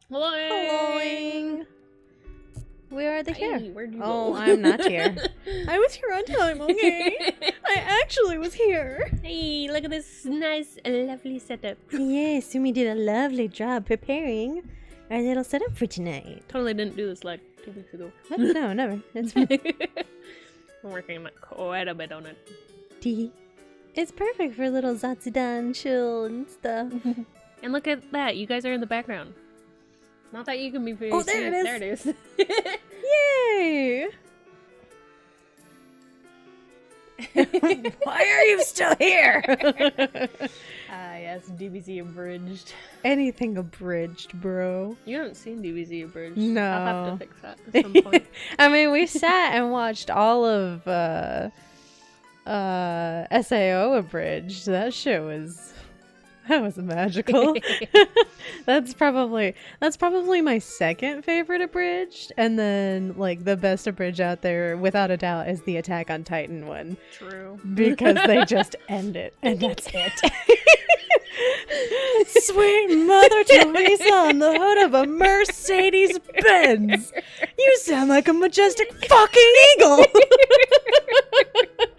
Hello. We are here. Hey, where'd you Oh, go? I'm not here. I was here on time, okay? I actually was here. Hey, look at this nice, lovely setup. Yes, Sumi did a lovely job preparing our little setup for tonight. Totally didn't do this like 2 weeks ago. What? No, never. It's fine. I'm working quite a bit on it. Tee. It's perfect for a little Zatsudan chill and stuff. And look at that, you guys are in the background. Not that you can be Oh, there it is. There it is. Yay! Why are you still here? Yes, DBZ abridged. Anything abridged, bro. You haven't seen DBZ abridged. No. I'll have to fix that at some point. I mean, we sat and watched all of SAO abridged. That was magical. That's probably my second favorite abridged, and then like the best abridged out there without a doubt is the Attack on Titan one. True. Because they just end it and that's it. Sweet Mother Teresa on the hood of a Mercedes Benz. You sound like a majestic fucking eagle.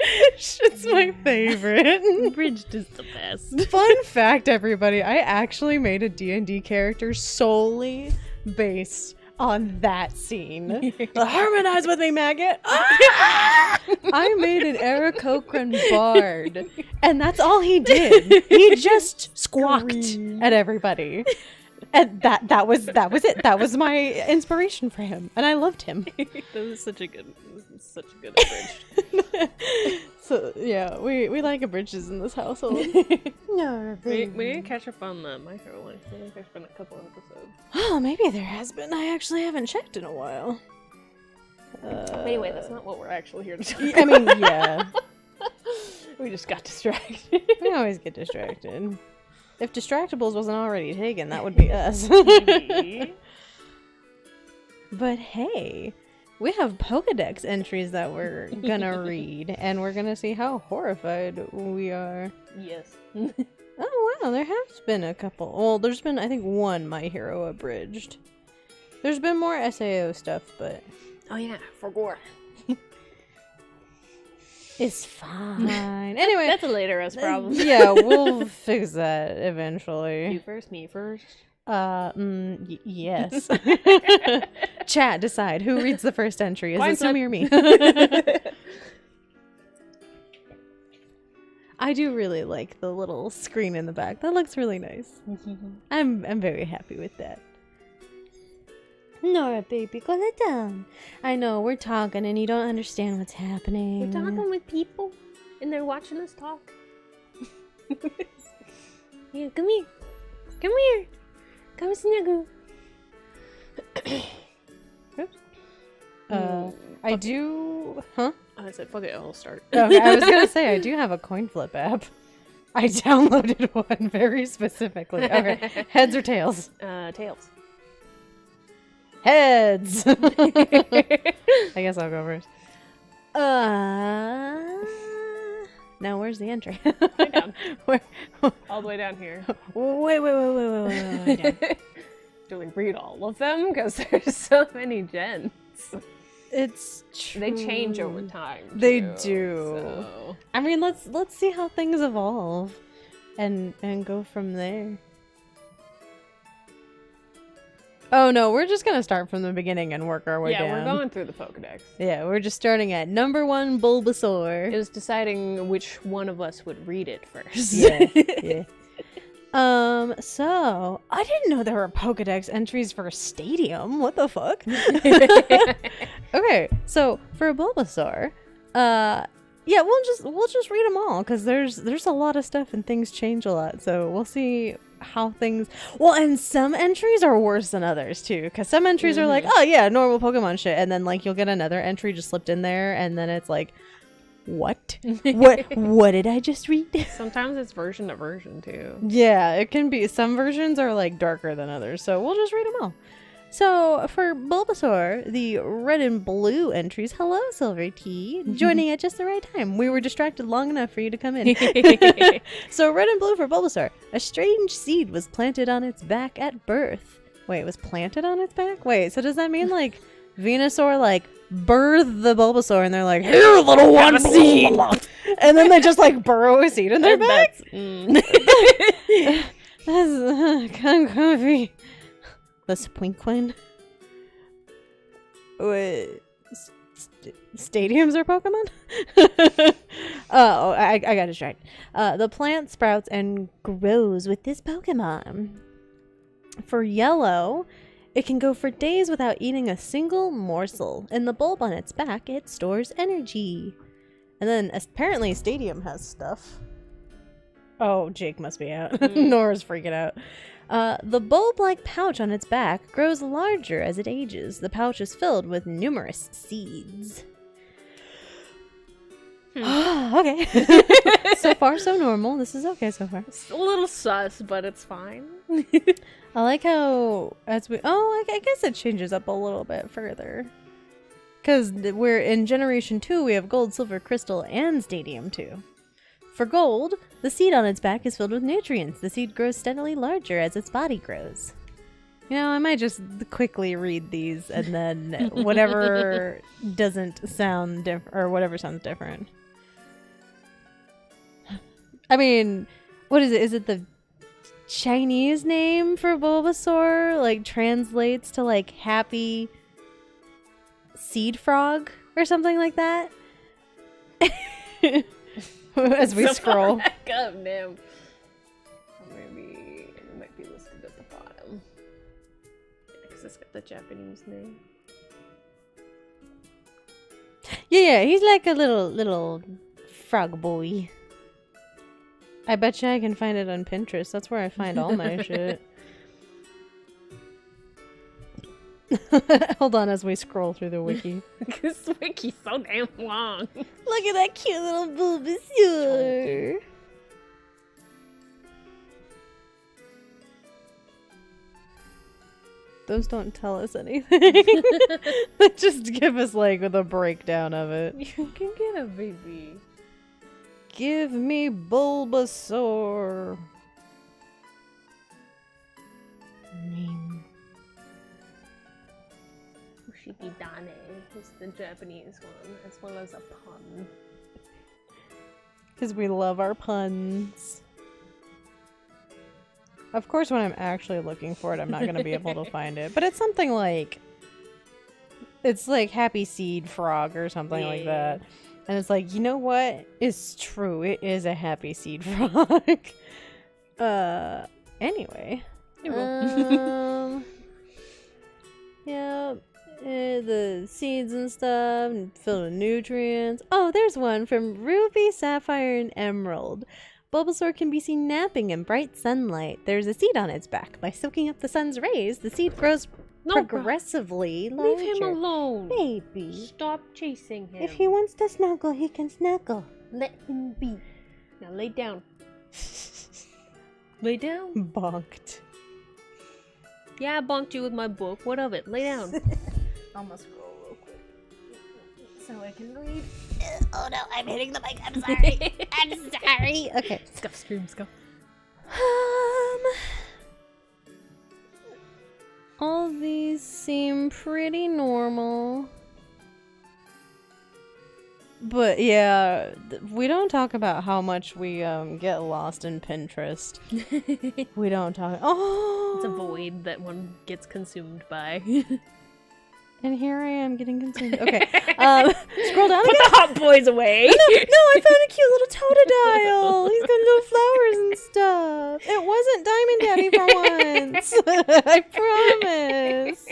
It's my favorite. Abridged is the best. Fun fact, everybody, I actually made a D&D character solely based on that scene. Harmonize with me, maggot! I made an Eric Cochran bard, and that's all he did. He just squawked at everybody. And that was it. That was my inspiration for him, and I loved him. That was such a good abridged. So yeah, we like abridges in this household. No, We need to catch up on the micro one. I think there's been a couple episodes. Oh, maybe there has been. I actually haven't checked in a while. Anyway, that's not what we're actually here to talk I mean, yeah. We just got distracted. We always get distracted. If Distractables wasn't already taken, that would be us. Maybe. But hey, we have Pokedex entries that we're gonna read, and we're gonna see how horrified we are. Yes. Oh wow, there has been a couple. Well, there's been, I think, one My Hero abridged. There's been more SAO stuff, but Oh yeah, for gore. it's fine. Anyway, That's a later us problem. yeah, we'll fix that eventually. You first, me first. Yes. Chat, decide who reads the first entry. Is Coin it Sumi or me? I do really like the little screen in the back. That looks really nice. I'm very happy with that. Nora, baby, go let down. I know, we're talking and you don't understand what's happening. We're talking with people, and they're watching us talk. Yeah, come here. Come here. Come snuggle. Oops. I do... Huh? I said, fuck it, I'll start. Okay, I was gonna say, I do have a coin flip app. I downloaded one very specifically. Okay, heads or tails? Tails. Heads! I guess I'll go first. Now where's the entry? Way down. Where? All the way down here. Wait down. Do we read all of them? Because there's so many gens. It's true. They change over time. They too, do. So. I mean, let's see how things evolve, and go from there. Oh no, we're just gonna start from the beginning and work our way down. Yeah, we're going through the Pokedex. Yeah, we're just starting at number 1, Bulbasaur. It was deciding which one of us would read it first. Yeah. So I didn't know there were Pokedex entries for Stadium. What the fuck? Okay, so for Bulbasaur, yeah, we'll just read them all because there's a lot of stuff and things change a lot. So we'll see how things. Well, and some entries are worse than others too, because some entries are like, oh yeah, normal Pokemon shit, and then like you'll get another entry just slipped in there, and then it's like, what did I just read? Sometimes it's version to version too. Yeah, it can be. Some versions are like darker than others, so we'll just read them all. So for Bulbasaur, the red and blue entries. Hello, Silver Tea, joining at just the right time. We were distracted long enough for you to come in. So red and blue for Bulbasaur. A strange seed was planted on its back at birth. Wait, it was planted on its back? Wait, so does that mean like Venusaur like birthed the Bulbasaur and they're like, here, little one, seed. And then they just like burrow a seed in their back? That's kind of comfy. The Spinquin. Wait, stadiums are Pokemon? Oh, I got distracted. The plant sprouts and grows with this Pokemon. For yellow, it can go for days without eating a single morsel. In the bulb on its back, it stores energy. And then apparently Stadium has stuff. Oh, Jake must be out. Nora's freaking out. The bulb-like pouch on its back grows larger as it ages. The pouch is filled with numerous seeds. Okay. So far, so normal. This is okay so far. It's a little sus, but it's fine. I like how I guess it changes up a little bit further. Because we're in Generation 2, we have Gold, Silver, Crystal, and Stadium 2. For Gold, the seed on its back is filled with nutrients. The seed grows steadily larger as its body grows. You know, I might just quickly read these and then whatever doesn't sound different, or whatever sounds different. I mean, what is it? Is it the Chinese name for Bulbasaur? Like, translates to, like, happy seed frog or something like that? As we scroll. Back up, Nim. Maybe it might be listed at the bottom. Because it's got the Japanese name. Yeah, he's like a little frog boy. I bet you I can find it on Pinterest. That's where I find all my shit. Hold on as we scroll through the wiki. This wiki's so damn long. Look at that cute little Bulbasaur. Those don't tell us anything. They just give us like the breakdown of it. You can get a baby. Give me Bulbasaur. Name. Ushikidane is the Japanese one, as well as a pun. Because we love our puns. Of course, when I'm actually looking for it, I'm not going to be able to find it. But it's something like... It's like Happy Seed Frog or something like that. And it's like, you know what? It's true. It is a Happy Seed Frog. Anyway. Yeah. The seeds and stuff, and filled with nutrients. Oh, there's one from Ruby, Sapphire, and Emerald. Bulbasaur can be seen napping in bright sunlight. There's a seed on its back. By soaking up the sun's rays, the seed grows progressively larger. Leave him alone. Baby. Stop chasing him. If he wants to snuggle, he can snuggle. Let him be. Now lay down. Lay down. Bonked. Yeah, I bonked you with my book. What of it? Lay down. I'm gonna scroll real quick so I can read. Oh no, I'm hitting the mic. I'm sorry. I'm sorry. Okay. Stuff screams go. All these seem pretty normal. But yeah, we don't talk about how much we get lost in Pinterest. We don't talk. Oh, It's a void that one gets consumed by. and here I am getting consumed. Okay, scroll down Put again. the hot boys away. No, I found a cute little Totodile. He's got little flowers and stuff. It wasn't Diamond Daddy for once. I promise.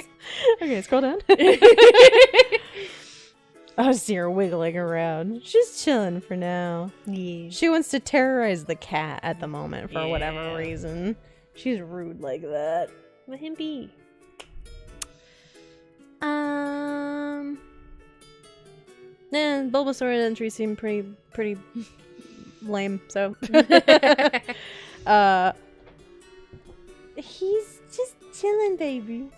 Okay, scroll down. I see her wiggling around. She's chilling for now. Yeah. She wants to terrorize the cat at the moment for whatever reason. She's rude like that. Let him be. Bulbasaur entries seem pretty lame, so. He's just chilling, baby.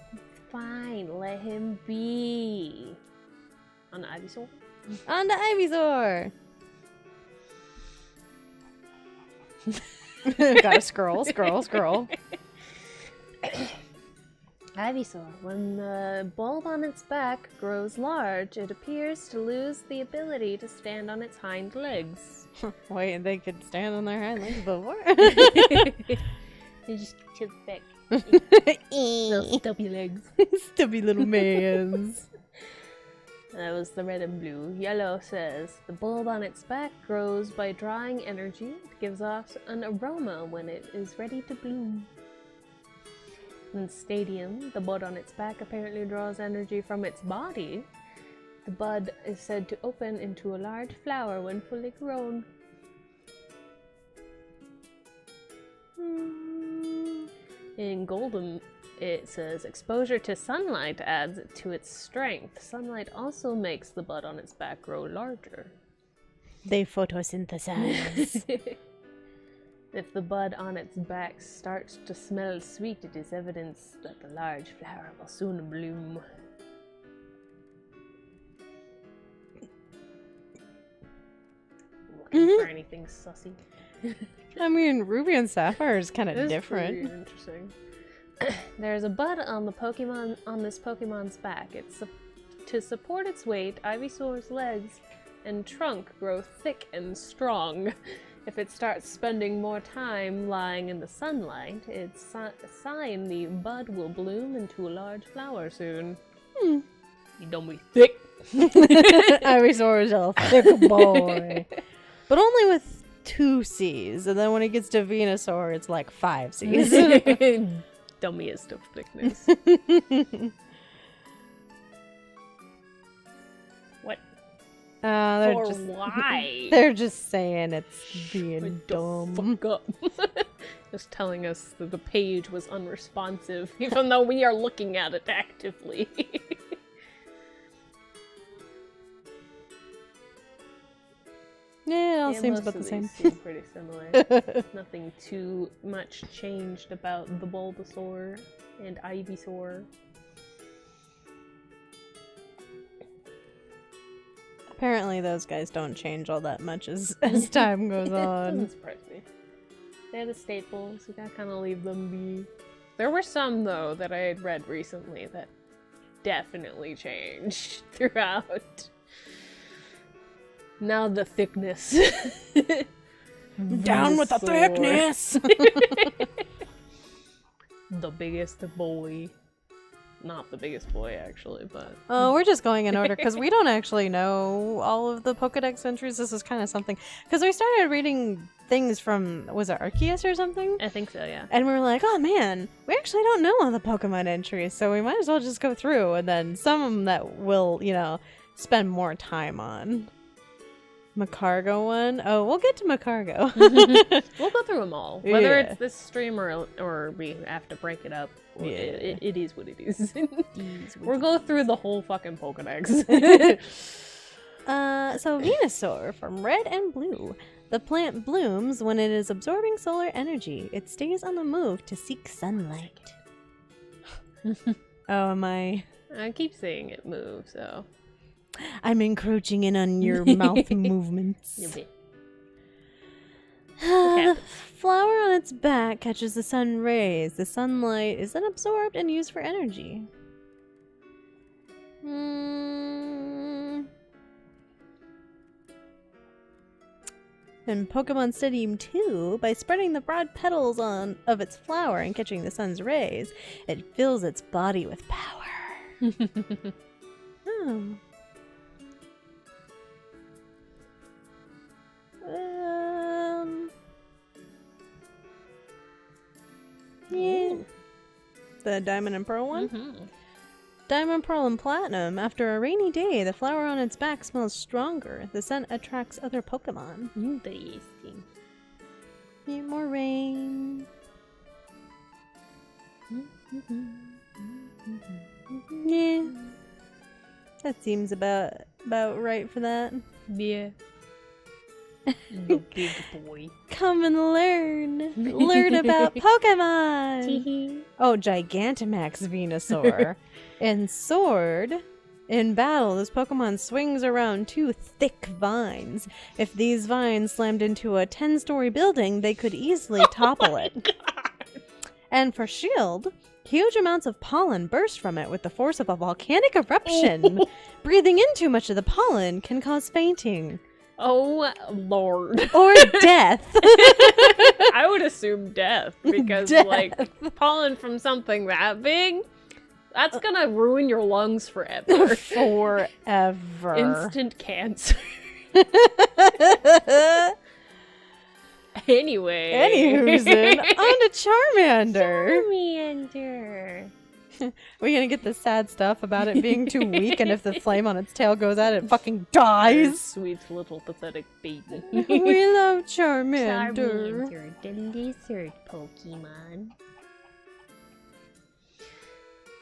Fine, let him be. On the Ivysaur? On the Ivysaur! Gotta scroll. Ivysaur. When the bulb on its back grows large, it appears to lose the ability to stand on its hind legs. Wait, they could stand on their hind legs before? They just too thick. Little stubby legs. Stubby little mans. That was the red and blue. Yellow says, the bulb on its back grows by drawing energy. It gives off an aroma when it is ready to bloom. In Stadium, the bud on its back apparently draws energy from its body. The bud is said to open into a large flower when fully grown. In Golden, it says, exposure to sunlight adds to its strength. Sunlight also makes the bud on its back grow larger. They photosynthesize. If the bud on its back starts to smell sweet, it is evidence that the large flower will soon bloom. Looking for anything sussy? I mean, Ruby and Sapphire is kind of This is different. pretty interesting. There's a bud on this Pokemon's back. To support its weight, Ivysaur's legs and trunk grow thick and strong. If it starts spending more time lying in the sunlight, it's a sign the bud will bloom into a large flower soon. You don't be thick. Ivysaur is a thick boy. But only with 2 C's. And then when it gets to Venusaur, it's like 5 C's. Dummiest of thickness. What? Why? They're just saying it's being dumb. Fuck up. Just telling us that the page was unresponsive, even though we are looking at it actively. Yeah, it all Yeah, seems most about the of same. these seem pretty similar. Nothing too much changed about the Bulbasaur and Ivysaur. Apparently those guys don't change all that much as time goes on. Doesn't surprise me. They're the staples. You gotta kind of leave them be. There were some though that I had read recently that definitely changed throughout. Now the thickness. Down with the thickness! The biggest boy. Not the biggest boy, actually, but... Oh, we're just going in order because we don't actually know all of the Pokedex entries. This is kind of something... Because we started reading things from... Was it Arceus or something? I think so, yeah. And we were like, oh man, we actually don't know all the Pokemon entries, so we might as well just go through. And then some of them that we'll, spend more time on. Macargo one? Oh, we'll get to Macargo. We'll go through them all. Whether Yeah. it's this stream or we have to break it up. Yeah. It is what it is. We'll go through the whole fucking Pokedex. So Venusaur from Red and Blue. The plant blooms when it is absorbing solar energy. It stays on the move to seek sunlight. Oh, am I keep saying it moves, so... I'm encroaching in on your mouth movements. You'll be. The flower on its back catches the sun rays. The sunlight is then absorbed and used for energy. In Pokemon Stadium 2, by spreading the broad petals of its flower and catching the sun's rays, it fills its body with power. Oh. Yeah. The Diamond and Pearl one? Mm-hmm. Diamond, Pearl, and Platinum. After a rainy day, the flower on its back smells stronger. The scent attracts other Pokemon. Interesting. Need more rain. Yeah. That seems about right for that. Yeah. The big boy. Come and learn. Learn about Pokemon. Oh, Gigantamax Venusaur. In Sword, in battle, this Pokemon swings around 2 thick vines. If these vines slammed into a 10-story building, they could easily topple it. God. And for Shield, Huge amounts of pollen burst from it with the force of a volcanic eruption. Breathing in too much of the pollen can cause fainting. Oh, Lord. Or death. I would assume death, because, like, pollen from something that big, that's gonna ruin your lungs forever. Forever. Instant cancer. Anyway. Anywho's on to Charmander. Charmander. We're gonna get the sad stuff about it being too weak, and if the flame on its tail goes out, it fucking dies. Sweet little pathetic baby. We love Charmander. Charmander, the lizard Pokemon.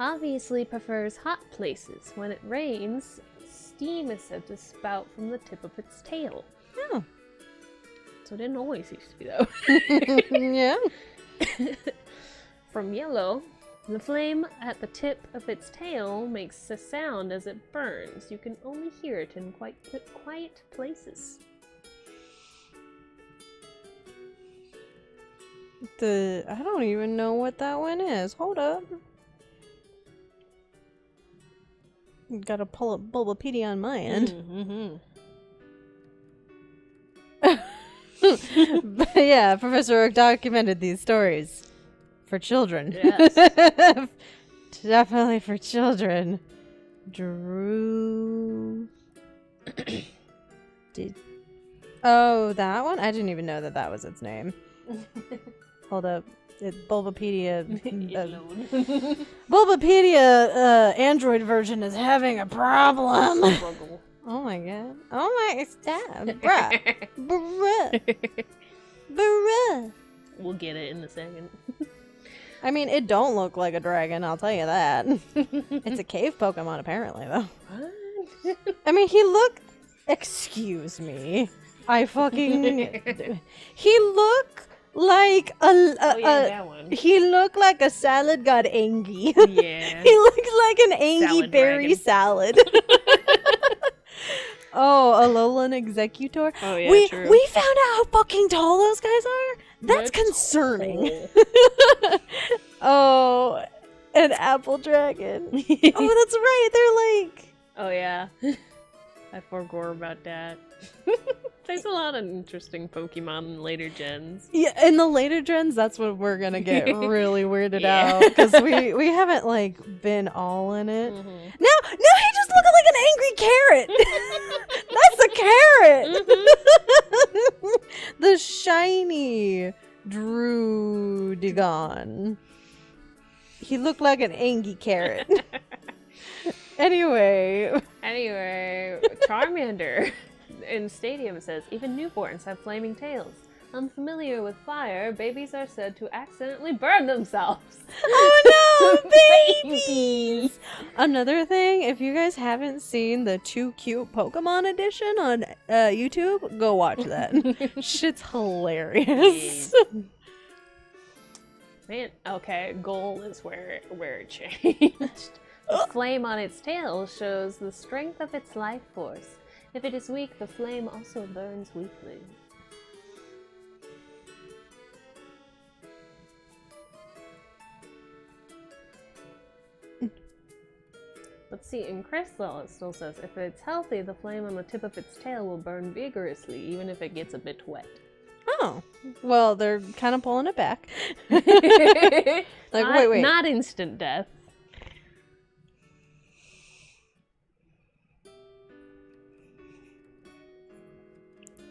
Obviously prefers hot places. When it rains, steam is said to spout from the tip of its tail. Oh. So it didn't always used to be, though. Yeah. From yellow, the flame at the tip of its tail makes a sound as it burns. You can only hear it in quite quiet places. I don't even know what that one is. Hold up. Gotta pull up Bulbapedia on my end. But yeah, Professor Oak documented these stories for children. Yes. Definitely for children. Drew. Oh, that one? I didn't even know that was its name. Hold up. Bulbapedia. Bulbapedia Android version is having a problem. Oh my god. Oh my, stop. Bruh. Bruh. Bruh. We'll get it in a second. I mean, it don't look like a dragon, I'll tell you that. It's a cave Pokemon, apparently, though. What? I mean, excuse me. I fucking... He looked like that one. He looked like a salad got angry. Yeah. He looked like an angry Salad berry dragon. salad. Oh, Alolan Executor. Oh, yeah, true. We found out how fucking tall those guys are. That's concerning. Oh, an apple dragon. Oh, that's right. They're like... Oh, yeah. I forgot about that. There's a lot of interesting Pokemon in later gens. Yeah, in the later gens, that's what we're gonna get really weirded Yeah. out. Because we haven't, like, been all in it. Mm-hmm. No, he just looked like an angry carrot. That's a carrot. The shiny Droodagon. He looked like an angry carrot. Anyway, Charmander in Stadium says, even newborns have flaming tails. Unfamiliar with fire, babies are said to accidentally burn themselves. Oh no, babies! Another thing, if you guys haven't seen the Too Cute Pokemon edition on YouTube, go watch that. Shit's hilarious. Man, okay, goal is where it changed. The flame on its tail shows the strength of its life force. If it is weak, the flame also burns weakly. Let's see, in Crystal it still says, if it's healthy, the flame on the tip of its tail will burn vigorously, even if it gets a bit wet. Oh. Well, they're kind of pulling it back. Wait. Not instant death.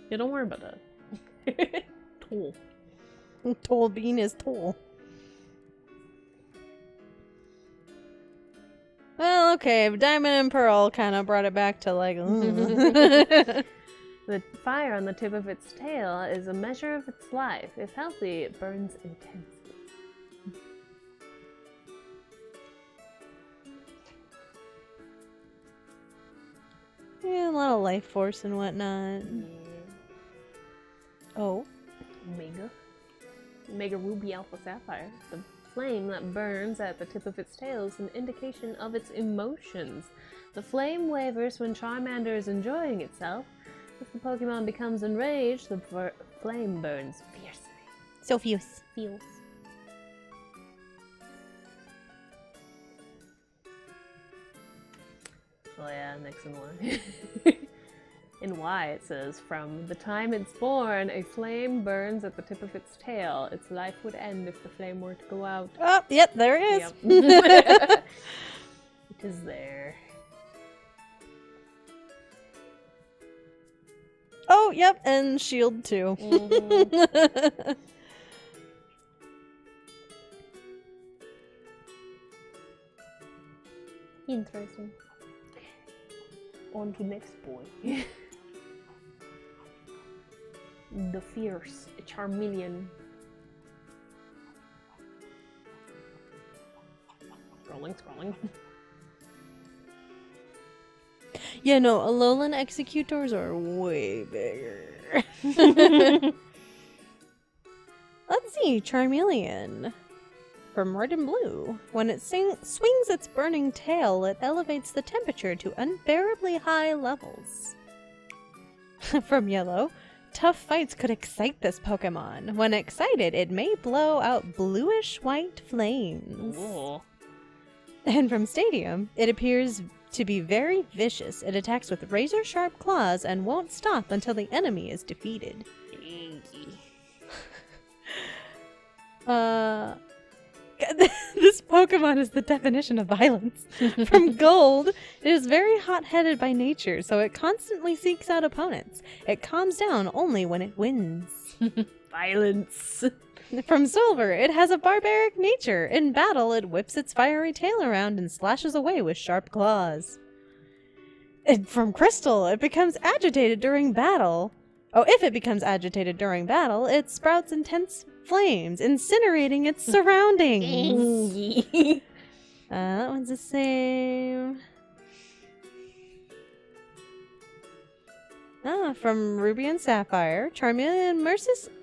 Yeah, don't worry about that. Tool. Toll bean is toll. Well, okay, Diamond and Pearl kind of brought it back to like... The fire on the tip of its tail is a measure of its life. If healthy, it burns intensely. Yeah, a lot of life force and whatnot. Yeah. Oh. Mega Ruby Alpha Sapphire. The flame that burns at the tip of its tail is an indication of its emotions. The flame wavers when Charmander is enjoying itself. If the Pokemon becomes enraged, the flame burns fiercely. So fierce. Feels. Oh yeah, next in Y. In Y it says, from the time it's born, a flame burns at the tip of its tail. Its life would end if the flame were to go out. Oh, yep, there it is. Yep. It is there. Oh, yep, and shield too. Mhm. Interesting. On to next boy. The fierce Charmeleon. Scrolling. Yeah, no, Alolan Executors are way bigger. Let's see, Charmeleon. From Red and Blue. When it swings its burning tail, it elevates the temperature to unbearably high levels. From Yellow. Tough fights could excite this Pokemon. When excited, it may blow out bluish-white flames. Ooh. And from Stadium, it appears to be very vicious. It attacks with razor-sharp claws and won't stop until the enemy is defeated. This Pokemon is the definition of violence. From Gold, it is very hot-headed by nature, so it constantly seeks out opponents. It calms down only when it wins. Violence. From Silver, it has a barbaric nature. In battle, it whips its fiery tail around and slashes away with sharp claws. And from Crystal, it becomes agitated during battle. Oh, if it becomes agitated during battle, it sprouts intense flames, incinerating its surroundings. That one's the same. From Ruby and Sapphire, Charmeleon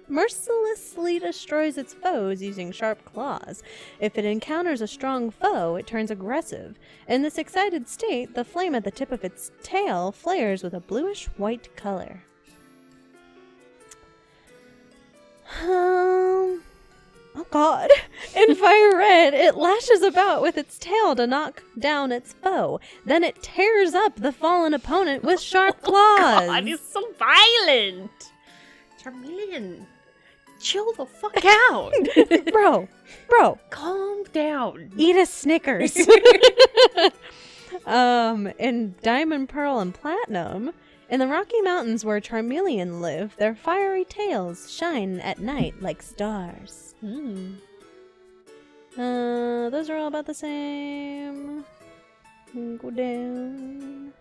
mercilessly destroys its foes using sharp claws. If it encounters a strong foe, it turns aggressive. In this excited state, the flame at the tip of its tail flares with a bluish-white color. Oh god. In Fire Red, it lashes about with its tail to knock down its foe. Then it tears up the fallen opponent with sharp claws. God, it's so violent. Charmeleon, chill the fuck out. Bro, Calm down. eat a Snickers. In Diamond, Pearl, and Platinum, in the Rocky Mountains where Charmeleon live, their fiery tails shine at night like stars. Those are all about the same. Go down.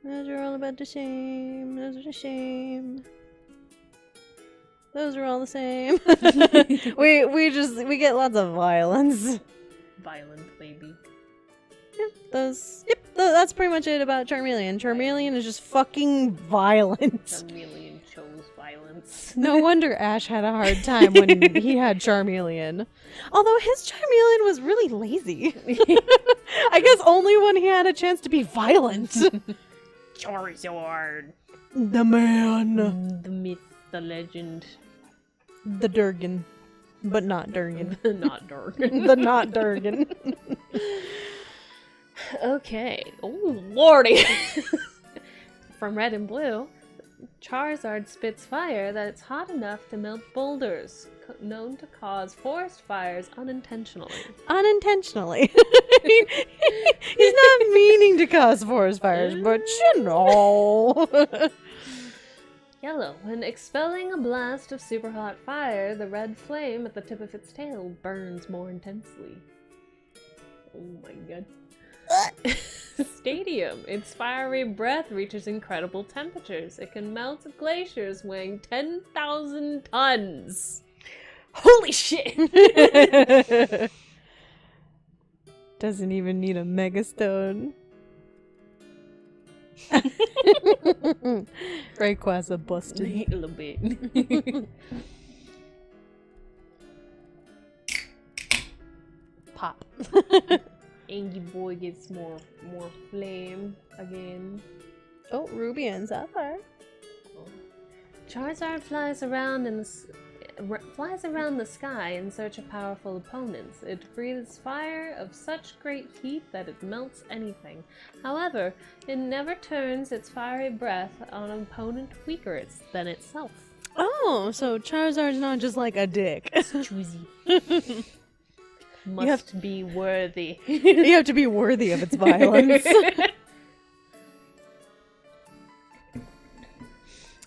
Those are all about the same. Those are the same. Those are all the same. we get lots of violence. Violent, baby. That's pretty much it about Charmeleon. Charmeleon is just fucking violent. Charmeleon chose violence. No wonder Ash had a hard time when he had Charmeleon. Although his Charmeleon was really lazy. I guess only when he had a chance to be violent. Charizard. The man. The myth, the legend. The Durgan. But not Durgan. Not dark. The not Durgan. Okay. Oh, lordy. From Red and Blue, Charizard spits fire that's hot enough to melt boulders, known to cause forest fires unintentionally. Unintentionally. I mean, he's not meaning to cause forest fires, but you know. Yellow. When expelling a blast of super hot fire, the red flame at the tip of its tail burns more intensely. Oh my god. Stadium. Its fiery breath reaches incredible temperatures. It can melt glaciers weighing 10,000 tons. Holy shit! Doesn't even need a megastone. Rayquaza busted. A little bit. Pop. Angie boy gets more flame again. Oh, Ruby and Sapphire. Charizard flies around flies around the sky in search of powerful opponents. It breathes fire of such great heat that it melts anything. However, it never turns its fiery breath on an opponent weaker than itself. Oh, so Charizard's not just like a dick. Choosy. Must be worthy. You have to be worthy of its violence.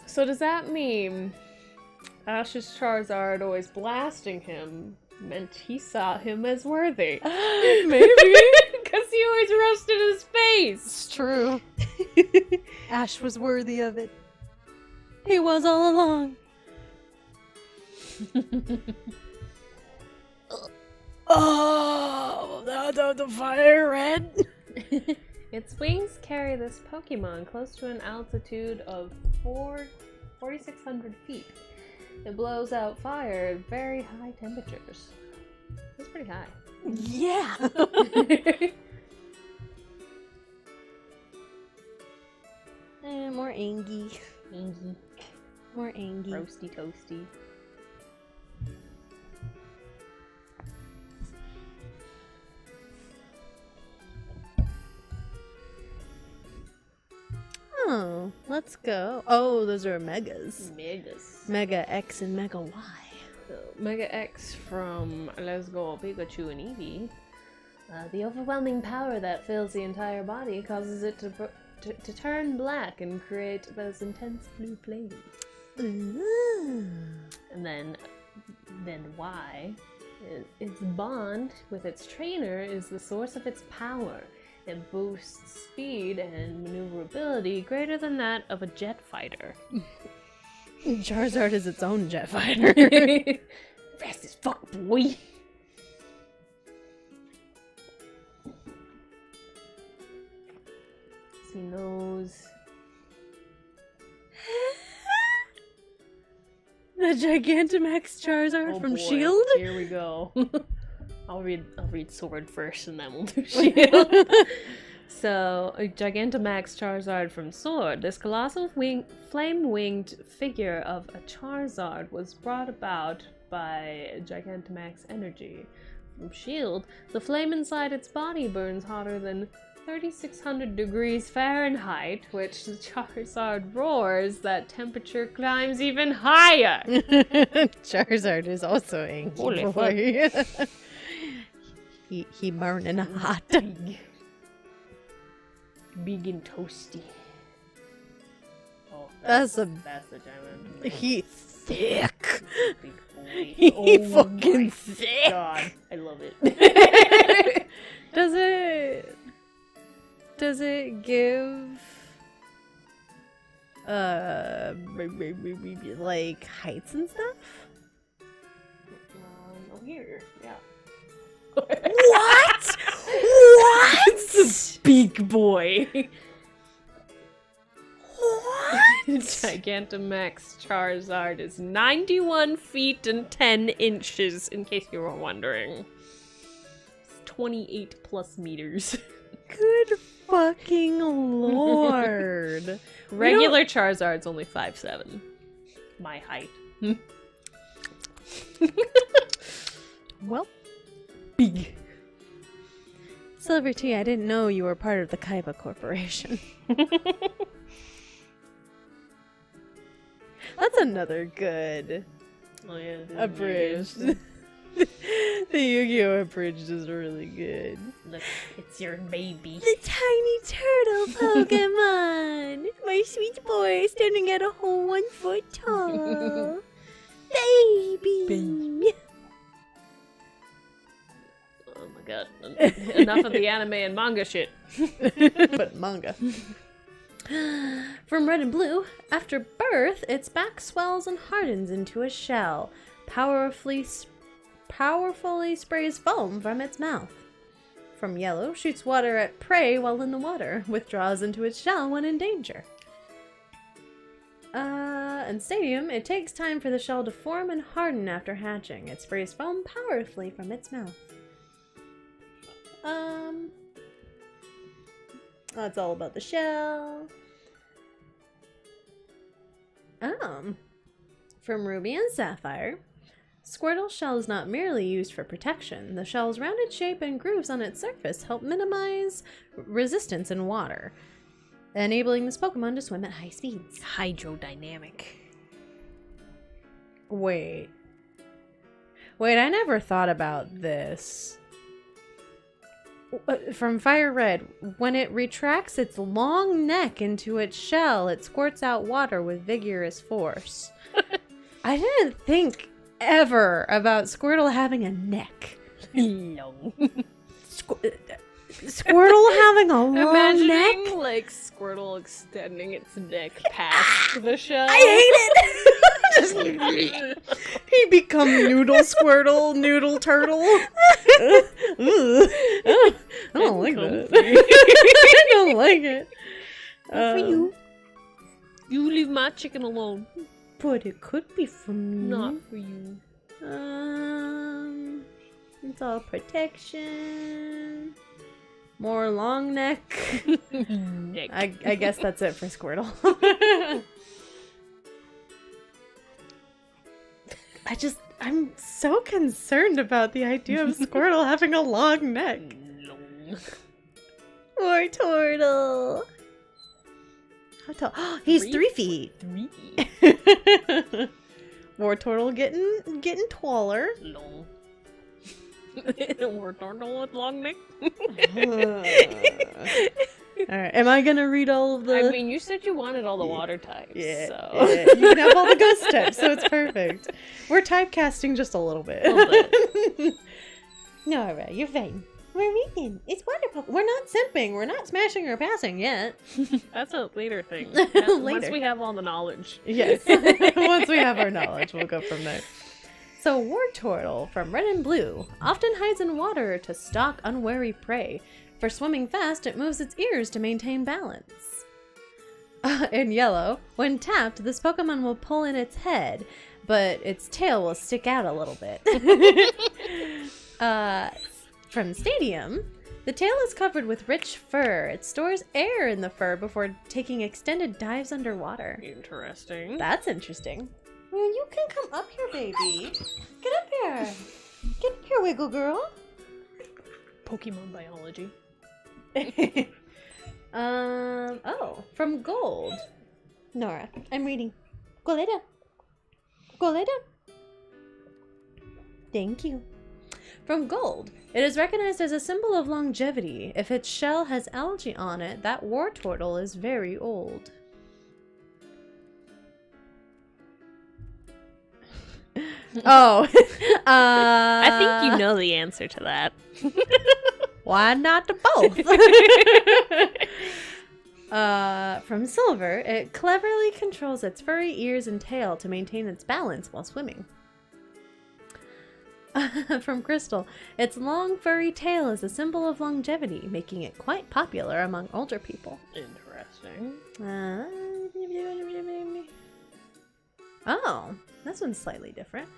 So does that mean Ash's Charizard always blasting him meant he saw him as worthy? Maybe. Because he always roasted his face. It's true. Ash was worthy of it. He was all along. Oh, the fire red. Its wings carry this Pokemon close to an altitude of 4,600 feet. It blows out fire at very high temperatures. That's pretty high. Yeah. More Angie. Angie. More Angie. Roasty toasty. Oh, let's go. Oh, those are Megas. Megas. Mega X and Mega Y. So, Mega X from Let's Go Pikachu and Eevee. The overwhelming power that fills the entire body causes it to turn black and create those intense blue flames. Ooh. And then Y, its bond with its trainer is the source of its power. It boosts speed and maneuverability greater than that of a jet fighter. Charizard is its own jet fighter. Fast as fuck, boy! See nose. The Gigantamax Charizard Oh from boy. Shield? Here we go. I'll read Sword first and then we'll do Shield. So, a Gigantamax Charizard from Sword. This colossal flame-winged figure of a Charizard was brought about by Gigantamax energy. From Shield, the flame inside its body burns hotter than 3,600 degrees Fahrenheit, which the Charizard roars, that temperature climbs even higher. Charizard is also angry. Holy boy. he burning hot. Big and toasty. Oh, That's the giant. He thick. Big boy. He Oh fucking my thick. God, I love it. Does it give like heights and stuff? Oh, here, yeah. What? What? It's a big boy. What? Gigantamax Charizard is 91 feet and 10 inches, in case you were wondering. It's 28 plus meters. Good fucking lord. Regular Charizard's only 5'7". My height. Well, Big. Silver Tea, I didn't know you were part of the Kaiba Corporation. That's another good Oh yeah, abridged. The Yu-Gi-Oh! Abridged is really good. Look, it's your baby. The tiny turtle Pokemon! My sweet boy standing at a whole 1 foot tall. Baby! Oh my god. Enough of the anime and manga shit. But manga. From Red and Blue, after birth, its back swells and hardens into a shell. Powerfully sprays foam from its mouth. From Yellow, shoots water at prey while in the water. Withdraws into its shell when in danger. In Stadium, it takes time for the shell to form and harden after hatching. It sprays foam powerfully from its mouth. That's all about the shell. From Ruby and Sapphire, Squirtle's shell is not merely used for protection. The shell's rounded shape and grooves on its surface help minimize resistance in water, enabling this Pokemon to swim at high speeds. Hydrodynamic. Wait, I never thought about this. From Fire Red, when it retracts its long neck into its shell, it squirts out water with vigorous force. I didn't think ever about Squirtle having a neck. Long. Squirtle having a long Imagining, neck? like, Squirtle extending its neck past the shell. I hate it! He become Noodle Squirtle, Noodle Turtle. I don't like that. I don't like it. For you. You leave my chicken alone. But it could be for me. Not for you. It's all protection. More long neck. Neck. I guess that's it for Squirtle. I'm so concerned about the idea of Squirtle having a long neck. Long. Poor turtle. How tall? He's 3 feet. 3. War turtle getting taller. Long. War turtle with long neck. Alright, am I gonna read all of the... I mean, you said you wanted all the water types, Yeah, so... yeah. You can have all the ghost types, so it's perfect. We're typecasting just a little bit. Nora, you're fine. We're reading. It's wonderful. We're not simping. We're not smashing or passing yet. That's a later thing. Later. Once we have all the knowledge. Yes. Once we have our knowledge, we'll go from there. So, War Turtle from Red and Blue often hides in water to stalk unwary prey. For swimming fast, it moves its ears to maintain balance. In Yellow, when tapped, this Pokemon will pull in its head, but its tail will stick out a little bit. From Stadium, the tail is covered with rich fur. It stores air in the fur before taking extended dives underwater. Interesting. That's interesting. Well, you can come up here, baby. Get up here. Get up here, Wiggle Girl. Pokemon biology. From Gold. Nora, I'm reading. Go lay down. Go lay down. Thank you. From Gold, it is recognized as a symbol of longevity. If its shell has algae on it, that war turtle is very old. Oh. I think you know the answer to that. Why not to both? From Silver, it cleverly controls its furry ears and tail to maintain its balance while swimming. From Crystal, its long furry tail is a symbol of longevity, making it quite popular among older people. Interesting. Oh, this one's slightly different.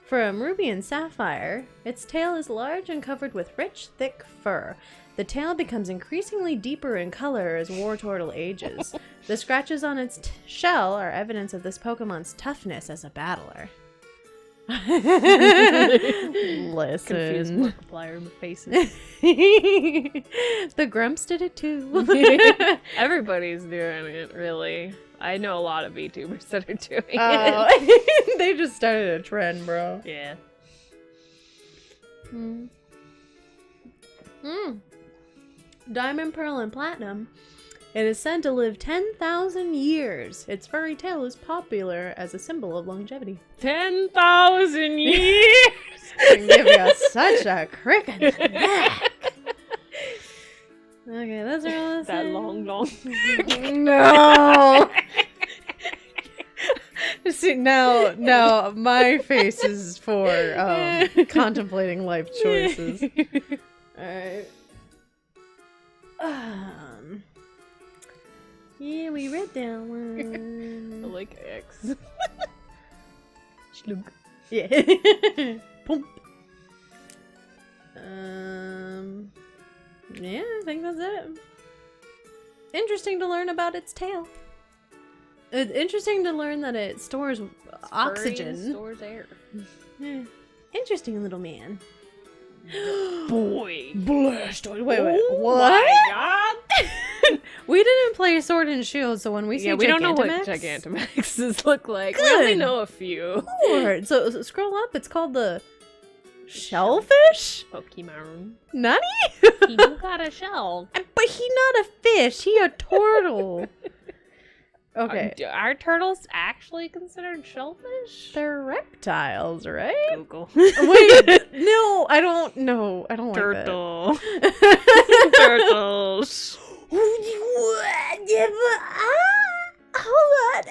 From Ruby and Sapphire, its tail is large and covered with rich, thick fur. The tail becomes increasingly deeper in color as War Turtle ages. The scratches on its shell are evidence of this Pokemon's toughness as a battler. Listen. Confused Markiplier faces. The Grumps did it too. Everybody's doing it, really. I know a lot of VTubers that are doing it. Oh, they just started a trend, bro. Yeah. Diamond, Pearl, and Platinum. It is said to live 10,000 years. Its furry tail is popular as a symbol of longevity. 10,000 years! Can give you such a crick in the neck. Okay, those are all the That same. long. No! See, now my face is for contemplating life choices. Alright. Yeah, we read that one. I like X. Schlug. Yeah. Pump. Yeah, I think that's it. Interesting to learn about its tail. It's interesting to learn that it stores oxygen. Stores air. Interesting little man. Boy. Blastoise. Wait, Oh what? my god. We didn't play Sword and Shield, so when we see we don't know what Gigantamax- Gigantamaxes look like. We Good. only know a few. Lord. So scroll up. It's called the shellfish. Pokemon. Nani? He do got a shell. But he not a fish. He a turtle. Okay. Are turtles actually considered shellfish? They're reptiles, right? Google. Wait, no, I don't know. I don't Turtle. like that. Turtles. Hold on.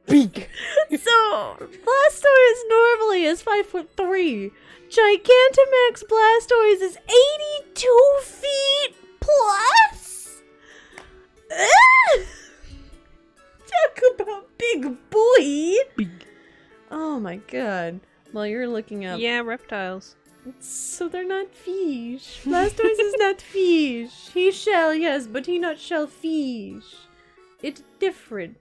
Big. So, Blastoise normally is 5'3". Gigantamax Blastoise is 82 feet plus. Talk about big boy. Big. Oh my god. Well, you're looking up. Yeah, reptiles. So they're not fish. Blastoise is not fish. He shell, yes, but he not shellfish. It's different.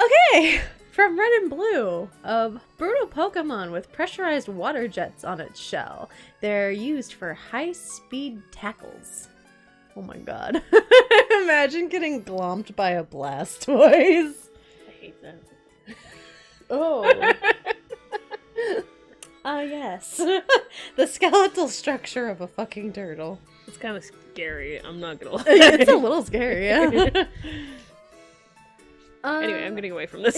Okay, from Red and Blue, a brutal Pokemon with pressurized water jets on its shell. They're used for high-speed tackles. Oh my god. Imagine getting glomped by a Blastoise. I hate that. Oh. Yes. The skeletal structure of a fucking turtle. It's kind of scary. I'm not gonna lie. It's a little scary, yeah. Anyway, I'm getting away from this.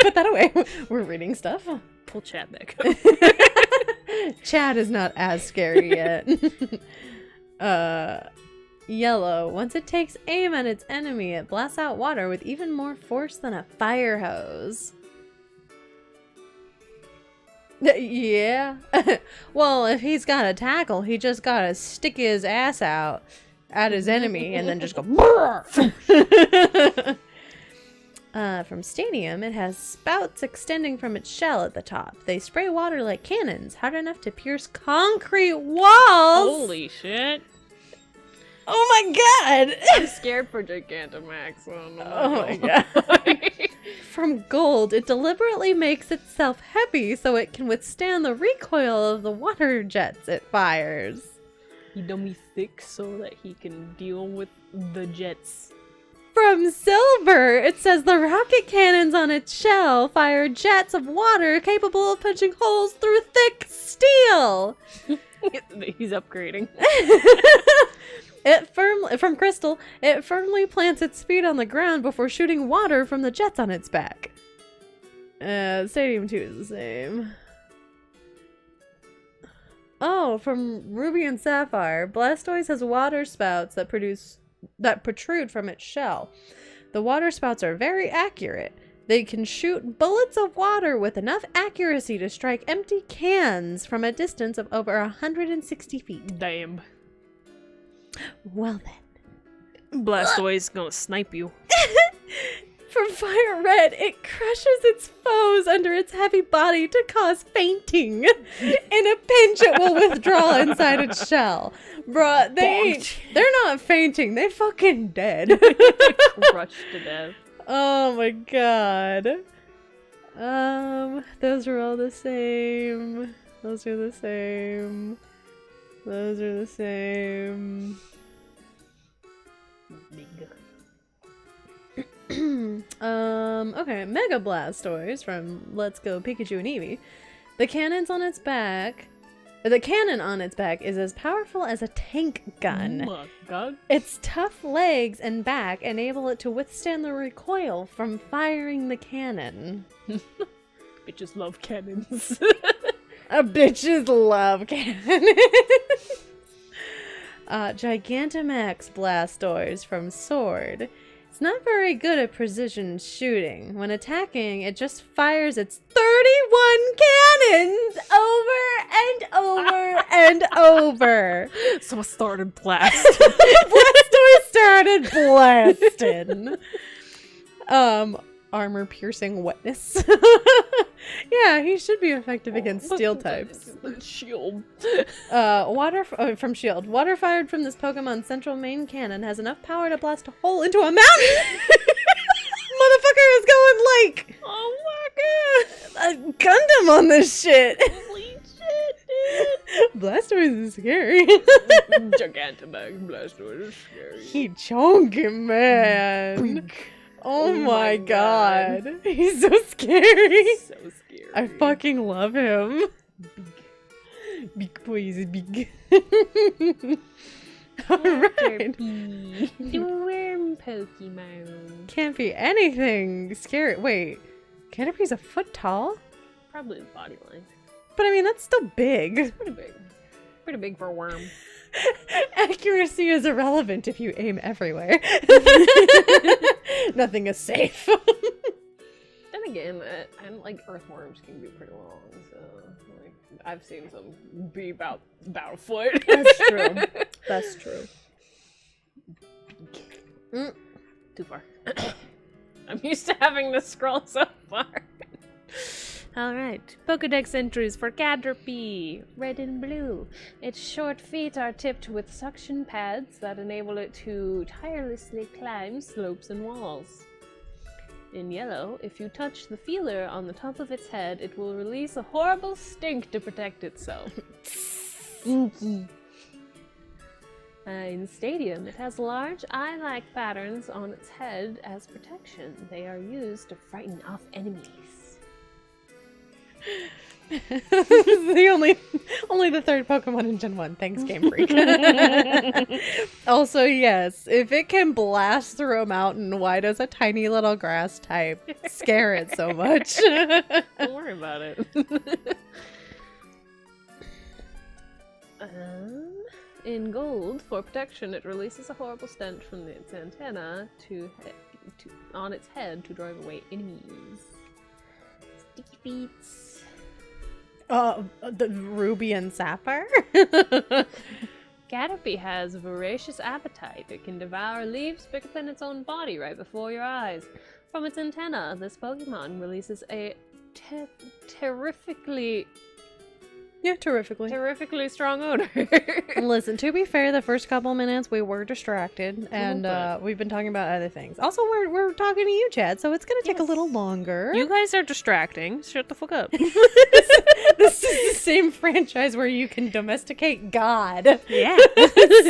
Put that away. We're reading stuff. Pull chat back up. Chad is not as scary yet. Yellow. Once it takes aim at its enemy, it blasts out water with even more force than a fire hose. Yeah. Well, if he's got a tackle, he just gotta stick his ass out at his enemy and then just go. From Stadium, it has spouts extending from its shell at the top. They spray water like cannons, hard enough to pierce concrete walls. Holy shit. Oh my god! I'm scared for Gigantamax. Oh my god. From Gold, it deliberately makes itself heavy so it can withstand the recoil of the water jets it fires. He done me thick so that he can deal with the jets. From Silver, it says the rocket cannons on its shell fire jets of water capable of punching holes through thick steel. He's upgrading. From Crystal, it firmly plants its feet on the ground before shooting water from the jets on its back. Stadium 2 is the same. Oh, from Ruby and Sapphire, Blastoise has water spouts that protrude from its shell. The water spouts are very accurate. They can shoot bullets of water with enough accuracy to strike empty cans from a distance of over 160 feet. Damn. Well then. Blastoise gonna snipe you. From Fire Red, it crushes its foes under its heavy body to cause fainting. In a pinch, it will withdraw inside its shell. Bruh, they're not fainting. They fucking dead. Crushed to death. Oh my god. Those are all the same. Those are the same. Those are the same. Okay, Mega Blastoise from Let's Go Pikachu and Eevee. The cannon on its back is as powerful as a tank gun. Oh my god. Its tough legs and back enable it to withstand the recoil from firing the cannon. Bitches love cannons. Bitches love cannons. Gigantamax Blastoise from Sword. It's not very good at precision shooting. When attacking, it just fires its 31 cannons over and over and over. So I started blast. Blastoise started blasting. Armor-piercing wetness. Yeah, he should be effective against steel types. Shield. From Shield. Water fired from this Pokemon's central main cannon has enough power to blast a hole into a mountain. Motherfucker is going like... Oh my A Gundam on this shit. Holy shit, dude! Blastoise is scary. Gigantamax Blastoise is scary. He chonky, man. Oh my god. He's so scary. So scary. I fucking love him. Big boy is big. Alright. The worm Pokemon. Can't be anything scary. Wait, Caterpie's a foot tall? Probably the body length. But I mean, that's still big. Pretty big. Pretty big for a worm. Accuracy is irrelevant if you aim everywhere. Nothing is safe. Then again, and like earthworms can be pretty long, so like I've seen some be about a foot. That's true. That's true. Too far. I'm used to having to scroll so far. Alright, Pokedex entries for Caterpie, red and blue. Its short feet are tipped with suction pads that enable it to tirelessly climb slopes and walls. In yellow, if you touch the feeler on the top of its head, it will release a horrible stink to protect itself. Stinky. In Stadium, it has large eye-like patterns on its head as protection. They are used to frighten off enemies. This is the only the third Pokemon in Gen 1. Thanks, Game Freak. Also, yes, if it can blast through a mountain, why does a tiny little grass type scare it so much? Don't worry about it. In gold, for protection, it releases a horrible stench from its antenna on its head to drive away enemies. Sticky feet. The Ruby and Sapphire? Caterpie has a voracious appetite. It can devour leaves bigger than its own body right before your eyes. From its antenna, this Pokemon releases a terrifically strong odor. Listen, to be fair, the first couple minutes we were distracted, and we've been talking about other things. Also, we're talking to you, Chad, so it's gonna take a little longer. You guys are distracting. Shut the fuck up. This is the same franchise where you can domesticate God. Yeah.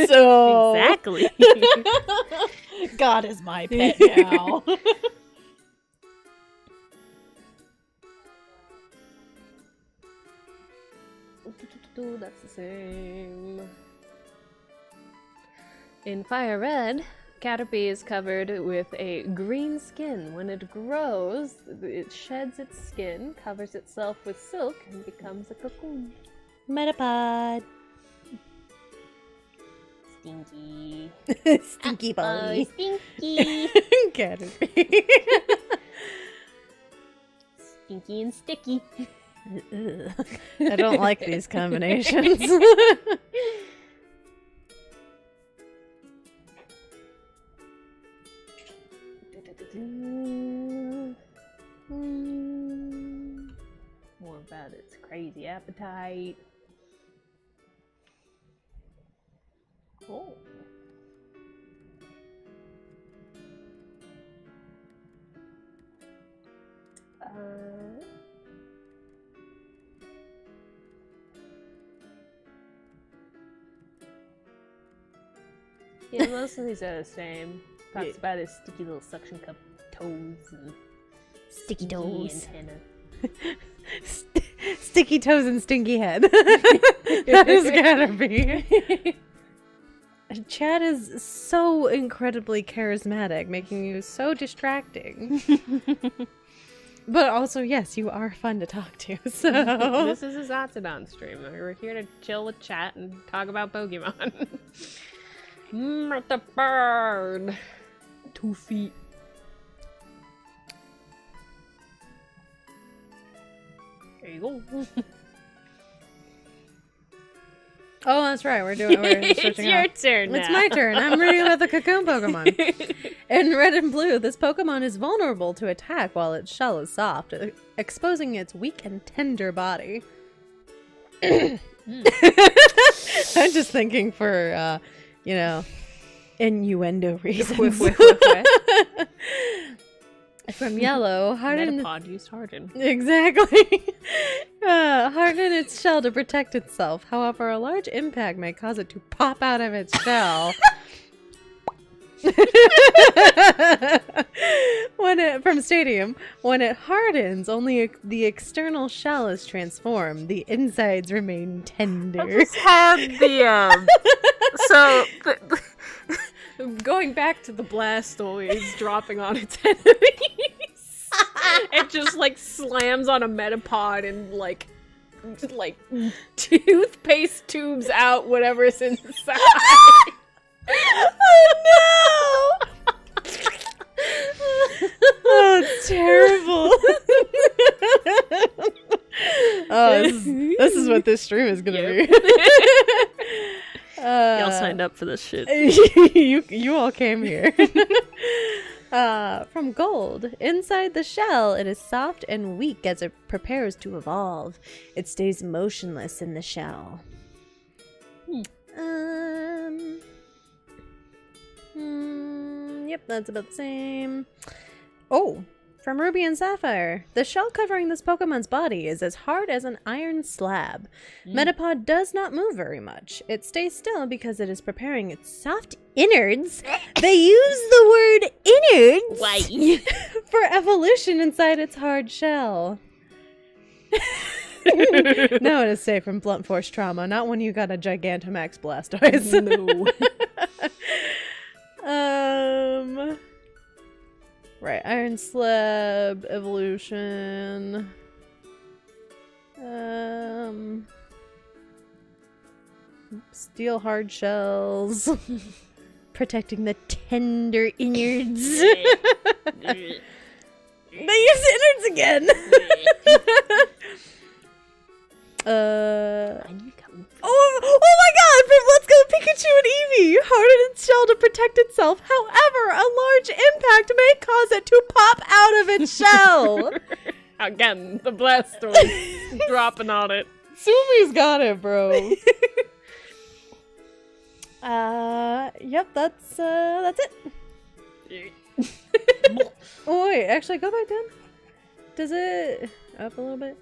So exactly. God is my pet now. That's the same. In Fire Red, Caterpie is covered with a green skin. When it grows, it sheds its skin, covers itself with silk, and becomes a cocoon. Metapod. Stinky. Stinky body. Stinky. Caterpie. Stinky and sticky. I don't like these combinations. More about its crazy appetite. Oh. Yeah, most of these are the same. Talks about his sticky little suction cup toes and Sticky toes. Antenna. Sticky toes and stinky head. That is Caterpie. Chad is so incredibly charismatic, making you so distracting. But also, yes, you are fun to talk to, so... This is a Zatodon stream. We're here to chill with chat and talk about Pokemon. The bird. 2 feet. There you go. Oh, that's right. We're It's switching your up. turn now. It's my turn. I'm reading about the cocoon Pokemon. In red and blue, this Pokemon is vulnerable to attack while its shell is soft, exposing its weak and tender body. I'm just thinking for, innuendo reasons. From yellow, harden... Metapod used harden. Exactly. Harden its shell to protect itself. However, a large impact may cause it to pop out of its shell. From Stadium, when it hardens, only the external shell is transformed. The insides remain tender. I just had the going back to the Blastoise dropping on its enemies. It just like slams on a Metapod and like toothpaste tubes out whatever's inside. Oh no! Oh, it's terrible. Oh, this is what this stream is gonna be. Y'all signed up for this shit. You all came here. From gold. Inside the shell, it is soft and weak as it prepares to evolve. It stays motionless in the shell. Yep, that's about the same. Oh, from Ruby and Sapphire. The shell covering this Pokemon's body is as hard as an iron slab. Metapod does not move very much. It stays still because it is preparing its soft innards. They use the word innards Why? for evolution inside its hard shell. No, it is safe from blunt force trauma, not when you got a Gigantamax Blastoise. No. Right, iron slab, evolution. Steel hard shells. Protecting the tender innards. They use innards again. Oh my god! From Let's Go Pikachu and Eevee! Harden its shell to protect itself. However, a large impact may cause it to pop out of its shell. Again, the Blastoise dropping on it. Sumi's got it, bro. Yep, that's it. Oh wait, actually go back down. Does it up a little bit?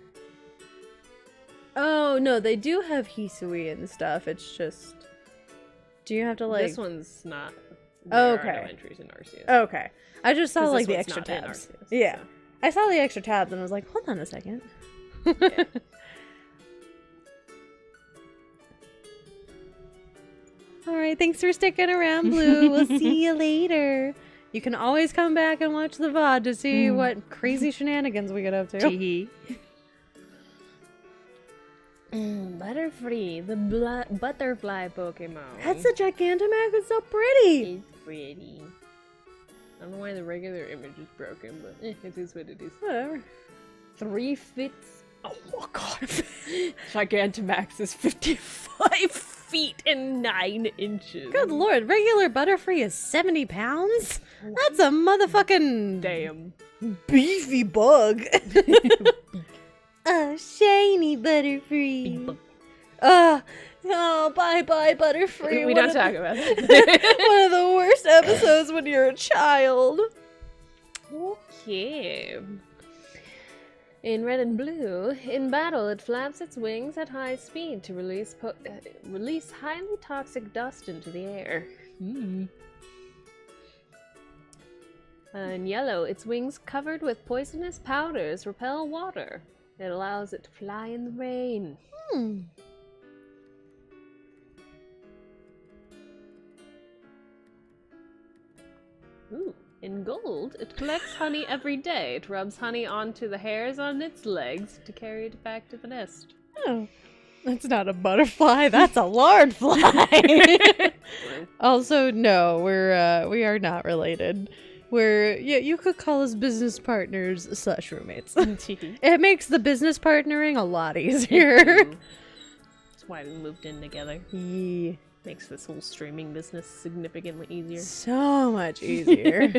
Oh no, they do have Hisui and stuff. It's just, do you have to like? This one's not. Oh, There are okay. no entries in Arceus. Okay, I just saw 'Cause like this the one's extra not in tabs. Arceus, Yeah, so. I saw the extra tabs and I was like, hold on a second. Yeah. All right, thanks for sticking around, Blue. We'll see you later. You can always come back and watch the VOD to see what crazy shenanigans we get up to. Tee. Butterfree, the butterfly Pokemon. That's a Gigantamax. It's so pretty. It's pretty. I don't know why the regular image is broken, but it is what it is. Whatever. 3 fits. Oh my god. Gigantamax is 55 feet and 9 inches. Good lord, regular Butterfree is 70 pounds? That's a motherfucking Damn. beefy bug. Oh, shiny Butterfree. Oh, bye-bye, Butterfree. We don't talk about that. One of the worst episodes when you're a child. Okay. In red and blue, in battle, it flaps its wings at high speed to release highly toxic dust into the air. In yellow, its wings covered with poisonous powders repel water. It allows it to fly in the rain. Ooh. In gold, it collects honey every day. It rubs honey onto the hairs on its legs to carry it back to the nest. Oh, that's not a butterfly. That's a lard fly. Also, no, we are not related. You could call us business partners / roommates. It makes the business partnering a lot easier. That's why we moved in together. Yeah. Makes this whole streaming business significantly easier. So much easier.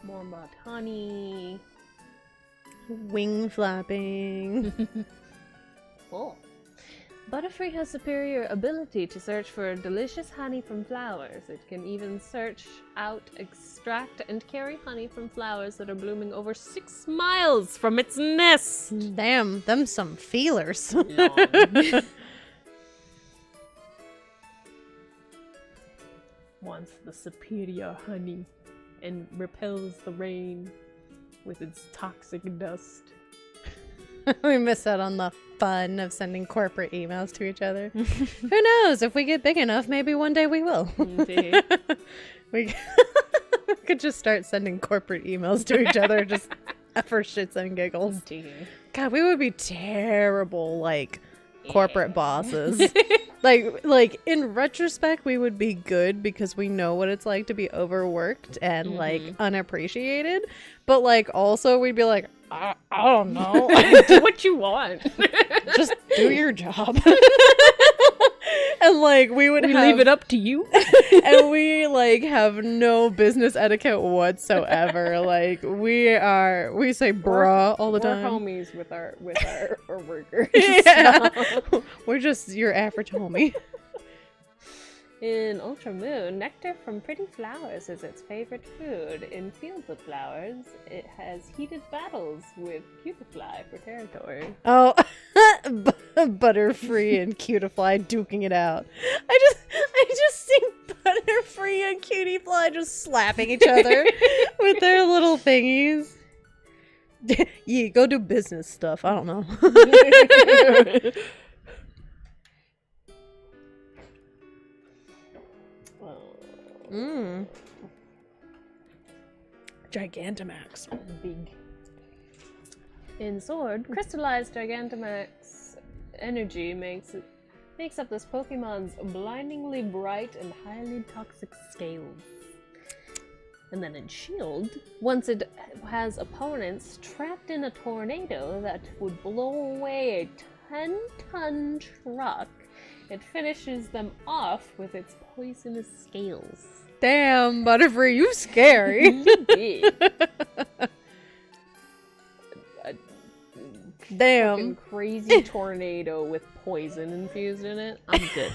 More about honey. Wing flapping. Oh. Butterfree has superior ability to search for delicious honey from flowers. It can even search out, extract, and carry honey from flowers that are blooming over 6 miles from its nest. Damn, them some feelers. Wants the superior honey and repels the rain with its toxic dust. We miss out on the fun of sending corporate emails to each other. Who knows? If we get big enough, maybe one day we will. Indeed. We could just start sending corporate emails to each other just for shits and giggles. Indeed. God, we would be terrible, like, corporate bosses. like in retrospect, we would be good because we know what it's like to be overworked and like unappreciated. But like also we'd be like, I don't know. Do what you want. Just do your job. And like we leave it up to you. And we like have no business etiquette whatsoever. Like we say bruh all the time. We're homies with our workers. Yeah. We're just your average homie. In Ultra Moon, nectar from pretty flowers is its favorite food. In Fields of Flowers, it has heated battles with Cutiefly for territory. Oh, Butterfree and Cutiefly duking it out. I just see Butterfree and Cutiefly just slapping each other with their little thingies. Yeah, go do business stuff. I don't know. Gigantamax. Big. In Sword, crystallized Gigantamax energy makes up this Pokemon's blindingly bright and highly toxic scales. And then in Shield, once it has opponents trapped in a tornado that would blow away a 10-ton truck, it finishes them off with its poisonous scales. Damn, Butterfree, you scary. You did. Damn. Fucking crazy tornado with poison infused in it. I'm good.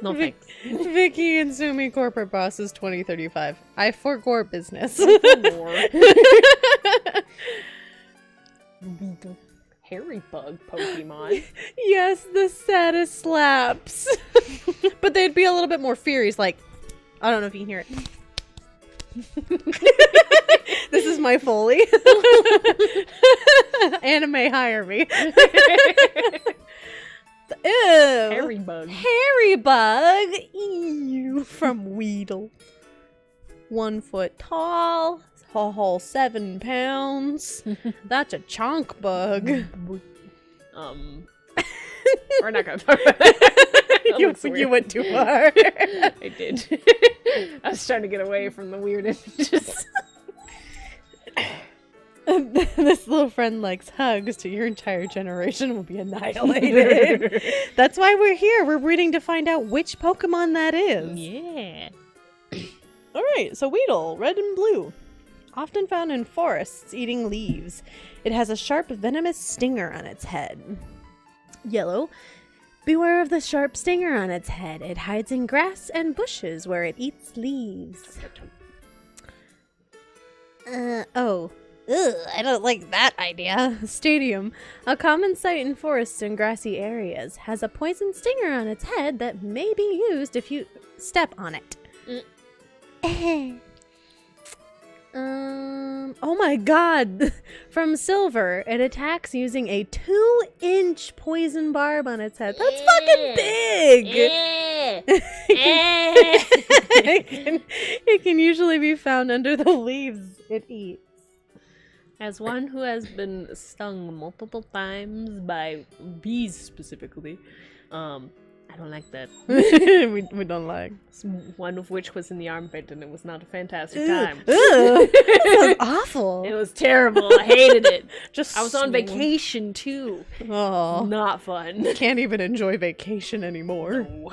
No thanks. Vicky and Sumi corporate bosses 2035. I forego business. Hairy bug Pokemon. Yes, the saddest slaps. But they'd be a little bit more furious, like, I don't know if you can hear it. This is my Foley. Anime, hire me. Ew. Hairy bug. Hairy bug. Ew. From Weedle. 1 foot tall. Haul 7 pounds. That's a chonk bug. We're not gonna talk about that. You went too far. I did. I was trying to get away from the weird images. This little friend likes hugs, so your entire generation will be annihilated. That's why we're here. We're waiting to find out which Pokemon that is. Yeah. Alright, so Weedle, red and blue. Often found in forests, eating leaves. It has a sharp, venomous stinger on its head. Yellow. Beware of the sharp stinger on its head. It hides in grass and bushes where it eats leaves. I don't like that idea. Stadium, a common sight in forests and grassy areas, has a poison stinger on its head that may be used if you step on it. Oh my god! From Silver, it attacks using a 2-inch poison barb on its head. That's fucking big! It can usually be found under the leaves it eats. As one who has been stung multiple times by bees specifically, I don't like that. we don't like. One of which was in the armpit, and it was not a fantastic time. That sounds awful. It was terrible. I hated it. I was on vacation too. Oh, not fun. Can't even enjoy vacation anymore. No.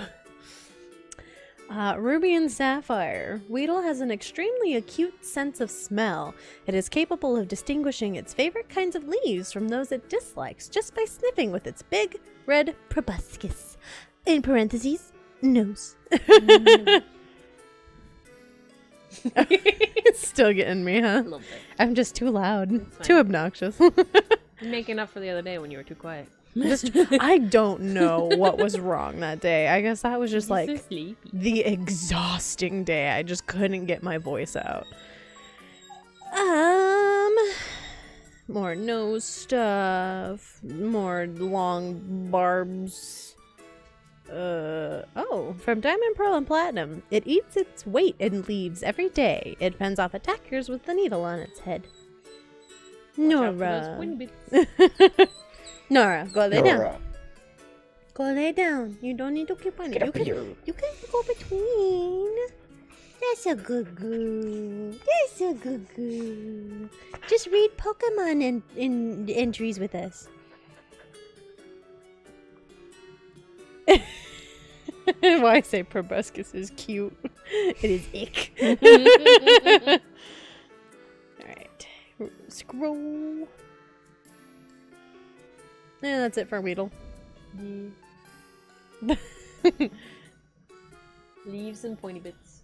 Ruby and Sapphire. Weedle has an extremely acute sense of smell. It is capable of distinguishing its favorite kinds of leaves from those it dislikes just by sniffing with its big red proboscis. In parentheses, nose. It's still getting me, huh? A little bit. I'm just too loud. It's Too fine. obnoxious. Making up for the other day when you were too quiet. I don't know what was wrong that day. I guess that was just You're like so sleepy. the exhausting day. I just couldn't get my voice out. More nose stuff. More long barbs. From Diamond, Pearl, and Platinum. It eats its weight in leaves every day. It fends off attackers with the needle on its head. Watch out for Nora. those wind bits. Nora, go lay down. Go lay down. You don't need to keep on it. You can go between. That's a good girl. That's a good girl. Just read Pokemon in entries with us. Why I say proboscis is cute. It is ick. Alright. Scroll. Yeah, that's it for Weedle. Leaves and pointy bits.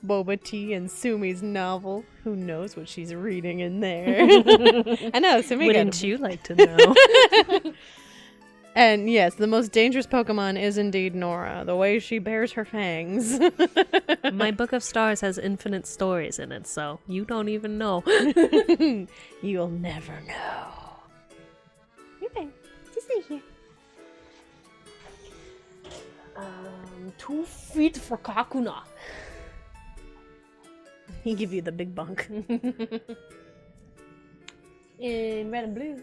Boba Tea and Sumi's novel. Who knows what she's reading in there? I know, Sumi Wouldn't you like to know? And yes, the most dangerous Pokemon is indeed Nora. The way she bears her fangs. My Book of Stars has infinite stories in it, so you don't even know. You'll never know. You're fine. Just stay here. 2 feet for Kakuna. He give you the big bunk. In red and blue.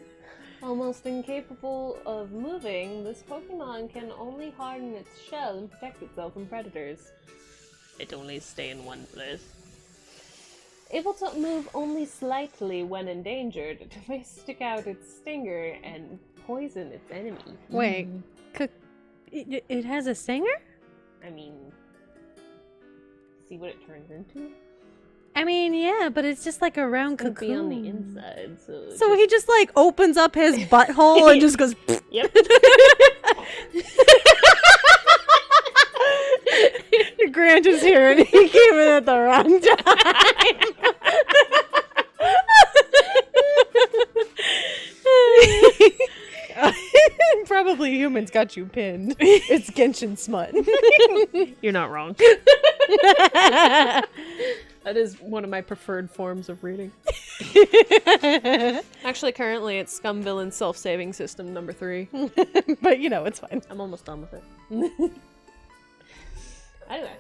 Almost incapable of moving, this Pokemon can only harden its shell and protect itself from predators. It only stay in one place. Able to move only slightly when endangered, it may stick out its stinger and poison its enemy. Wait, it has a stinger? I mean, see what it turns into? I mean, yeah, but it's just like a round Could cocoon. be on the inside, So he just like opens up his butthole and just goes. Yep. Grant is here and he came in at the wrong time. Probably humans got you pinned. It's Genshin smut. You're not wrong. That is one of my preferred forms of reading. Actually, currently it's Scum Villain Self-Saving System number 3. But you know, it's fine. I'm almost done with it. Anyway.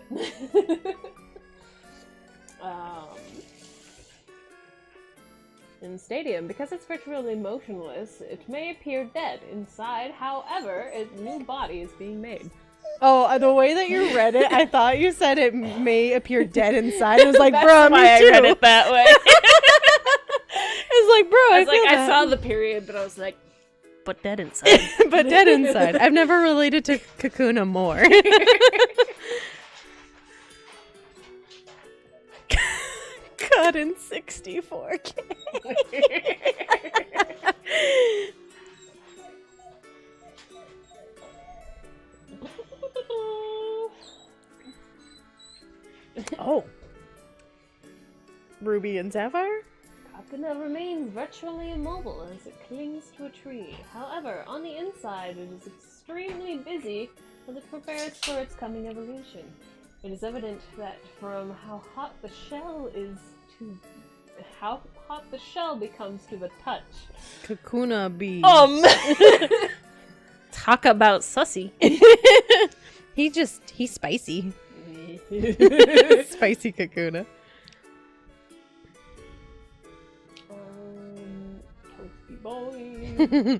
In Stadium, because it's virtually motionless, it may appear dead inside. However, its new body is being made. Oh, the way that you read it, I thought you said it may appear dead inside. I was like, That's bro, why me too. I read it that way. I was like, bro, I was like, feel I that. saw the period, but I was like, but dead inside. But dead inside. I've never related to Kakuna more. Cut in 64K. Oh. Ruby and Sapphire? Kakuna remains virtually immobile as it clings to a tree. However, on the inside, it is extremely busy as it prepares for its coming evolution. It is evident that from how hot the shell becomes to the touch. Kakuna be. Talk about sussy. He's spicy. Spicy Kakuna. Toasty boy.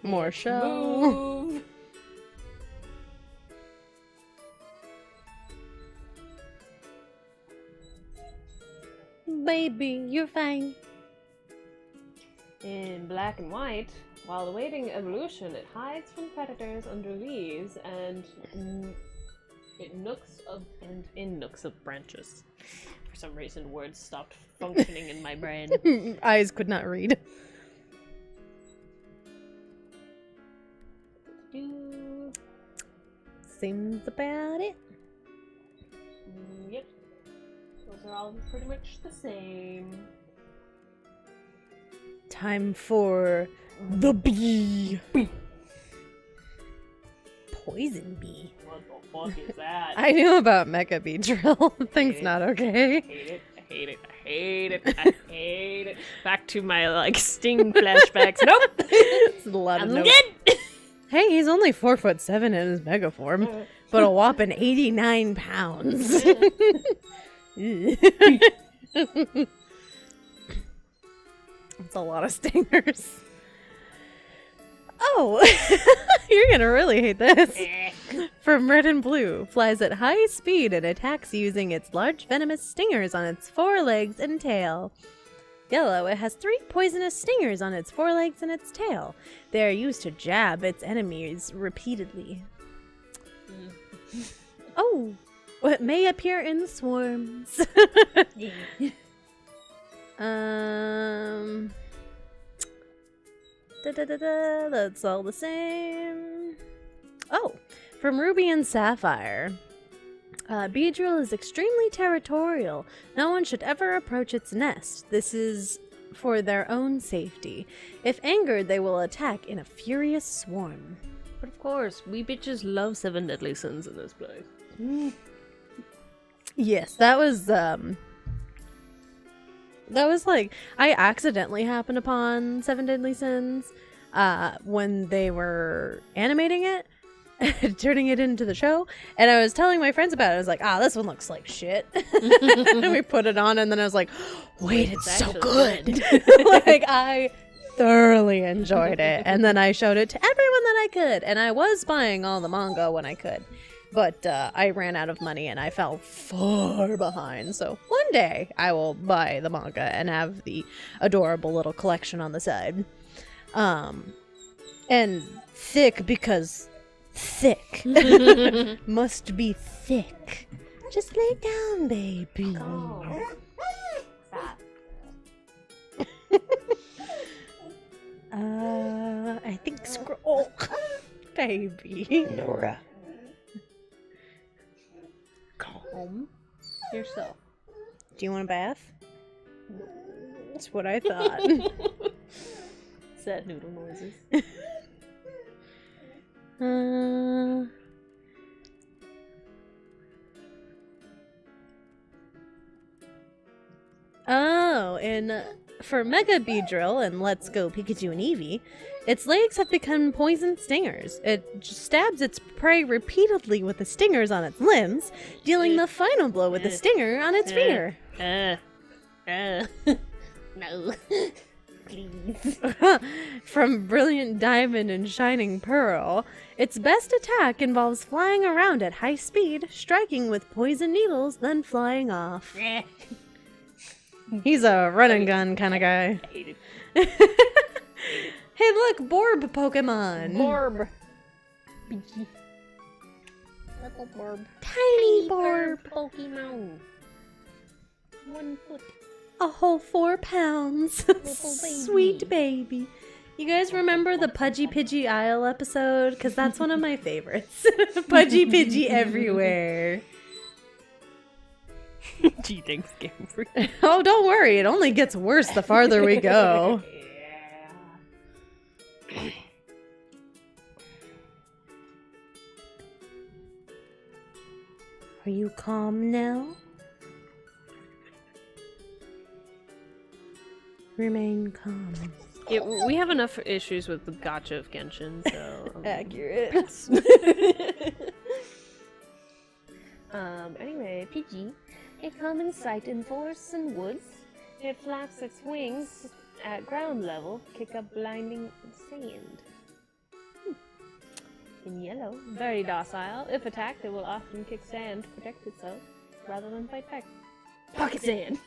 More show. Move. Baby, you're fine. In black and white, while awaiting evolution, it hides from predators under leaves and in nooks of branches. For some reason, words stopped functioning in my brain. Eyes could not read. Seems about it. Yep. Those are all pretty much the same. Time for the bee. Poison bee. What the fuck is that? I knew about Mecha Bee Drill. Thing's not okay. I hate it. I hate it. I hate it. I hate it. Back to my like Sting flashbacks. Nope. It's a lot of I'm notes. good. Hey, he's only 4'7" in his mega form, but a whopping 89 pounds. That's a lot of stingers. Oh, you're gonna really hate this. From Red and Blue, flies at high speed and attacks using its large venomous stingers on its forelegs and tail. Yellow, it has 3 poisonous stingers on its forelegs and its tail. They are used to jab its enemies repeatedly. Oh, it may appear in swarms. That's all the same. Oh, from Ruby and Sapphire. Beedrill is extremely territorial. No one should ever approach its nest. This is for their own safety. If angered, they will attack in a furious swarm. But of course, we bitches love 7 deadly sins in this place. Yes, that was like, I accidentally happened upon 7 Deadly Sins when they were animating it, turning it into the show, and I was telling my friends about it. I was like, this one looks like shit. And we put it on, and then I was like, wait, it's so good. Like, I thoroughly enjoyed it, and then I showed it to everyone that I could, and I was buying all the manga when I could. But I ran out of money and I fell far behind. So one day I will buy the manga and have the adorable little collection on the side. And thick because thick. Must be thick. Just lay down, baby. Oh. I think scroll. Baby. Nora. Calm yourself. Do you want a bath? That's what I thought. Sad noodle noises. Oh, and for Mega Beedrill and Let's Go Pikachu and Eevee, its legs have become poison stingers. It stabs its prey repeatedly with the stingers on its limbs, dealing the final blow with the stinger on its finger. No. Please. From Brilliant Diamond and Shining Pearl, its best attack involves flying around at high speed, striking with poison needles, then flying off. He's a run and gun kind of guy. I hate it. Hey, look, Borb Pokemon. Borb. Little Borb. Tiny Borb. Pokemon. 1 foot. A whole 4 pounds. Baby. Sweet baby. You guys remember the Pudgy Pidgey Isle episode? Because that's one of my favorites. Pudgy Pidgey everywhere. Gee, thanks, Game Freak. Oh, don't worry. It only gets worse the farther we go. Are you calm now? Remain calm. Yeah, we have enough issues with the gotcha of Genshin, so... Accurate. Anyway, Pidgey. A common sight in forests and woods. It flaps its wings at ground level, kick up blinding sand. In yellow, very docile. If attacked, it will often kick sand to protect itself, rather than fight back. Pocket sand!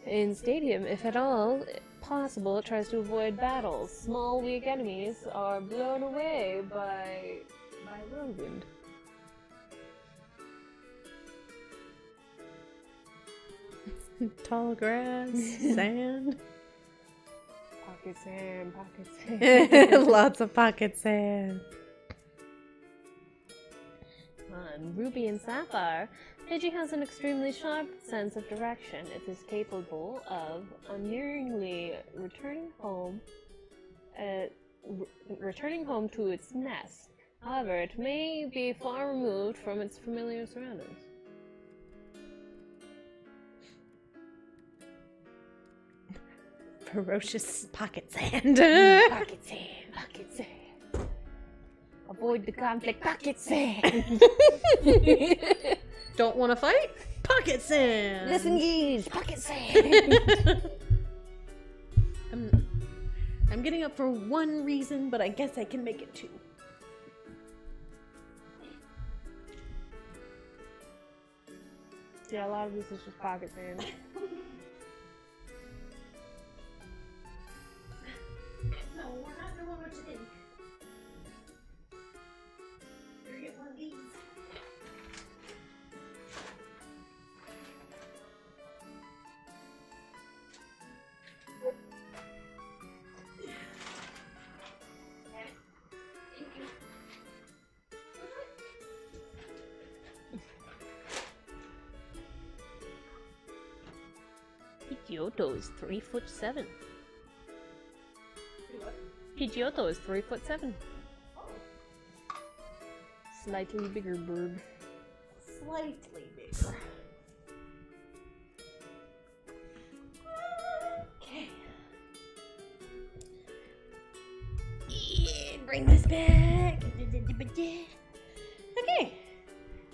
In Stadium, if at all possible, it tries to avoid battles. Small, weak enemies are blown away by whirlwind. Tall grass, sand. Pocket sand, pocket sand. Lots of pocket sand. On Ruby and Sapphire, Pidgey has an extremely sharp sense of direction. It is capable of unerringly returning home to its nest. However, it may be far removed from its familiar surroundings. Ferocious pocket sand. Pocket sand, pocket sand. Avoid the conflict, pocket sand. Don't want to fight? Pocket sand. Disengage, pocket sand. I'm getting up for one reason, but I guess I can make it two. Yeah, a lot of this is just pocket sand. No, we're not doing what you think. Better get one of these. Pidgeotto is 3'7". Pidgeotto is 3'7". Slightly bigger bird. Slightly bigger. Okay. Yeah, bring this back. Okay.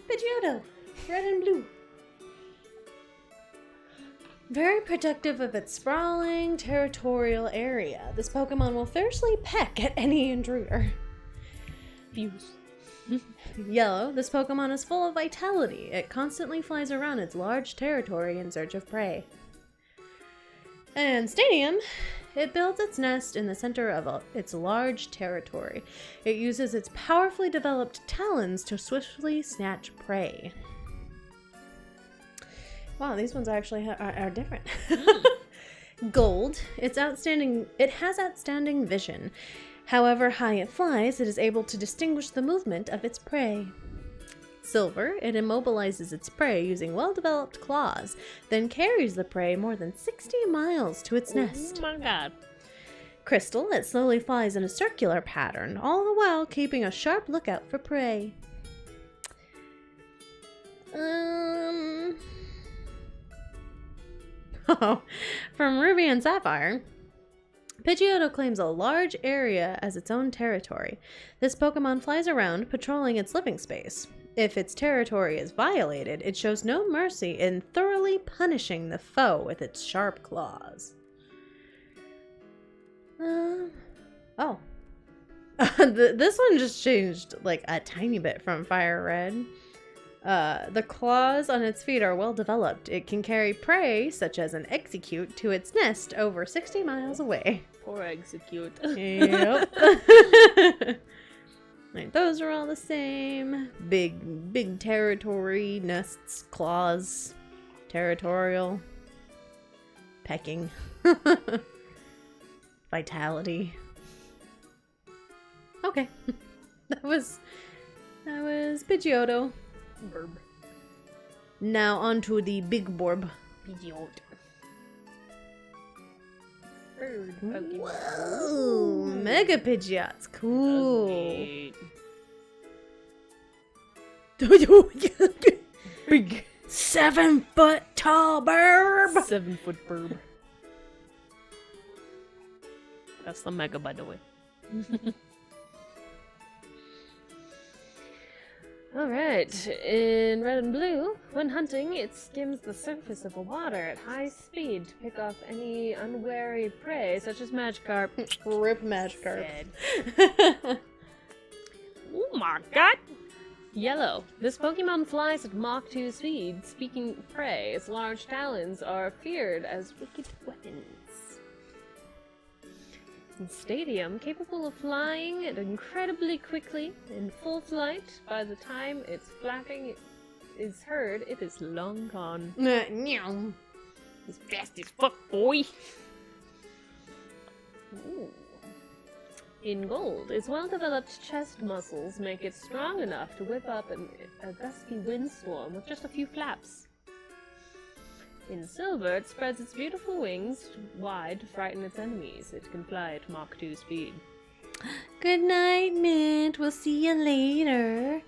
Pidgeotto, red and blue. Very protective of its sprawling territorial area, this Pokemon will fiercely peck at any intruder. Views. Yellow, this Pokemon is full of vitality. It constantly flies around its large territory in search of prey. And Stadium, it builds its nest in the center of its large territory. It uses its powerfully developed talons to swiftly snatch prey. Wow, these ones actually are different. Gold, it has outstanding vision. However high it flies, it is able to distinguish the movement of its prey. Silver, it immobilizes its prey using well-developed claws, then carries the prey more than 60 miles to its nest. Oh my god. Crystal, it slowly flies in a circular pattern, all the while keeping a sharp lookout for prey. From Ruby and Sapphire, Pidgeotto claims a large area as its own territory. This Pokemon flies around, patrolling its living space. If its territory is violated, it shows no mercy in thoroughly punishing the foe with its sharp claws. This one just changed like a tiny bit from Fire Red. The claws on its feet are well developed. It can carry prey, such as an Execute, to its nest over 60 miles away. Poor Execute. Yep. Right, those are all the same. Big territory, nests, claws, territorial, pecking, vitality. Okay, that was Pidgeotto. Burb. Now onto the big borb. Pidgeot. Bird Pokemon. Whoa, Mega Pidgeot's cool. Big 7 foot tall burb. 7 foot burb. That's the Mega, by the way. Alright, in red and blue, when hunting, it skims the surface of the water at high speed to pick off any unwary prey, such as Magikarp. Rip Magikarp. Oh my god! Yellow. This Pokemon flies at Mach 2 speed, speaking prey. Its large talons are feared as wicked weapons. Stadium, capable of flying incredibly quickly in full flight. By the time its flapping is heard, it is long gone. Meow. He's fast as fuck, boy. Ooh. In gold, its well-developed chest muscles make it strong enough to whip up a gusty windstorm with just a few flaps. In silver, it spreads its beautiful wings wide to frighten its enemies. It can fly at Mach 2 speed. Good night, Mint. We'll see you later.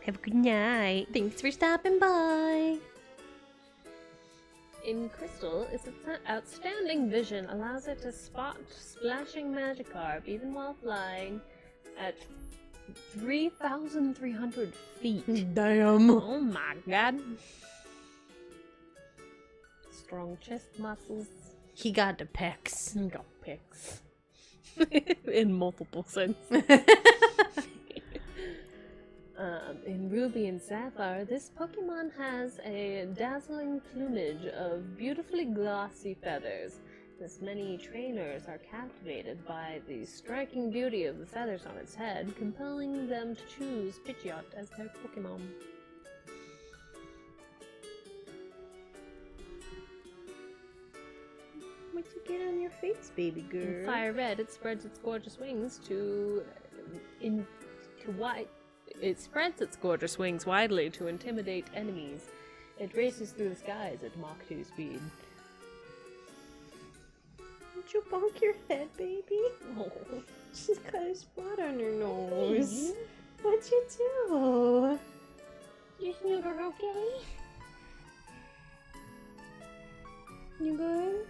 Have a good night. Thanks for stopping by. In crystal, its outstanding vision allows it to spot splashing Magikarp even while flying at 3,300 feet. Damn. Oh my god. Strong chest muscles. He got the pecs. He got pecs. In multiple sense. In Ruby and Sapphire, this Pokemon has a dazzling plumage of beautifully glossy feathers. Thus many trainers are captivated by the striking beauty of the feathers on its head, compelling them to choose Pidgeot as their Pokemon. What you get on your face, baby girl? In Fire Red, it spreads its gorgeous wings It spreads its gorgeous wings widely to intimidate enemies. It races through the skies at Mach 2 speed. Did you bonk your head, baby? Oh. She's got a spot on her nose. What'd you do? You snooter, okay? You good?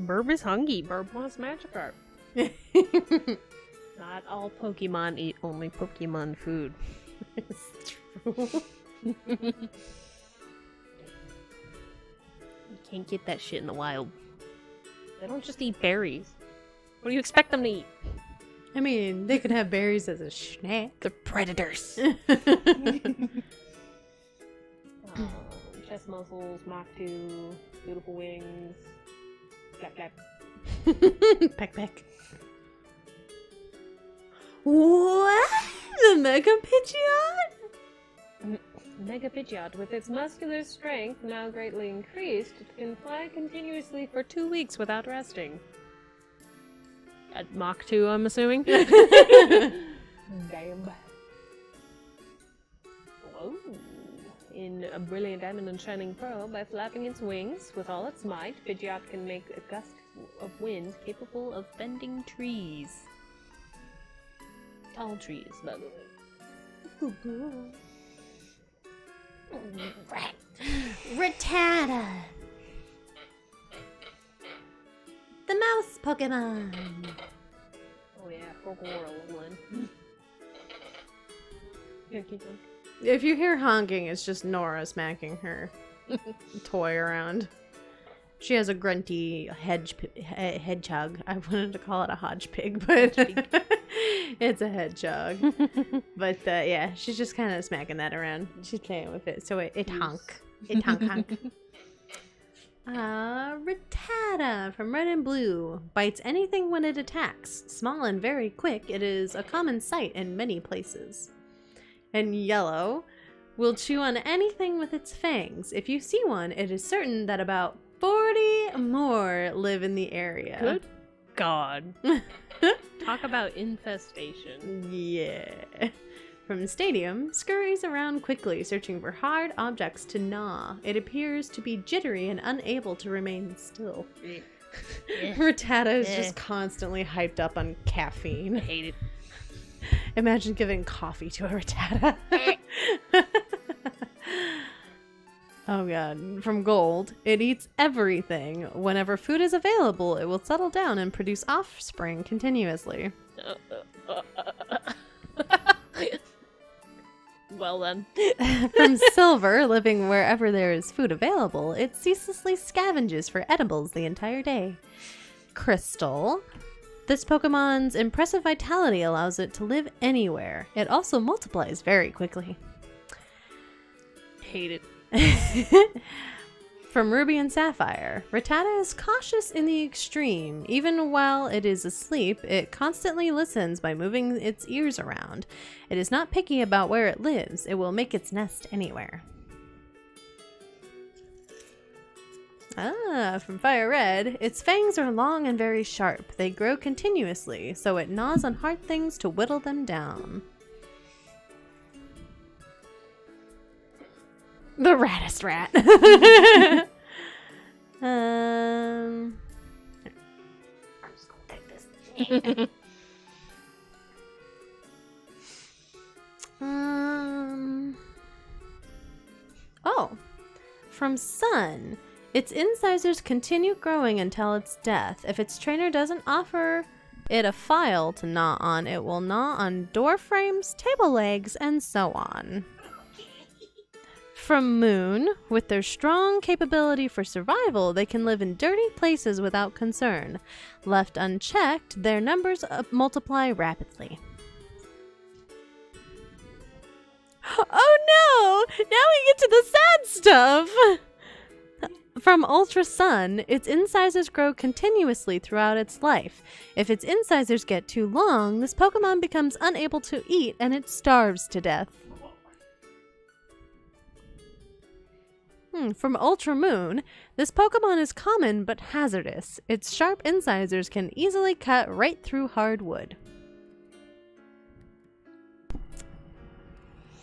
Burb is hungry. Burb wants Magikarp. Not all Pokemon eat only Pokemon food. It's true. You can't get that shit in the wild. They don't just eat berries. What do you expect them to eat? I mean, they could have berries as a snack. They're predators. Chest muscles, Mach 2, beautiful wings. Clap, clap. Peck, peck. What? The Mega Pidgeot? Mega Pidgeot, with its muscular strength now greatly increased, it can fly continuously for 2 weeks without resting. At Mach 2, I'm assuming? Damn. Whoa. In a brilliant diamond and shining pearl, by flapping its wings with all its might, Pidgeot can make a gust of wind capable of bending trees. Tall trees, by the way. Rattata. The mouse Pokemon. Oh yeah, Gremlin. Yeah, keep going. If you hear honking, it's just Nora smacking her toy around. She has a grunty hedgehog. I wanted to call it a hodgepig, but it's a hedgehog. But yeah, she's just kind of smacking that around. She's playing with it, so it honk. It honk honk. Rattata from Red and Blue bites anything when it attacks. Small and very quick, it is a common sight in many places. And Yellow will chew on anything with its fangs. If you see one, it is certain that about 40 more live in the area. Good God. Talk about infestation. Yeah. From Stadium, scurries around quickly, searching for hard objects to gnaw. It appears to be jittery and unable to remain still. Rattata is just constantly hyped up on caffeine. I hate it. Imagine giving coffee to a Rattata. Oh god. From Gold, it eats everything. Whenever food is available, it will settle down and produce offspring continuously. Well then. From Silver, living wherever there is food available, it ceaselessly scavenges for edibles the entire day. Crystal. This Pokemon's impressive vitality allows it to live anywhere. It also multiplies very quickly. Hate it. From Ruby and Sapphire, Rattata is cautious in the extreme. Even while it is asleep, it constantly listens by moving its ears around. It is not picky about where it lives. It will make its nest anywhere. From Fire Red, its fangs are long and very sharp. They grow continuously, so it gnaws on hard things to whittle them down. The raddest rat. I'm just gonna take this. Oh, from Sun. Its incisors continue growing until its death. If its trainer doesn't offer it a file to gnaw on, it will gnaw on door frames, table legs, and so on. From Moon, with their strong capability for survival, they can live in dirty places without concern. Left unchecked, their numbers multiply rapidly. Oh no! Now we get to the sad stuff! From Ultra Sun, its incisors grow continuously throughout its life. If its incisors get too long, this Pokemon becomes unable to eat and it starves to death. From Ultra Moon, this Pokemon is common but hazardous. Its sharp incisors can easily cut right through hard wood.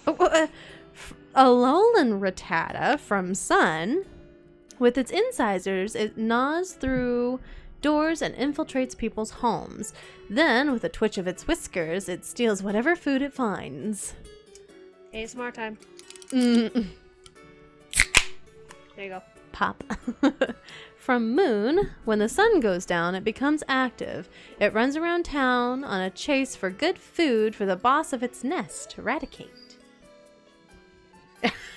Alolan Rattata from Sun. With its incisors, it gnaws through doors and infiltrates people's homes. Then, with a twitch of its whiskers, it steals whatever food it finds. ASMR time. There you go. Pop. From Moon, when the sun goes down, it becomes active. It runs around town on a chase for good food for the boss of its nest, Raticate.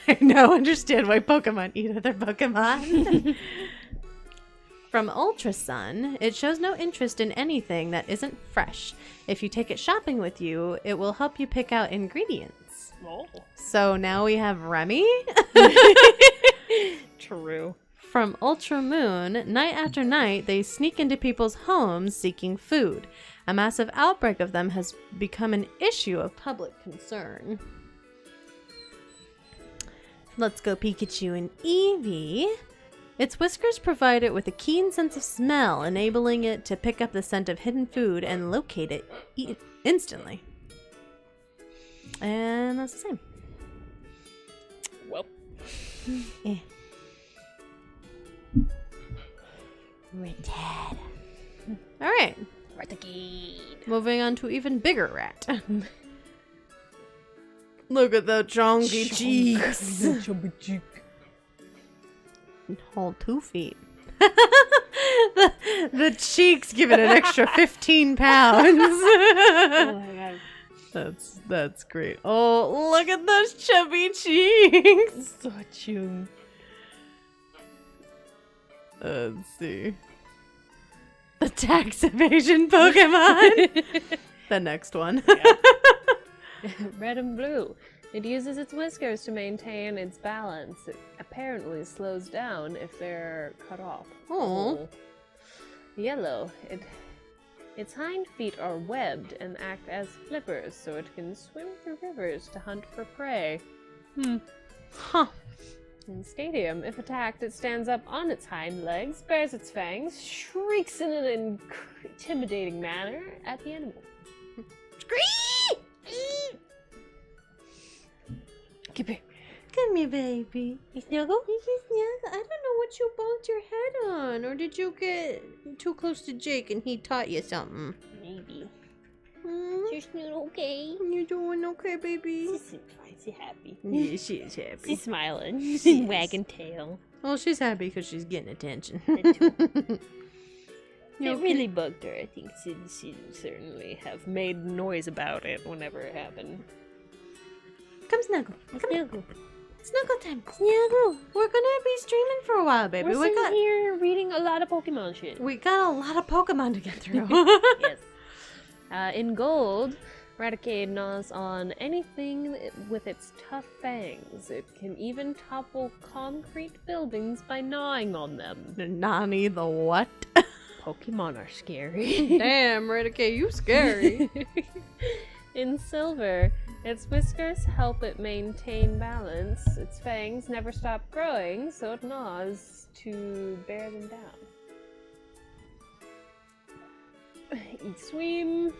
I now understand why Pokemon eat other Pokemon. From Ultra Sun, it shows no interest in anything that isn't fresh. If you take it shopping with you, it will help you pick out ingredients. Oh. So now we have Remy. True. From Ultra Moon, night after night, they sneak into people's homes seeking food. A massive outbreak of them has become an issue of public concern. Let's go Pikachu and Eevee. Its whiskers provide it with a keen sense of smell, enabling it to pick up the scent of hidden food and locate it instantly. And that's the same. Well. Eh. Rattata. Alright. Raticate. Moving on to even bigger rat. Look at the chunky cheeks. Whole 2 feet. the cheeks give it an extra 15 pounds. Oh my god. That's great. Oh, look at those chubby cheeks. So cute. Let's see. The tax evasion Pokemon. The next one. Red and blue. It uses its whiskers to maintain its balance. It apparently slows down if they're cut off. Oh. Yellow. Its hind feet are webbed and act as flippers, so it can swim through rivers to hunt for prey. Huh. In Stadium, if attacked, it stands up on its hind legs, bares its fangs, shrieks in an intimidating manner at the animal. Scream! Come here. Come here, baby. You snuggle? I don't know what you bonked your head on. Or did you get too close to Jake and he taught you something? Maybe. Mm? You're doing okay. You doing okay, baby? She's fine. She's happy. Yeah, she is happy. She's smiling. She She's is. wagging tail. Well, she's happy because she's getting attention. It really bugged her. I think she'd certainly have made noise about it whenever it happened. Come snuggle. Snuggle. Snuggle time. Snuggle. We're gonna be streaming for a while, baby. We're sitting here reading a lot of Pokemon shit. We got a lot of Pokemon to get through. Yes. In gold, Raticate gnaws on anything with its tough fangs. It can even topple concrete buildings by gnawing on them. Nani the what? Pokemon are scary. Damn, Raticate, you scary. In silver, its whiskers help it maintain balance. Its fangs never stop growing, so it gnaws to bear them down. Eat swim.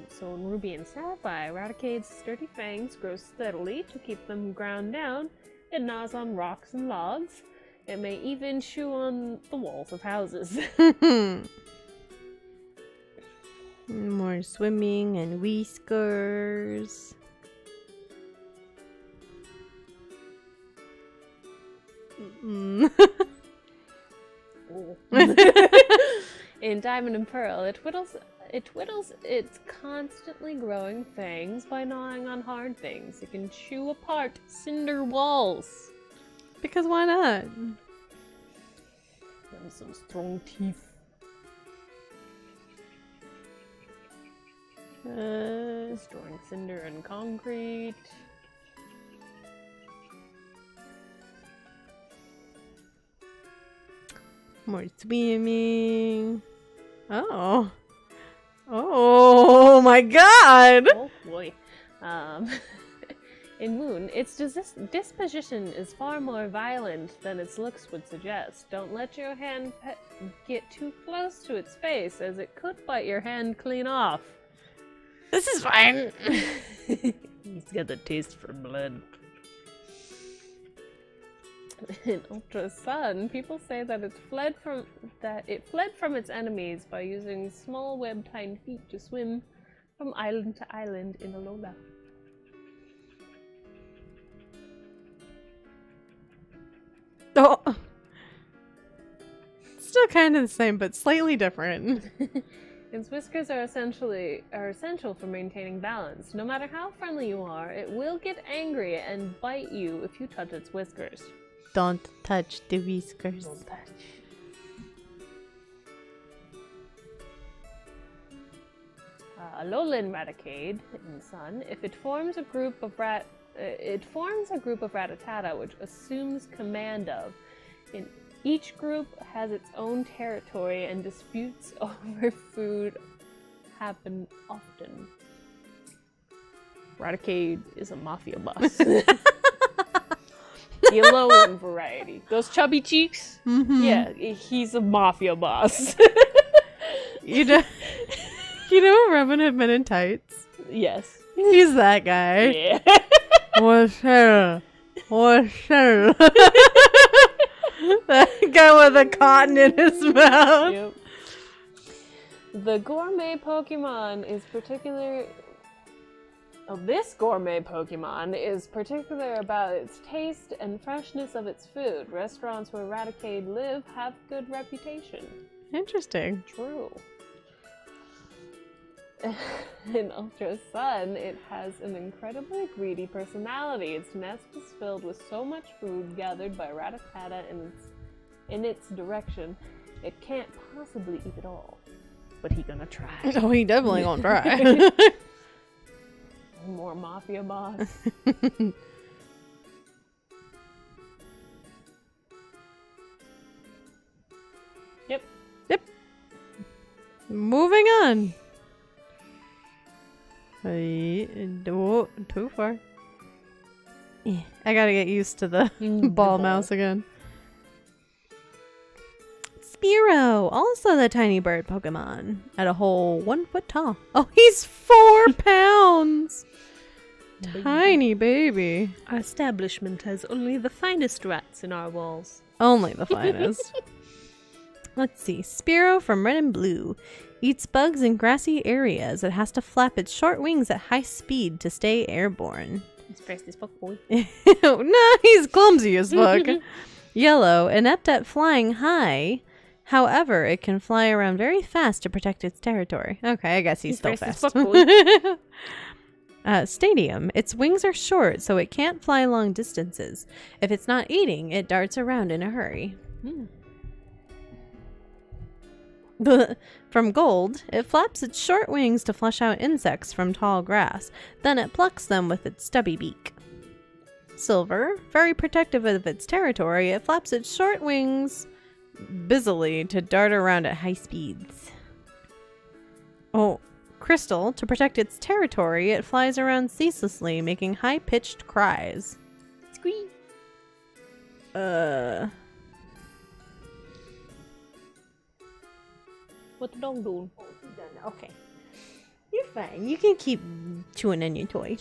So in Ruby and Sapphire, Raticade's sturdy fangs grow steadily to keep them ground down. It gnaws on rocks and logs. It may even chew on the walls of houses. More swimming and whiskers. In Diamond and Pearl, it whittles its constantly growing fangs by gnawing on hard things. It can chew apart cinder walls. Because why not? And some strong teeth. Storing cinder and concrete. More swimming. Oh. Oh my god! Oh boy. In Moon, its disposition is far more violent than its looks would suggest. Don't let your hand get too close to its face, as it could bite your hand clean off. This is fine. He's got the taste for blood. In Ultra Sun, people say that it fled from its enemies by using small webbed hind feet to swim from island to island in Alola. Oh. Still kind of the same, but slightly different. Its whiskers are essential for maintaining balance. No matter how friendly you are, it will get angry and bite you if you touch its whiskers. Don't touch the whiskers. Don't touch. Alolan Raticade in the Sun. If it forms a group of Rattata which assumes command of. Each group has its own territory, and disputes over food happen often. Raticade is a mafia boss. The Alolan variety. Those chubby cheeks? Mm-hmm. Yeah, he's a mafia boss. You know Revan had been in tights? Yes. He's that guy. Yeah. What's up? That guy with the cotton in his mouth. Yep. The gourmet Pokemon is this gourmet Pokemon is particular about its taste and freshness of its food. Restaurants where Raticade live have good reputation. Interesting. True. In Ultra Sun, it has an incredibly greedy personality. Its nest is filled with so much food gathered by Rattata in its direction, it can't possibly eat it all. But he gonna try. Oh, he definitely gonna try. More mafia boss. Yep. Moving on. Too far. I gotta get used to the ball mouse again. Spearow, also the tiny bird Pokemon, at a whole 1 foot tall. Oh, he's 4 pounds! Tiny baby. Our establishment has only the finest rats in our walls. Only the finest. Let's see. Spearow from Red and Blue. Eats bugs in grassy areas. It has to flap its short wings at high speed to stay airborne. He's fast as fuck, boy. No, he's clumsy as fuck. Yellow, inept at flying high. However, it can fly around very fast to protect its territory. Okay, I guess he's still fast. As fuck, boy. Stadium. Its wings are short, so it can't fly long distances. If it's not eating, it darts around in a hurry. From gold, it flaps its short wings to flush out insects from tall grass. Then it plucks them with its stubby beak. Silver, very protective of its territory, it flaps its short wings busily to dart around at high speeds. Oh, crystal, to protect its territory, it flies around ceaselessly, making high-pitched cries. Squee. What the dog doing? Oh, done. Okay. You're fine. You can keep chewing in your toy.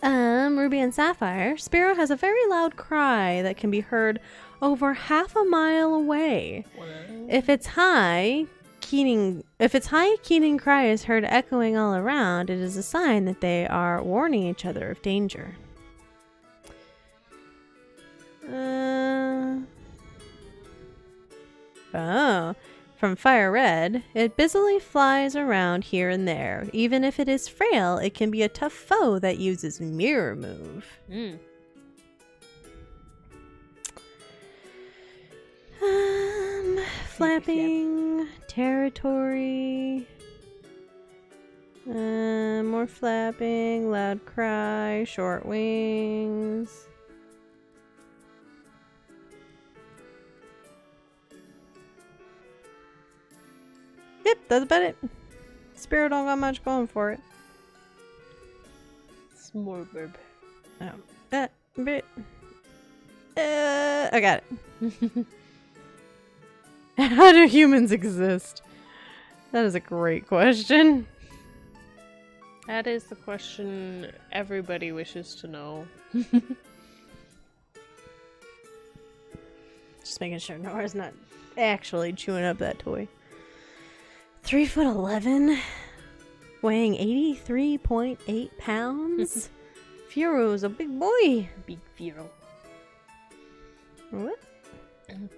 Ruby and Sapphire. Spearow has a very loud cry that can be heard over half a mile away. What? If its high, keening cry is heard echoing all around, it is a sign that they are warning each other of danger. From Fire Red, it busily flies around here and there. Even if it is frail, it can be a tough foe that uses Mirror Move. Flapping, territory, more flapping, loud cry, short wings. Yep, that's about it. Spearow don't got much going for it. Smorburb. Oh, I got it. How do humans exist? That is a great question. That is the question everybody wishes to know. Just making sure Nora's not actually chewing up that toy. 3'11", weighing 83.8 pounds. Fearo's a big boy. Big Fearow. What?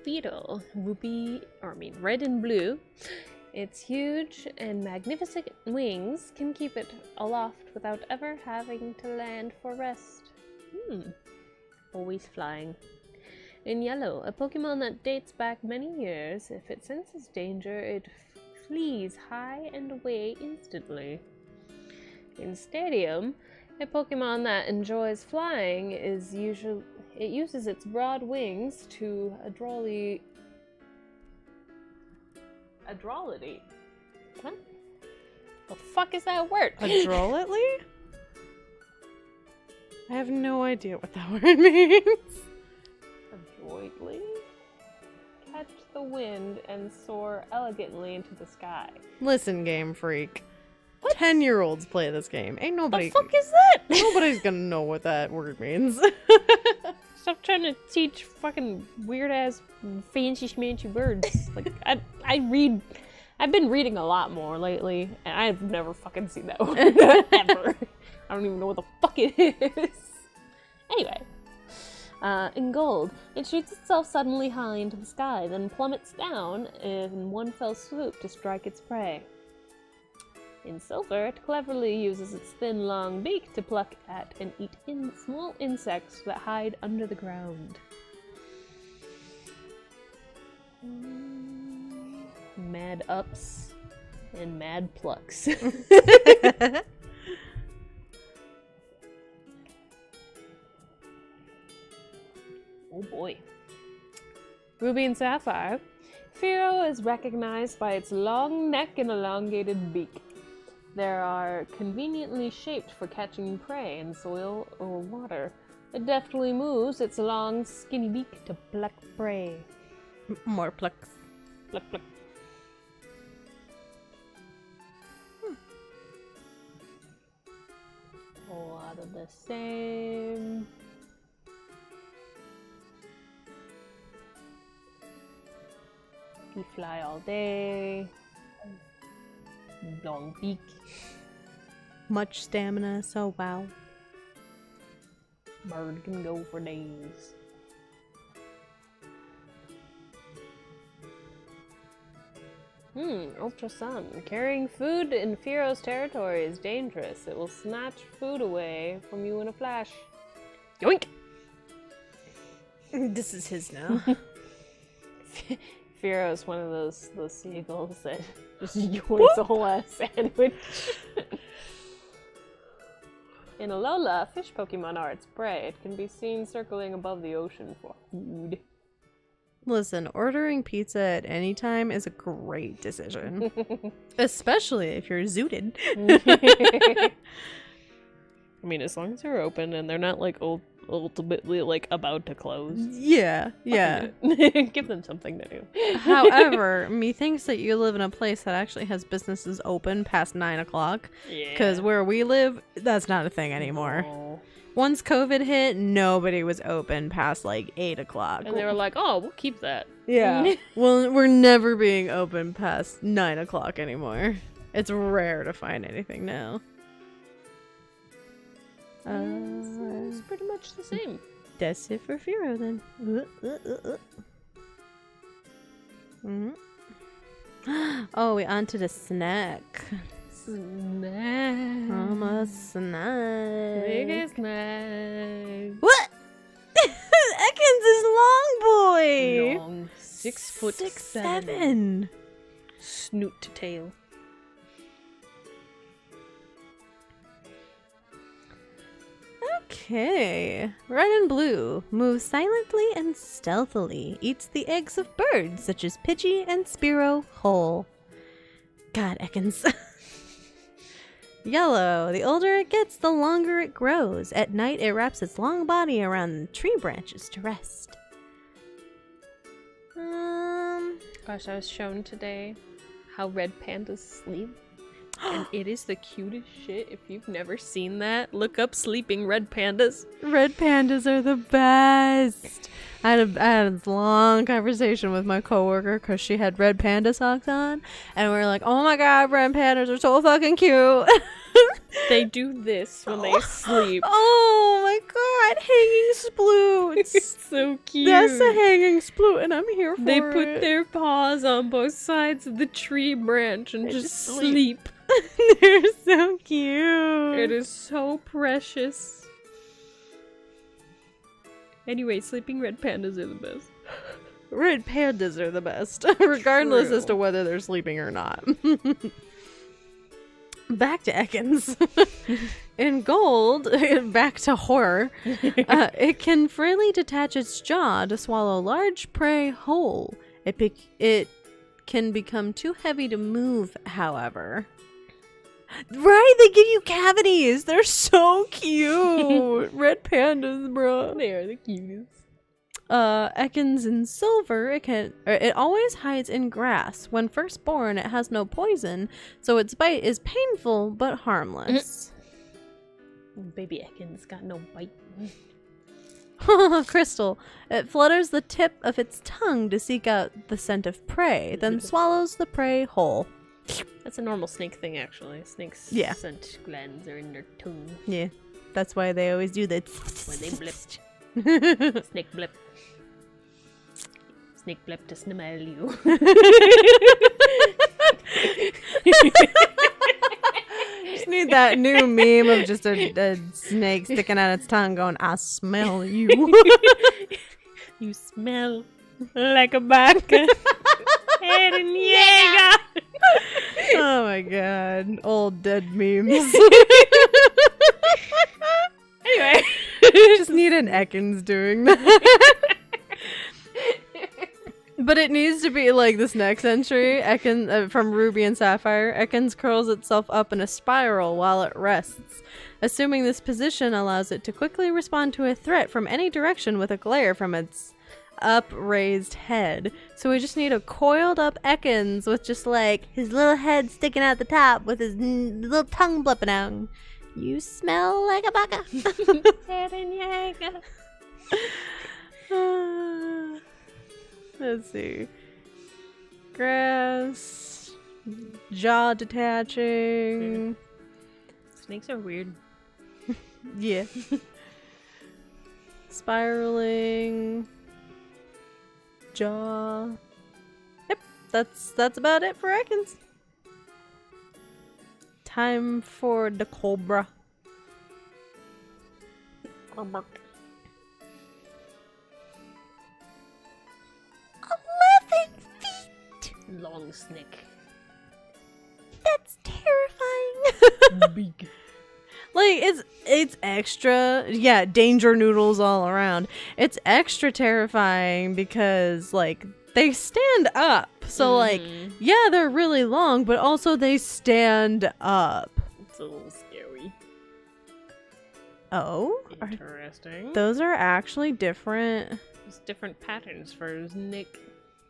Fearow, red and blue. Its huge and magnificent wings can keep it aloft without ever having to land for rest. Always flying. In yellow, a Pokemon that dates back many years. If it senses danger, it flees high and away instantly. In Stadium, a Pokemon that enjoys flying it uses its broad wings to adroitly. What? The fuck is that word? Adroitly? I have no idea what that word means. Adroitly? Catch the wind and soar elegantly into the sky. Listen, Game Freak. What? 10-year-olds play this game. Ain't nobody. The fuck is that? Nobody's gonna know what that word means. Stop trying to teach fucking weird ass fancy schmancy words. Like I've been reading a lot more lately, and I've never fucking seen that word ever. I don't even know what the fuck it is. Anyway, in gold, it shoots itself suddenly high into the sky, then plummets down in one fell swoop to strike its prey. In silver, it cleverly uses its thin, long beak to pluck at and eat small insects that hide under the ground. Mad ups and mad plucks. Oh boy. Ruby and Sapphire. Fearow is recognized by its long neck and elongated beak. They are conveniently shaped for catching prey in soil or water. It deftly moves its long, skinny beak to pluck prey. More plucks. Pluck, pluck. A lot of the same. You fly all day. Long beak. Much stamina, so wow. Bird can go for days. Ultra Sun. Carrying food in Fearow's territory is dangerous. It will snatch food away from you in a flash. Yoink! This is his now. Firo's one of those seagulls that just yoinks a whole ass sandwich. In Alola, fish Pokemon are its prey. It can be seen circling above the ocean for food. Listen, ordering pizza at any time is a great decision. Especially if you're zooted. I mean, as long as they're open and they're not like ultimately like about to close. Yeah. Give them something to do. However, methinks that you live in a place that actually has businesses open past 9 o'clock. Yeah. Because where we live, that's not a thing anymore. No. Once COVID hit, nobody was open past like 8 o'clock. And they were like, oh, we'll keep that. Yeah. Well, we're never being open past 9 o'clock anymore. It's rare to find anything now. It's pretty much the same. That's it for Firo then. Oh, we onto the snack. Snack. I'm a snack. Biggest snack. What? Ekans is long boy. Long. 6'7". 6'7". Snoot to tail. Okay. Red and blue moves silently and stealthily. Eats the eggs of birds such as Pidgey and Spearow whole. God, Ekans. Yellow. The older it gets, the longer it grows. At night, it wraps its long body around tree branches to rest. Gosh, I was shown today how red pandas sleep. And it is the cutest shit. If you've never seen that, look up sleeping red pandas. Red pandas are the best. I had a long conversation with my coworker because she had red panda socks on, and we were like, "Oh my god, red pandas are so fucking cute." They do this when they sleep. Oh my god, hanging sploots. It's so cute. That's a hanging sploot, and I'm here for it. They put their paws on both sides of the tree branch and just sleep. They're so cute. It is so precious. Anyway, sleeping red pandas are the best. Red pandas are the best, regardless as to whether they're sleeping or not. Back to Ekans. In gold, back to horror, it can freely detach its jaw to swallow large prey whole. It can become too heavy to move, however. Right? They give you cavities. They're so cute. Red pandas, bro. They are the cutest. Ekans in silver, it always hides in grass. When first born, it has no poison, so its bite is painful but harmless. Baby Ekans got no bite. Crystal. It flutters the tip of its tongue to seek out the scent of prey, then swallows the prey whole. That's a normal snake thing, actually. Snakes' scent glands are in their tongue. Yeah, that's why they always do that. When they blip. Snake blip. Snake blip to smell you. Just need that new meme of just a snake sticking out its tongue going, I smell you. You smell like a baka. Yeah. Oh my god. Old dead memes. Anyway. Just need an Ekans doing that. But it needs to be like this next entry. From Ruby and Sapphire. Ekans curls itself up in a spiral while it rests. Assuming this position allows it to quickly respond to a threat from any direction with a glare from its upraised head. So we just need a coiled up Ekans with just like his little head sticking out the top with his little tongue blipping out. You smell like a baka. Let's see. Grass. Jaw detaching. Snakes are weird. Yeah. Spiraling. Jaw. Yep, that's about it for Ekans. Time for the cobra. 11 feet! Long snake. That's terrifying. Big. Like, it's extra, yeah, danger noodles all around. It's extra terrifying because, like, they stand up. So, like, yeah, they're really long, but also they stand up. It's a little scary. Oh? Interesting. Those are actually different. There's different patterns for his neck.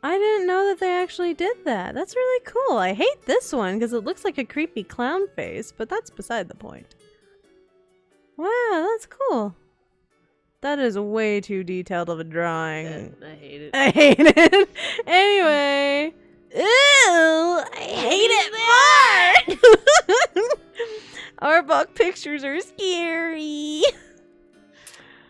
I didn't know that they actually did that. That's really cool. I hate this one because it looks like a creepy clown face, but that's beside the point. Wow, that's cool. That is way too detailed of a drawing. I hate it. I hate it. Anyway. Ew, I hate it more. Arbok pictures are scary.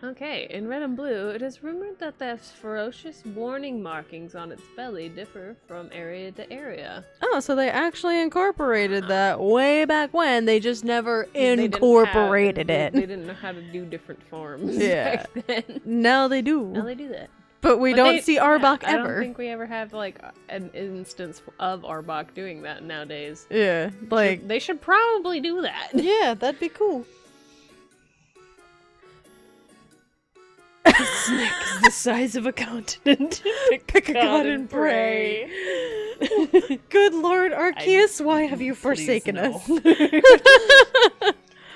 Okay, in red and blue, it is rumored that the ferocious warning markings on its belly differ from area to area. Oh, so they actually incorporated that way back when. They just never They didn't incorporated have- it. They didn't know how to do different forms Yeah. back then. Now they do. Now they do that. But we But don't they- see Arbok I don't ever. think we ever have, like, an instance of Arbok doing that nowadays. Yeah, like, They should probably do that. yeah, that'd be cool. Snake is the size of a continent. Pick a god and pray. Good Lord Arceus, why have you forsaken us?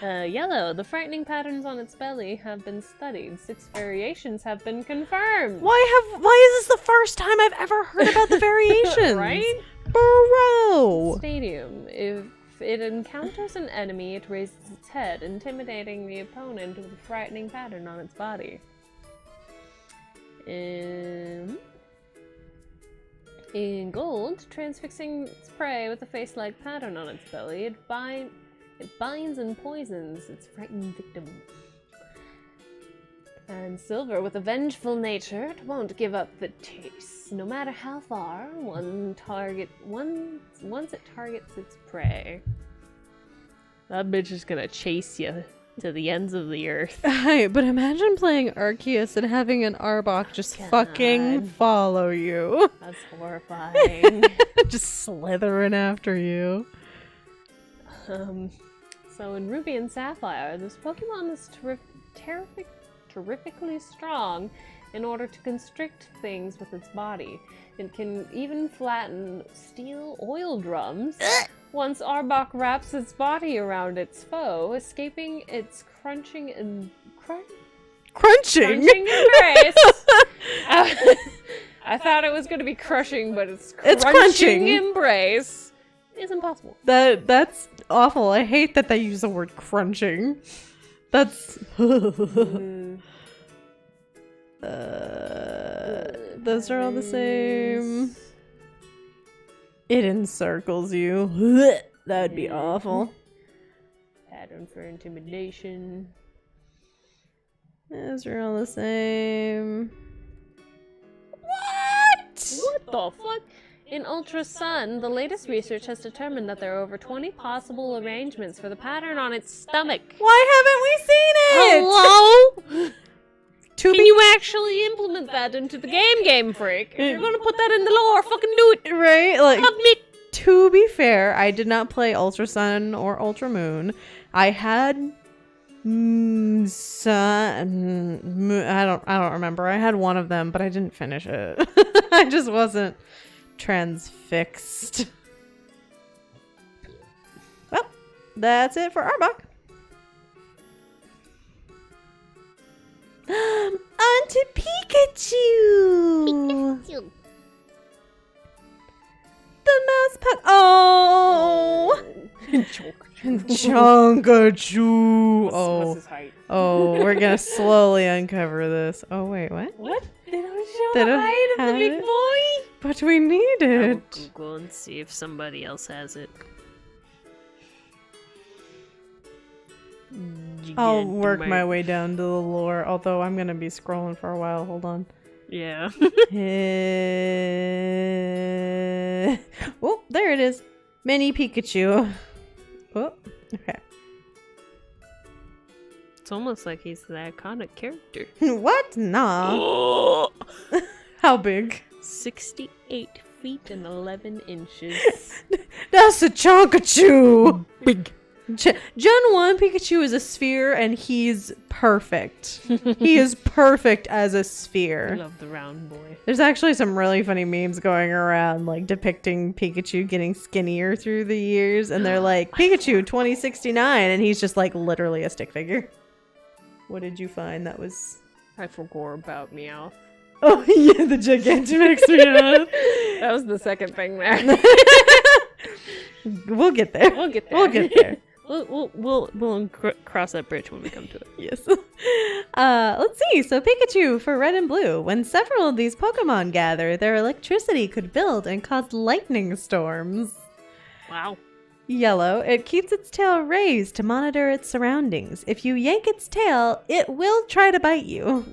Yellow. The frightening patterns on its belly have been studied. 6 variations have been confirmed. Why is this the first time I've ever heard about the variations? Right? Bro. Stadium. If it encounters an enemy, it raises its head, intimidating the opponent with a frightening pattern on its body. In gold, transfixing its prey with a face-like pattern on its belly, it binds and poisons its frightened victim. And silver, with a vengeful nature, it won't give up the chase, no matter how far once it targets its prey. That bitch is gonna chase you to the ends of the earth. Hi, but imagine playing Arceus and having an Arbok just fucking follow you. That's horrifying. Just slithering after you. So in Ruby and Sapphire, this Pokemon is terrifically strong in order to constrict things with its body. It can even flatten steel oil drums once Arbok wraps its body around its foe, escaping its crunching Crunching? embrace. I thought it was going to be crushing, but it's crunching embrace is impossible. That's awful. I hate that they use the word crunching. That's... those are all the same. It encircles you. That'd be awful. Pattern for intimidation. Those are all the same. What the fuck? In Ultra Sun, the latest research has determined that there are over 20 possible arrangements for the pattern on its stomach. Why haven't we seen it? Hello? To Can you actually implement that into the Game Freak? If you're gonna put that in the lore, fucking do it! right? Like, Commit! to be fair, I did not play Ultra Sun or Ultra Moon. I had Sun. I don't remember. I had one of them, but I didn't finish it. I just wasn't transfixed. Well, that's it for Arbok. On to Pikachu! The mouse puck. Oh! Chonkachu! Oh. Oh, we're gonna slowly uncover this. Oh, wait, what? What? They don't show They the don't height of the have big it? boy? But we need I will it. Google and see if somebody else has it. I'll work my way down to the lore, although I'm gonna be scrolling for a while. Hold on. Yeah. Oh, there it is. Mini Pikachu. Oh, okay. It's almost like he's the iconic character. What? Nah. How big? 68 feet and 11 inches. That's a Chonkachu! Big. Gen 1 Pikachu is a sphere and he's perfect. He is perfect as a I sphere. love the round boy. There's actually some really funny memes going around like depicting Pikachu getting skinnier through the years, and they're like, Pikachu 2069, and he's just like literally a stick figure. What did you find that was... I forgot about Meowth. Oh yeah, the Gigantamax Meowth. That was the second thing there. We'll get there. We'll get there. We'll get there. We'll cross that bridge when we come to it. Yes. Let's see. So Pikachu for red and blue. When several of these Pokemon gather, their electricity could build and cause lightning storms. Wow. Yellow. It keeps its tail raised to monitor its surroundings. If you yank its tail, it will try to bite you.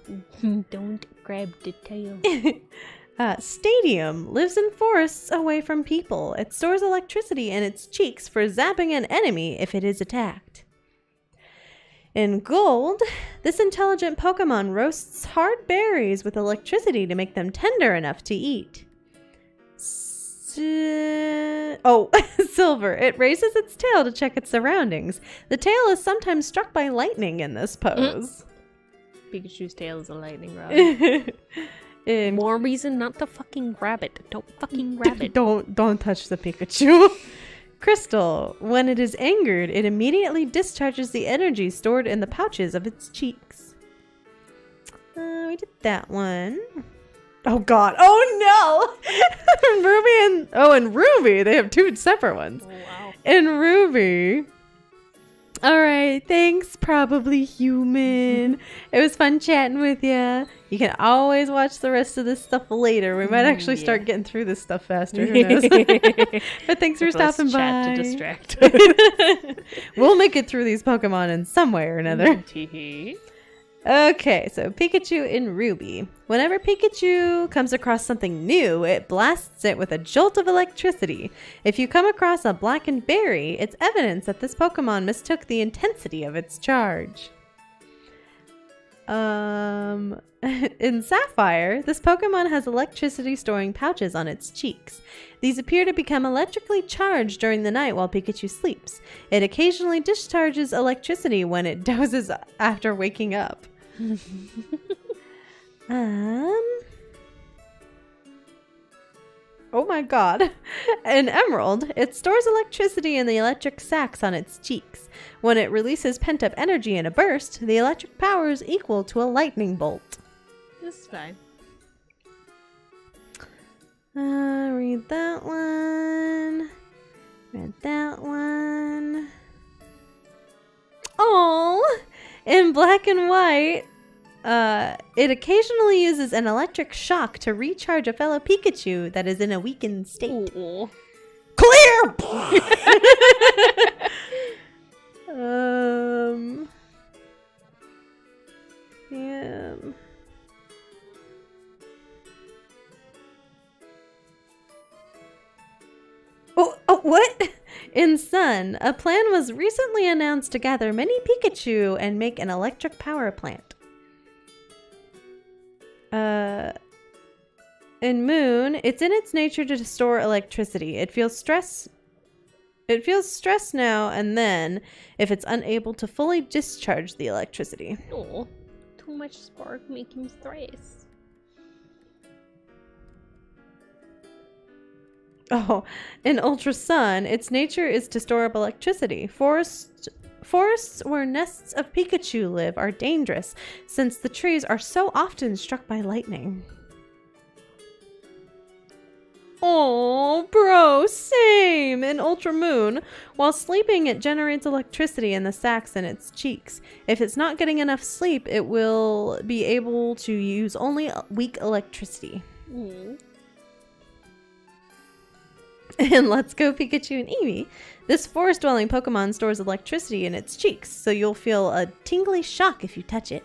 Don't grab the tail. Stadium lives in forests away from people. It stores electricity in its cheeks for zapping an enemy if it is attacked. In gold, this intelligent Pokemon roasts hard berries with electricity to make them tender enough to eat. Silver. It raises its tail to check its surroundings. The tail is sometimes struck by lightning in this pose. Pikachu's tail is a lightning rod. In More reason not to fucking grab it. Don't fucking grab it. Don't touch the Pikachu. Crystal. When it is angered, it immediately discharges the energy stored in the pouches of its cheeks. We did that one. Oh god. Oh no! and Ruby. They have two separate ones. Oh, wow. In Ruby. Alright, thanks, probably human. It was fun chatting with you. You can always watch the rest of this stuff later. We might actually start getting through this stuff faster. Who knows? But thanks for stopping by. To distract. We'll make it through these Pokemon in some way or another. Okay, so Pikachu in Ruby. Whenever Pikachu comes across something new, it blasts it with a jolt of electricity. If you come across a blackened berry, it's evidence that this Pokemon mistook the intensity of its charge. In Sapphire, this Pokemon has electricity storing pouches on its cheeks. These appear to become electrically charged during the night while Pikachu sleeps. It occasionally discharges electricity when it dozes after waking up. Oh my god. In Emerald, it stores electricity in the electric sacs on its cheeks. When it releases pent-up energy in a burst, the electric power is equal to a lightning bolt. This is fine. Read that one. Read that one. Oh, in Black and White, it occasionally uses an electric shock to recharge a fellow Pikachu that is in a weakened state. Ooh. Clear! Yeah. Oh, what? In Sun, a plan was recently announced to gather many Pikachu and make an electric power plant. In Moon, it's in its nature to store electricity. It feels stress now and then if it's unable to fully discharge the electricity. Oh, too much spark make him stress. Oh, in Ultra Sun, its nature is to store up electricity. Forests where nests of Pikachu live are dangerous since the trees are so often struck by lightning. Oh, bro, same! In Ultra Moon, while sleeping, it generates electricity in the sacs in its cheeks. If it's not getting enough sleep, it will be able to use only weak electricity. In Let's Go Pikachu and Eevee, this forest-dwelling Pokemon stores electricity in its cheeks, so you'll feel a tingly shock if you touch it.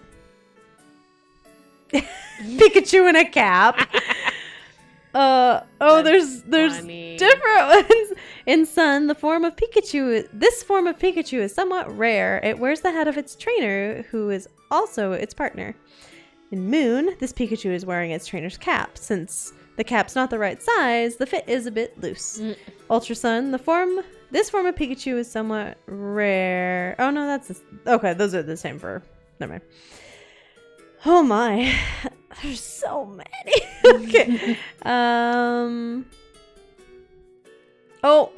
Pikachu in a cap. There's funny. different ones. In Sun, this form of Pikachu is somewhat rare. It wears the head of its trainer, who is also its partner. In Moon, this Pikachu is wearing its trainer's cap, since The cap's not the right size. The fit is a bit loose. Ultra Sun, this form of Pikachu is somewhat rare. Oh no, okay, those are the same for, never mind. Oh my, there's so many. Okay. Oh,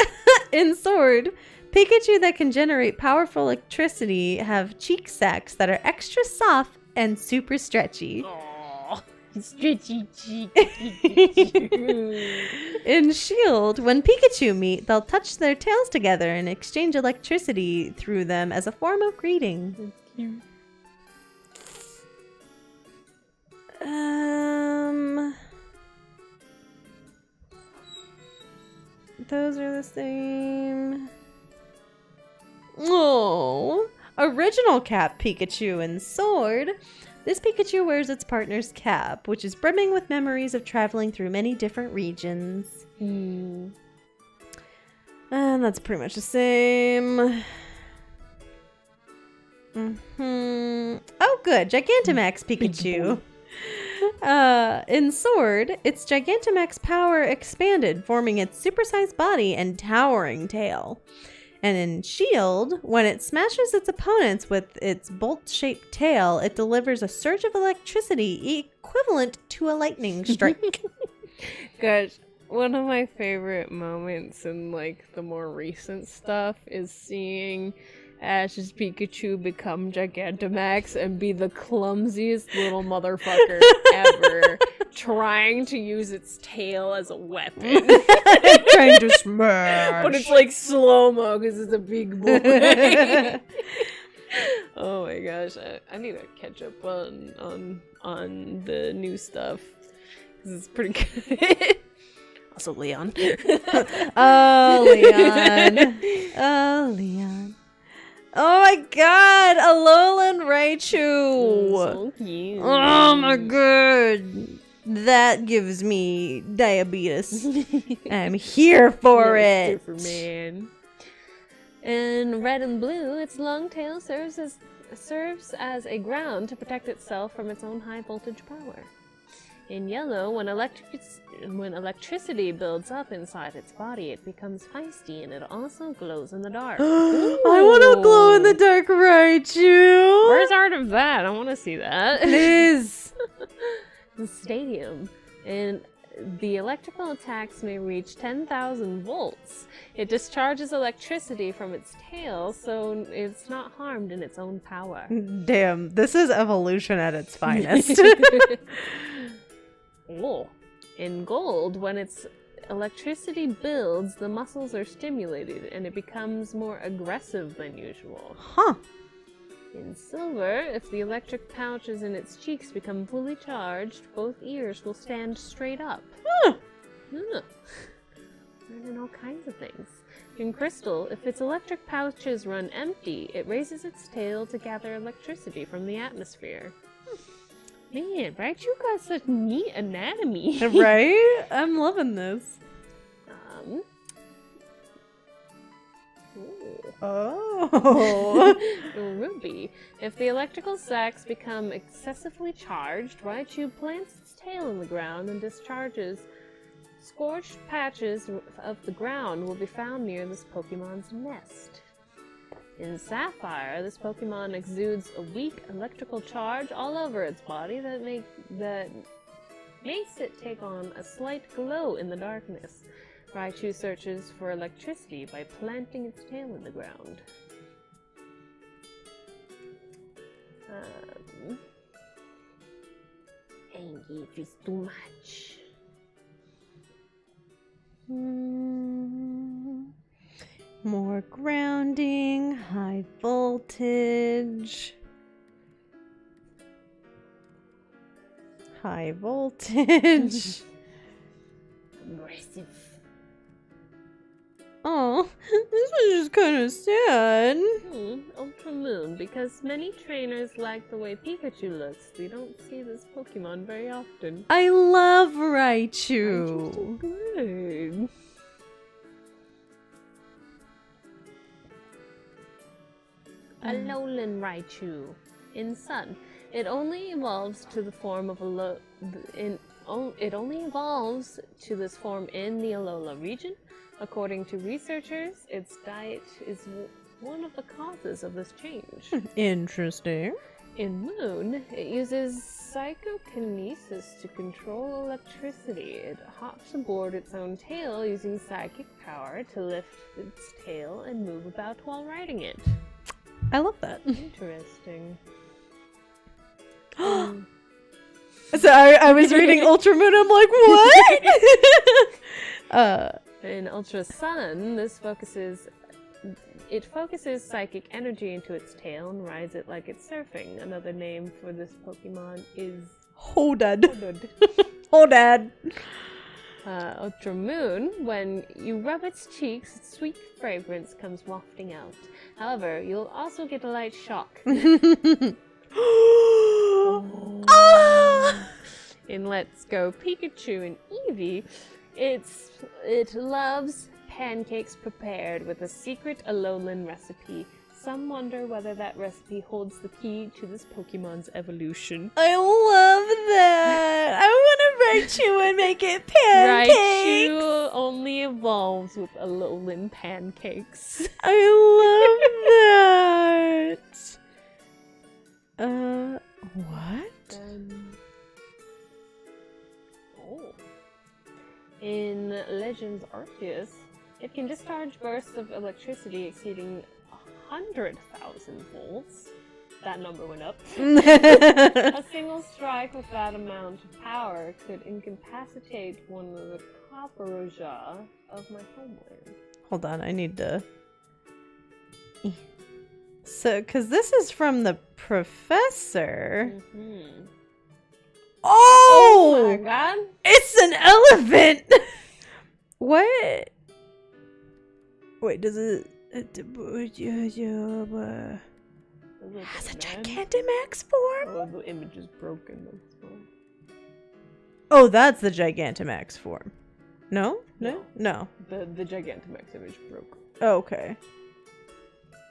in Sword, Pikachu that can generate powerful electricity have cheek sacs that are extra soft and super stretchy. Aww. Stretchy cheek. In Shield, when Pikachu meet, they'll touch their tails together and exchange electricity through them as a form of greeting. That's cute. Those are the same. Oh, original cap Pikachu in Sword. This Pikachu wears its partner's cap, which is brimming with memories of traveling through many different regions. And that's pretty much the same. Oh, good. Gigantamax Pikachu. In Sword, its Gigantamax power expanded, forming its supersized body and towering tail. And in Shield, when it smashes its opponents with its bolt-shaped tail, it delivers a surge of electricity equivalent to a lightning strike. Gosh, one of my favorite moments in like the more recent stuff is seeing Ash's Pikachu become Gigantamax and be the clumsiest little motherfucker ever, trying to use its tail as a weapon. Trying to smash. But it's like slow-mo because it's a big boy. Oh my gosh, I need to catch up on the new stuff because it's pretty good. Also, Leon. Oh, Leon. Oh, Leon. Oh my god, Alolan Raichu! So cute. Oh my god. That gives me diabetes. I'm here for it. Superman. In red and blue, its long tail serves as a ground to protect itself from its own high voltage power. In yellow, when electricity builds up inside its body, it becomes feisty and it also glows in the dark. I want to glow in the dark Raichu. Where's art of that? I want to see that. Please. The stadium. And the electrical attacks may reach 10,000 volts. It discharges electricity from its tail, so it's not harmed in its own power. Damn, this is evolution at its finest. Oh. In gold, when its electricity builds, the muscles are stimulated and it becomes more aggressive than usual. Huh. In silver, if the electric pouches in its cheeks become fully charged, both ears will stand straight up. Huh. Learning all kinds of things. In crystal, if its electric pouches run empty, it raises its tail to gather electricity from the atmosphere. Man, right? You got such neat anatomy. Right? I'm loving this. Oh. Ruby. If the electrical sacs become excessively charged, Raichu plants its tail in the ground and discharges. Scorched patches of the ground will be found near this Pokemon's nest. In Sapphire, this Pokemon exudes a weak electrical charge all over its body that makes it take on a slight glow in the darkness. Raichu searches for electricity by planting its tail in the ground. Anger is too much. More grounding, high voltage. High voltage. Aggressive. Oh, this was just kind of sad. Ultra Moon. Because many trainers like the way Pikachu looks, we don't see this Pokemon very often. I love Raichu. Raichu's so good. Alolan Raichu. In Sun, it only evolves to the form of it only evolves to this form in the Alola region. According to researchers, its diet is one of the causes of this change. Interesting. In Moon, it uses psychokinesis to control electricity. It hops aboard its own tail using psychic power to lift its tail and move about while riding it. I love that. Interesting. So I was reading Ultra Moon, I'm like, what? In Ultra Sun, it focuses psychic energy into its tail and rides it like it's surfing. Another name for this Pokemon is Hodad. Hodad. Ultra Moon, when you rub its cheeks, its sweet fragrance comes wafting out. However, you'll also get a light shock. In Let's Go Pikachu and Eevee, it loves pancakes prepared with a secret Alolan recipe. Some wonder whether that recipe holds the key to this Pokemon's evolution. I love that. I want to Raichu and make it pancakes. Raichu only evolves with Alolan pancakes. I love that. What? In Legends Arceus, it can discharge bursts of electricity exceeding 100,000 volts. That number went up. A single strike with that amount of power could incapacitate one of the Kaparoja of my homeland. Hold on, I need to... So, because this is from the professor. Mm-hmm. Oh! Oh my god! It's an elephant! What? Wait, does it... Has a Gigantamax form? Oh, the image is broken. Oh, that's the Gigantamax form. No? No? No. The Gigantamax image broke. Oh, okay.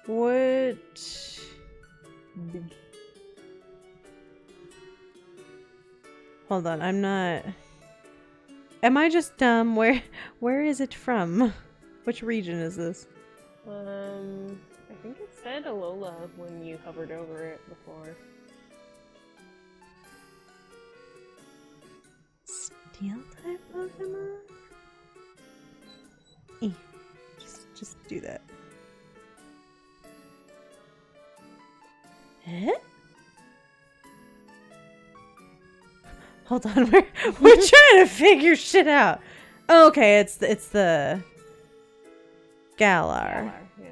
What? Hold on, I'm not... Am I just dumb? Where is it from? Which region is this? I think it said Alola when you hovered over it before. Steel type Pokemon? Just do that. Eh? Hold on, we're trying to figure shit out. Oh, okay, it's the Galar. Yeah.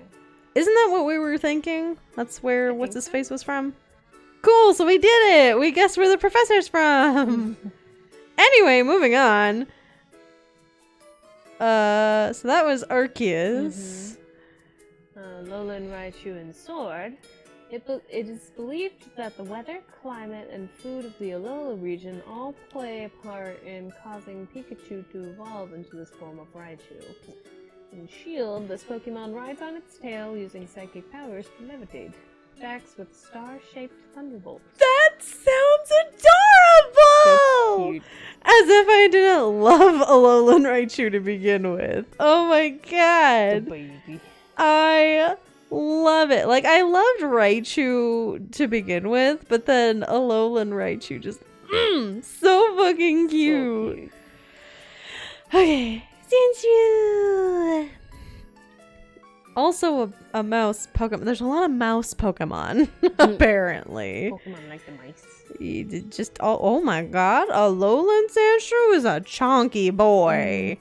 Isn't that what we were thinking? That's where what's his face was from? Cool, so we did it. We guessed where the professor's from. Anyway, moving on. So that was Arceus. Alolan, Raichu, and Sword. It is believed that the weather, climate, and food of the Alola region all play a part in causing Pikachu to evolve into this form of Raichu. In Shield, this Pokemon rides on its tail using psychic powers to levitate. Attacks with star-shaped thunderbolts. That sounds adorable! That's cute. As if I didn't love Alolan Raichu to begin with. Oh my god. The baby. I love it. Like, I loved Raichu to begin with, but then Alolan Raichu just, so fucking cute. So cute. Okay, Sandshrew. Also a mouse Pokemon. There's a lot of mouse Pokemon, apparently. Pokemon like the mice. Just, oh my god, Alolan Sandshrew is a chonky boy.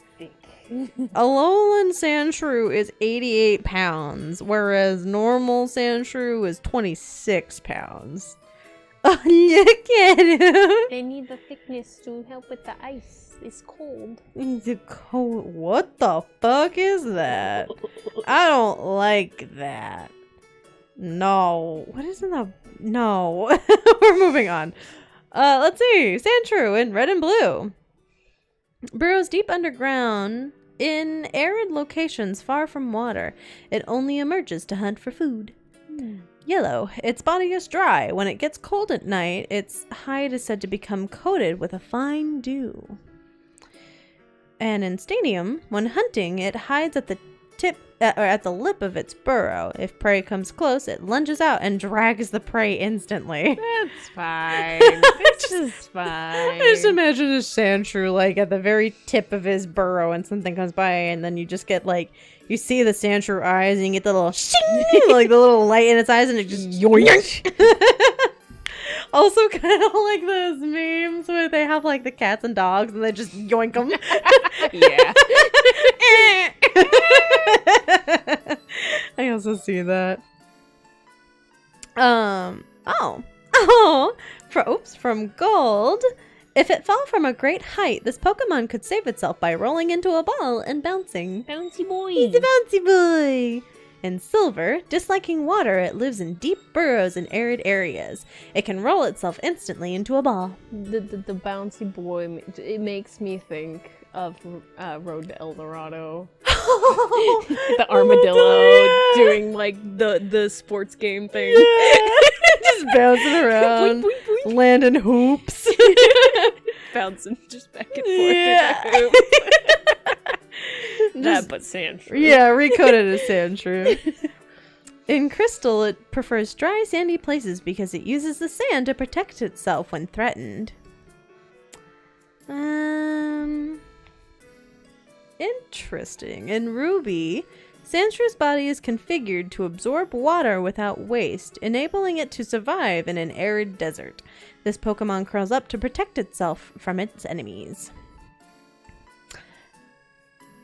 Alolan Sandshrew is 88 pounds, whereas normal Sandshrew is 26 pounds. Oh, look at him! They need the thickness to help with the ice. It's cold. It's cold. What the fuck is that? I don't like that. No. What is in the... No. We're moving on. Let's see. Sandshrew in red and blue. Burrows deep underground in arid locations far from water. It only emerges to hunt for food. Yellow. Its body is dry. When it gets cold at night, its hide is said to become coated with a fine dew. And in Stadium, when hunting, it hides at the at the lip of its burrow. If prey comes close, it lunges out and drags the prey instantly. That's fine. It's just fine. I just imagine a Sandshrew like at the very tip of his burrow and something comes by and then you just get like, you see the Sandshrew eyes and you get the little shing, like the little light in its eyes and it just yoink. Also kind of like those memes where they have like the cats and dogs and they just yoink them. Yeah. I also see that. From Gold. If it fell from a great height, this Pokemon could save itself by rolling into a ball and bouncing. Bouncy boy. He's a bouncy boy. In Silver, disliking water, it lives in deep burrows in arid areas. It can roll itself instantly into a ball. The bouncy boy, it makes me think of Road to El Dorado. The armadillo doing like the sports game thing. Just bouncing around, landing hoops. Bouncing just back and forth. That but Sandshrew. Yeah, recoded as Sandshrew. In Crystal, it prefers dry, sandy places because it uses the sand to protect itself when threatened. Interesting. In Ruby, Sandshrew's body is configured to absorb water without waste, enabling it to survive in an arid desert. This Pokemon curls up to protect itself from its enemies.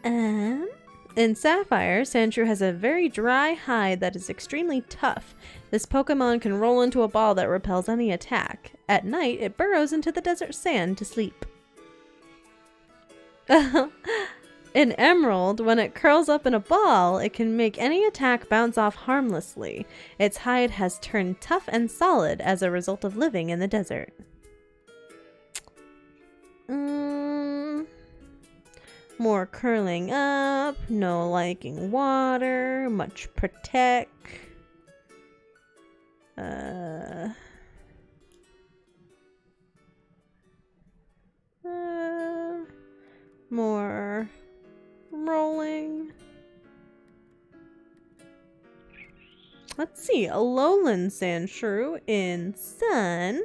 In Sapphire, Sandshrew has a very dry hide that is extremely tough. This Pokemon can roll into a ball that repels any attack. At night, it burrows into the desert sand to sleep. In Emerald, when it curls up in a ball, it can make any attack bounce off harmlessly. Its hide has turned tough and solid as a result of living in the desert. More curling up, no liking water, much protect. More rolling. Let's see, a lowland Sandshrew in Sun.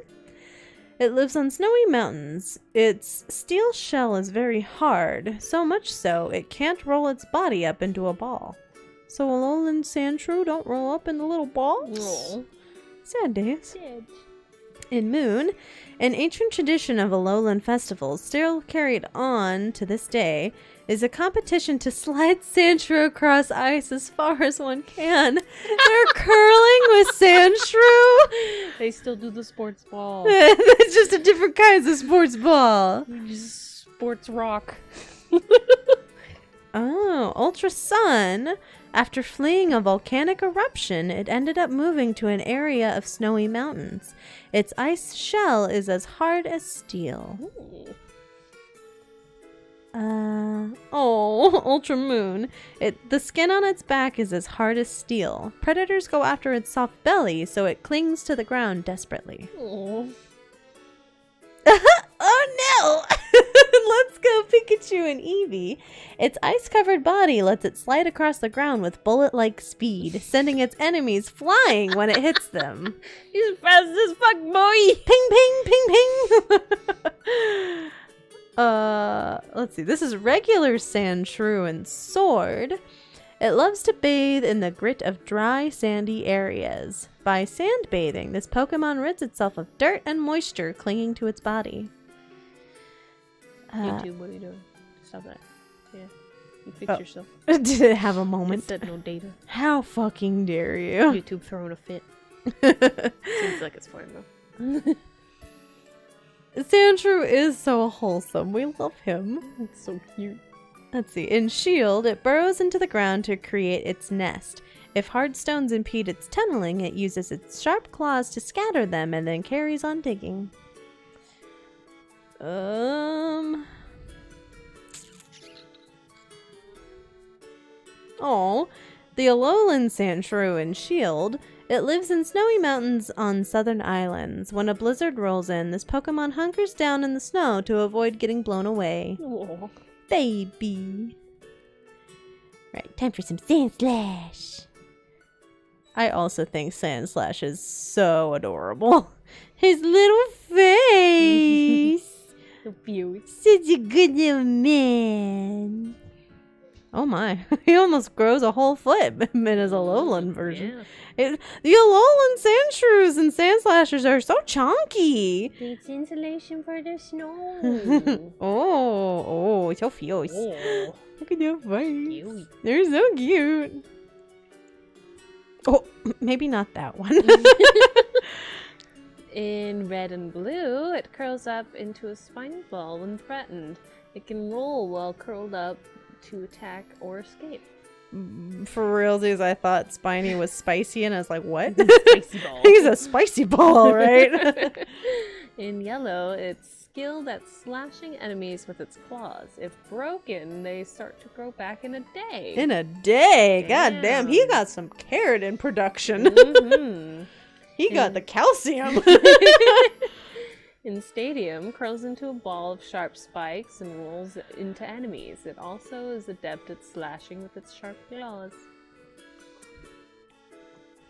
It lives on snowy mountains. Its steel shell is very hard, so much so it can't roll its body up into a ball. So a lowland Sandshrew don't roll up into little balls? Aww. Sad days. Sad. In Moon, an ancient tradition of a lowland festival still carried on to this day is a competition to slide Sandshrew across ice as far as one can. They're curling with Sandshrew. They still do the sports ball. It's just a different kinds of sports ball. Just sports rock. Oh, Ultra Sun. After fleeing a volcanic eruption, it ended up moving to an area of snowy mountains. Its ice shell is as hard as steel. Ooh. Ultra Moon. The skin on its back is as hard as steel. Predators go after its soft belly, so it clings to the ground desperately. Aww. Oh no! Let's go Pikachu and Eevee. Its ice-covered body lets it slide across the ground with bullet-like speed, sending its enemies flying when it hits them. He's fast as fuck, boy! Ping, ping, ping, ping! Let's see. This is regular Sandshrew and Sword. It loves to bathe in the grit of dry, sandy areas. By sand bathing, this Pokemon rids itself of dirt and moisture clinging to its body. YouTube, what are you doing? Stop that. Yeah. You fix yourself. Did it have a moment? It said no data. How fucking dare you? YouTube throwing a fit. Seems like it's fine though. Sandshrew is so wholesome. We love him. It's so cute. Let's see. In Shield, it burrows into the ground to create its nest. If hard stones impede its tunneling, it uses its sharp claws to scatter them and then carries on digging. The Alolan Sandshrew in Shield. It lives in snowy mountains on southern islands. When a blizzard rolls in, this Pokemon hunkers down in the snow to avoid getting blown away. Aw. Baby. Right, time for some Sandslash. I also think Sandslash is so adorable. His little face. So cute. Such a good little man. Oh my, he almost grows a whole foot in his Alolan version. Yeah. The Alolan Sandshrews and Sandslashers are so chunky. It's insulation for the snow. Oh, so fierce. Oh. Look at your face. Cute. They're so cute. Oh, maybe not that one. In red and blue, it curls up into a spiny ball when threatened. It can roll while curled up to attack or escape. For realsies, I thought Spiny was spicy, and I was like, what? Spicy ball. He's a spicy ball, right? In yellow, it's skilled at slashing enemies with its claws. If broken, they start to grow back in a day. In a day. God damn, he Damn. got some keratin production. Mhm. He got the calcium. In Stadium, curls into a ball of sharp spikes and rolls into enemies. It also is adept at slashing with its sharp claws.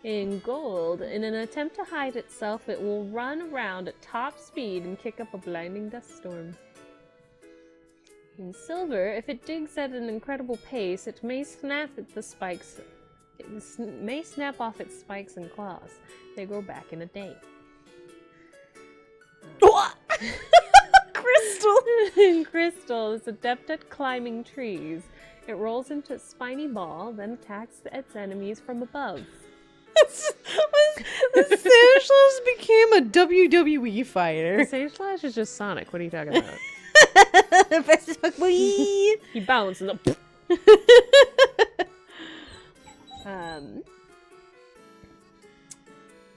In Gold, in an attempt to hide itself, it will run around at top speed and kick up a blinding dust storm. In Silver, if it digs at an incredible pace, it may snap at the spikes. May snap off its spikes and claws. They grow back in a day. Crystal. In Crystal is adept at climbing trees. It rolls into a spiny ball, then attacks its enemies from above. The Sandslash became a WWE fighter. Sandslash is just Sonic. What are you talking about? Fast as fuck, boy. He bounces.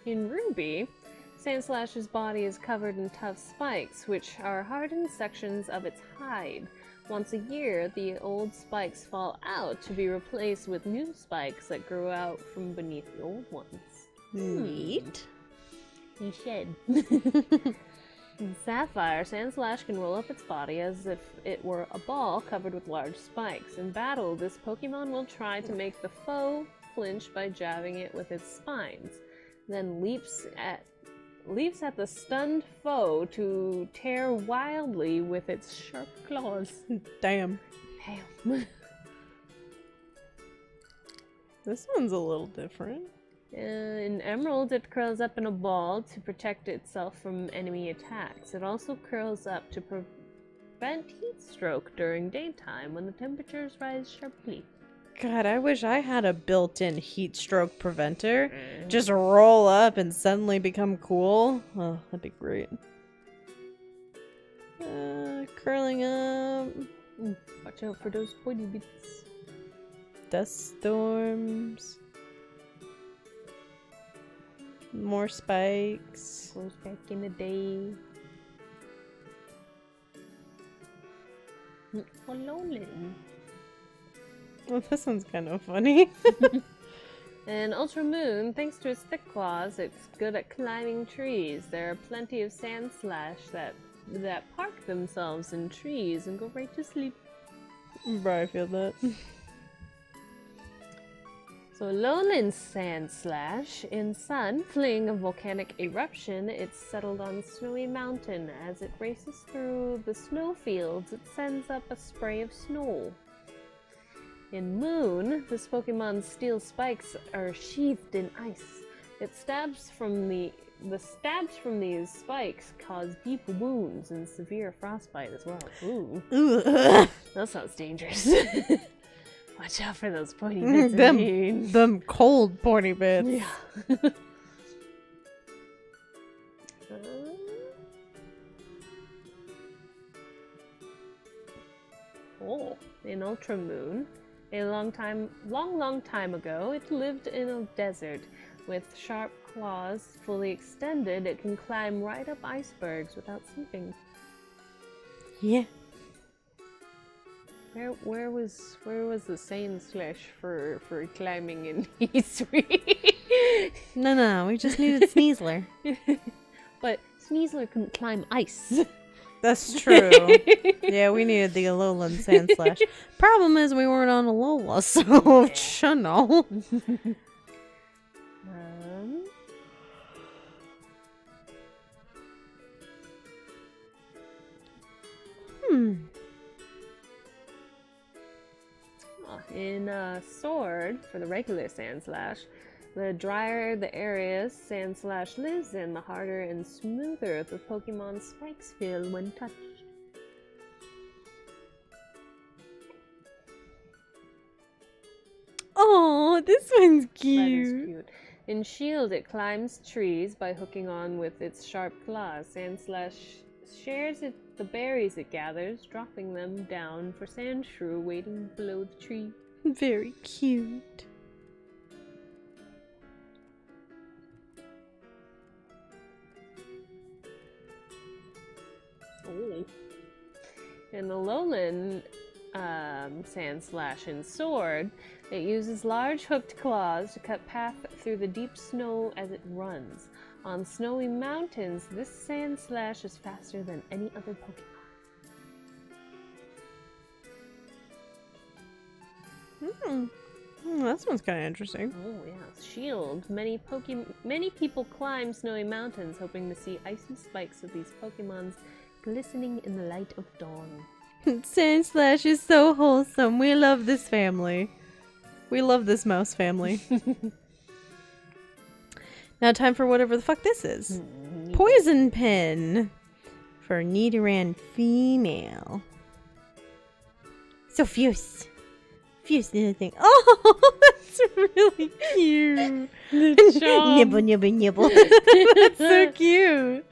In Ruby, Sandslash's body is covered in tough spikes, which are hardened sections of its hide. Once a year, the old spikes fall out to be replaced with new spikes that grow out from beneath the old ones. Neat. You shed. In Sapphire, Sandslash can roll up its body as if it were a ball covered with large spikes. In battle, this Pokemon will try to make the foe flinch by jabbing it with its spines, then leaps at the stunned foe to tear wildly with its sharp claws. Damn. Damn. This one's a little different. In Emerald, it curls up in a ball to protect itself from enemy attacks. It also curls up to prevent heat stroke during daytime when the temperatures rise sharply. God, I wish I had a built-in heat stroke preventer. Just roll up and suddenly become cool. Oh, that'd be great. Curling up. Watch out for those pointy bits. Dust storms. More spikes. Goes back in the day. Alolan. Well, this one's kind of funny. In Ultra Moon, thanks to its thick claws, it's good at climbing trees. There are plenty of Sandslash that park themselves in trees and go right to sleep. Bro, I feel that. So Alolan Sandslash, in Sun, fleeing a volcanic eruption, it's settled on Snowy Mountain. As it races through the snowfields, it sends up a spray of snow. In Moon, this Pokemon's steel spikes are sheathed in ice. It stabs from the stabs from these spikes cause deep wounds and severe frostbite as well. Ooh, that sounds dangerous. Watch out for those pointy bits. them cold pointy bits. Yeah. Oh, in Ultra Moon, a long time ago, it lived in a desert. With sharp claws fully extended, it can climb right up icebergs without sleeping. Yeah. Where was the Sandslash for climbing in history? No, we just needed Sneasler. But Sneasler couldn't climb ice. That's true. Yeah, we needed the Alolan Sandslash. Problem is we weren't on Alola, so you know. In Sword, for the regular Sandslash, the drier the areas Sandslash lives in, the harder and smoother the Pokemon's spikes feel when touched. Oh, this one's That is cute. cute. In Shield, it climbs trees by hooking on with its sharp claws. Sandslash shares the berries it gathers, dropping them down for Sandshrew waiting below the tree. Very cute. Oh. In the Alolan Sandslash and Sword, it uses large hooked claws to cut path through the deep snow as it runs. On snowy mountains, this Sandslash is faster than any other Pokemon. That sounds kind of interesting. Oh yeah, Shield. Many people climb snowy mountains hoping to see icy spikes of these Pokemons glistening in the light of dawn. Sandslash is so wholesome. We love this family. We love this mouse family. Now time for whatever the fuck this is. Poison Pin for Nidoran female. So fierce. Fierce little thing. Oh, that's really cute. Nibble, nibble, nibble. That's so cute.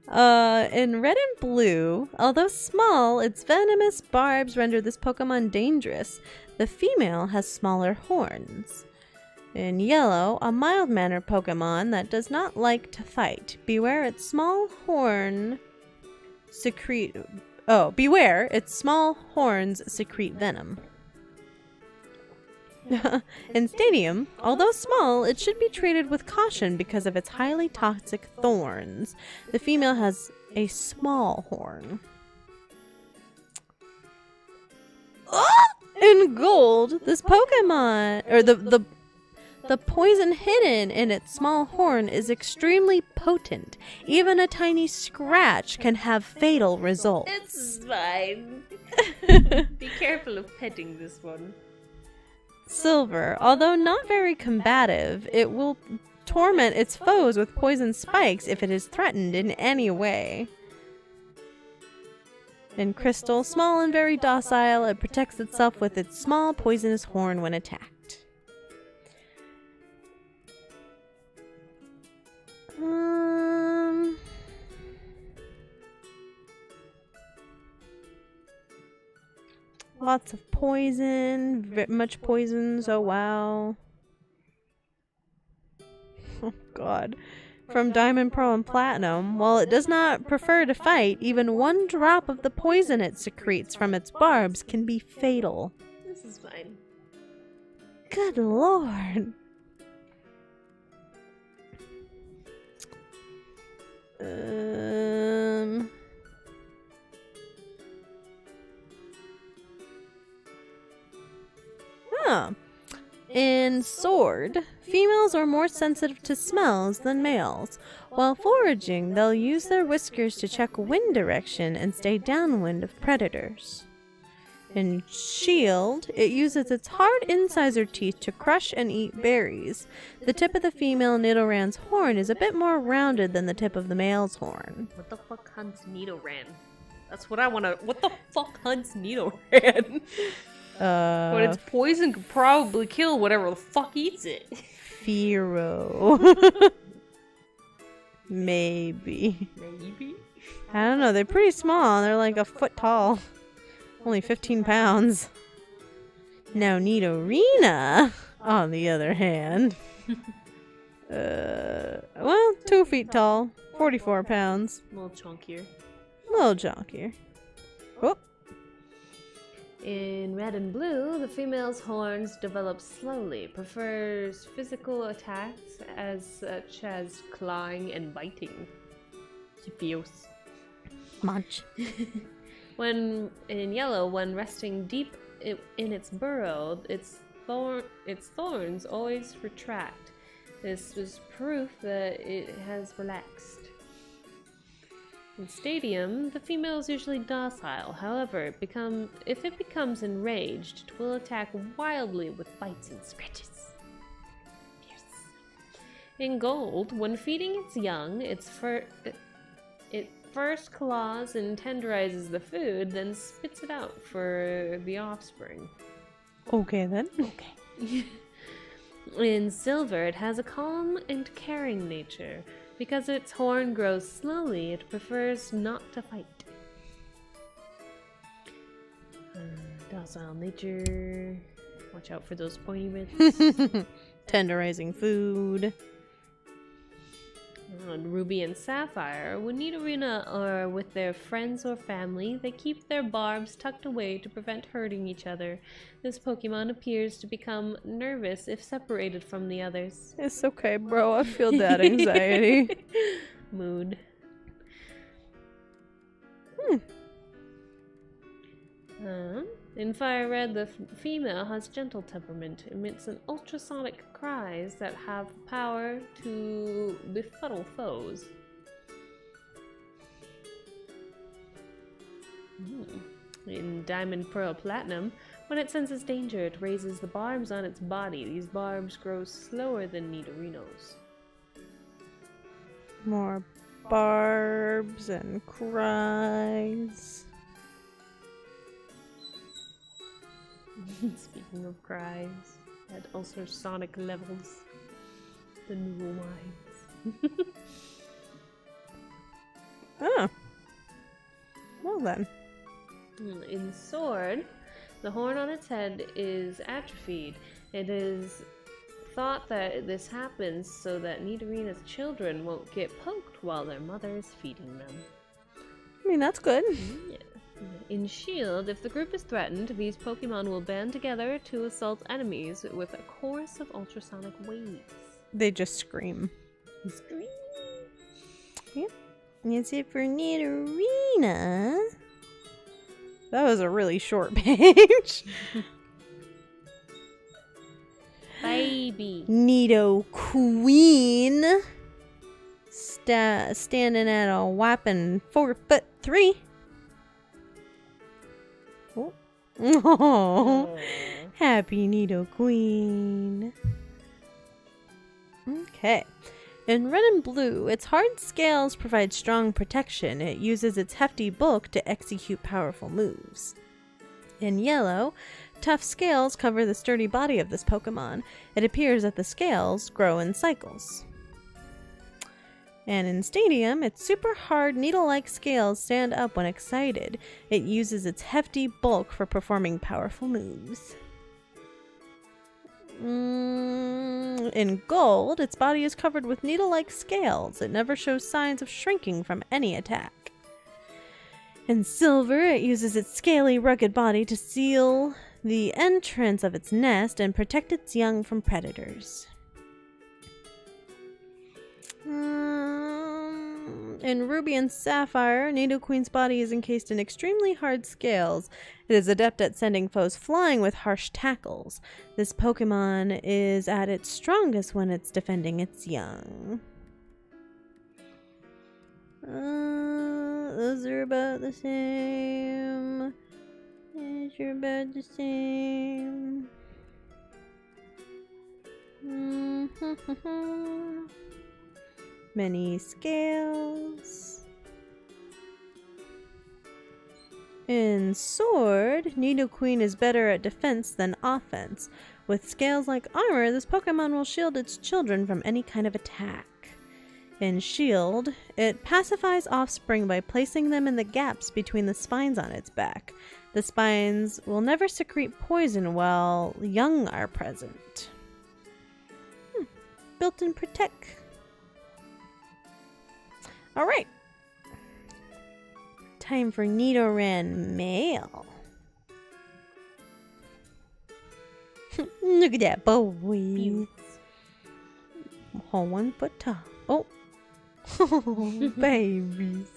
In red and blue, although small, its venomous barbs render this Pokemon dangerous. The female has smaller horns. In yellow, a mild-mannered Pokemon that does not like to fight. Beware its small horns secrete venom. In Stadium, although small, it should be treated with caution because of its highly toxic thorns. The female has a small horn. In gold, this Pokemon, or the poison hidden in its small horn is extremely potent. Even a tiny scratch can have fatal results. It's fine. Be careful of petting this one. Silver, although not very combative, it will torment its foes with poison spikes if it is threatened in any way. In Crystal, small and very docile, it protects itself with its small poisonous horn when attacked. Lots of poison, much poison, so wow. Oh god. From Diamond, Pearl, and Platinum, while it does not prefer to fight, even one drop of the poison it secretes from its barbs can be fatal. This is fine. Good lord. In Sword, females are more sensitive to smells than males. While foraging, they'll use their whiskers to check wind direction and stay downwind of predators. In Shield, it uses its hard incisor teeth to crush and eat berries. The tip of the female Nidoran's horn is a bit more rounded than the tip of the male's horn. What the fuck hunts Nidoran? That's what I wanna. What the fuck hunts Nidoran? But its poison could probably kill whatever the fuck eats it. Firo. Maybe. Maybe? I don't know. They're pretty small. They're like a foot tall. Only 15 pounds. Now Nidorina, on the other hand. 2 feet tall. 44 pounds. A little chunkier. A little junkier. Whoop. In red and blue, the female's horns develop slowly, prefers physical attacks such as clawing and biting. She feels. Munch. When in yellow, when resting deep in its burrow, its thorns always retract. This was proof that it has relaxed. In stadium, the female is usually docile. However, if it becomes enraged, it will attack wildly with bites and scratches. Yes. In gold, when feeding its young, it first claws and tenderizes the food, then spits it out for the offspring. Okay then. Okay. In silver, it has a calm and caring nature. Because its horn grows slowly, it prefers not to fight. Docile nature. Watch out for those pointy bits. Tenderizing food. On Ruby and Sapphire, when Nidorina are with their friends or family, they keep their barbs tucked away to prevent hurting each other. This Pokemon appears to become nervous if separated from the others. It's okay, bro. I feel that anxiety. Mood. In Fire Red, the female has gentle temperament, emits an ultrasonic cries that have power to befuddle foes. In Diamond, Pearl, Platinum, when it senses danger, it raises the barbs on its body. These barbs grow slower than Nidorino's. More barbs and cries. Speaking of cries, at ultrasonic levels, the neural minds. Oh. Well then. In Sword, the horn on its head is atrophied. It is thought that this happens so that Nidorina's children won't get poked while their mother is feeding them. I mean, that's good. Yeah. In Shield, if the group is threatened, these Pokemon will band together to assault enemies with a chorus of ultrasonic waves. They just scream. Scream! Yep. That's it for Nidorina. That was a really short page. Baby. Nidoqueen. Standing at a whopping 4'3". Oh, happy Nidoqueen. Okay. In red and blue, its hard scales provide strong protection. It uses its hefty bulk to execute powerful moves. In yellow, tough scales cover the sturdy body of this Pokemon. It appears that the scales grow in cycles. And in Stadium, its super hard needle-like scales stand up when excited. It uses its hefty bulk for performing powerful moves. In gold, its body is covered with needle-like scales. It never shows signs of shrinking from any attack. In silver, it uses its scaly, rugged body to seal the entrance of its nest and protect its young from predators. In Ruby and Sapphire, Nidoqueen's body is encased in extremely hard scales. It is adept at sending foes flying with harsh tackles. This Pokemon is at its strongest when it's defending its young. Those are about the same. Those are about the same. Many scales. In Sword, Nidoqueen is better at defense than offense. With scales like armor, this Pokemon will shield its children from any kind of attack. In Shield, it pacifies offspring by placing them in the gaps between the spines on its back. The spines will never secrete poison while young are present. Built-in protect. Alright. Time for Nidoran Male. Look at that boy. Oh, 1 foot tall. Oh. Babies.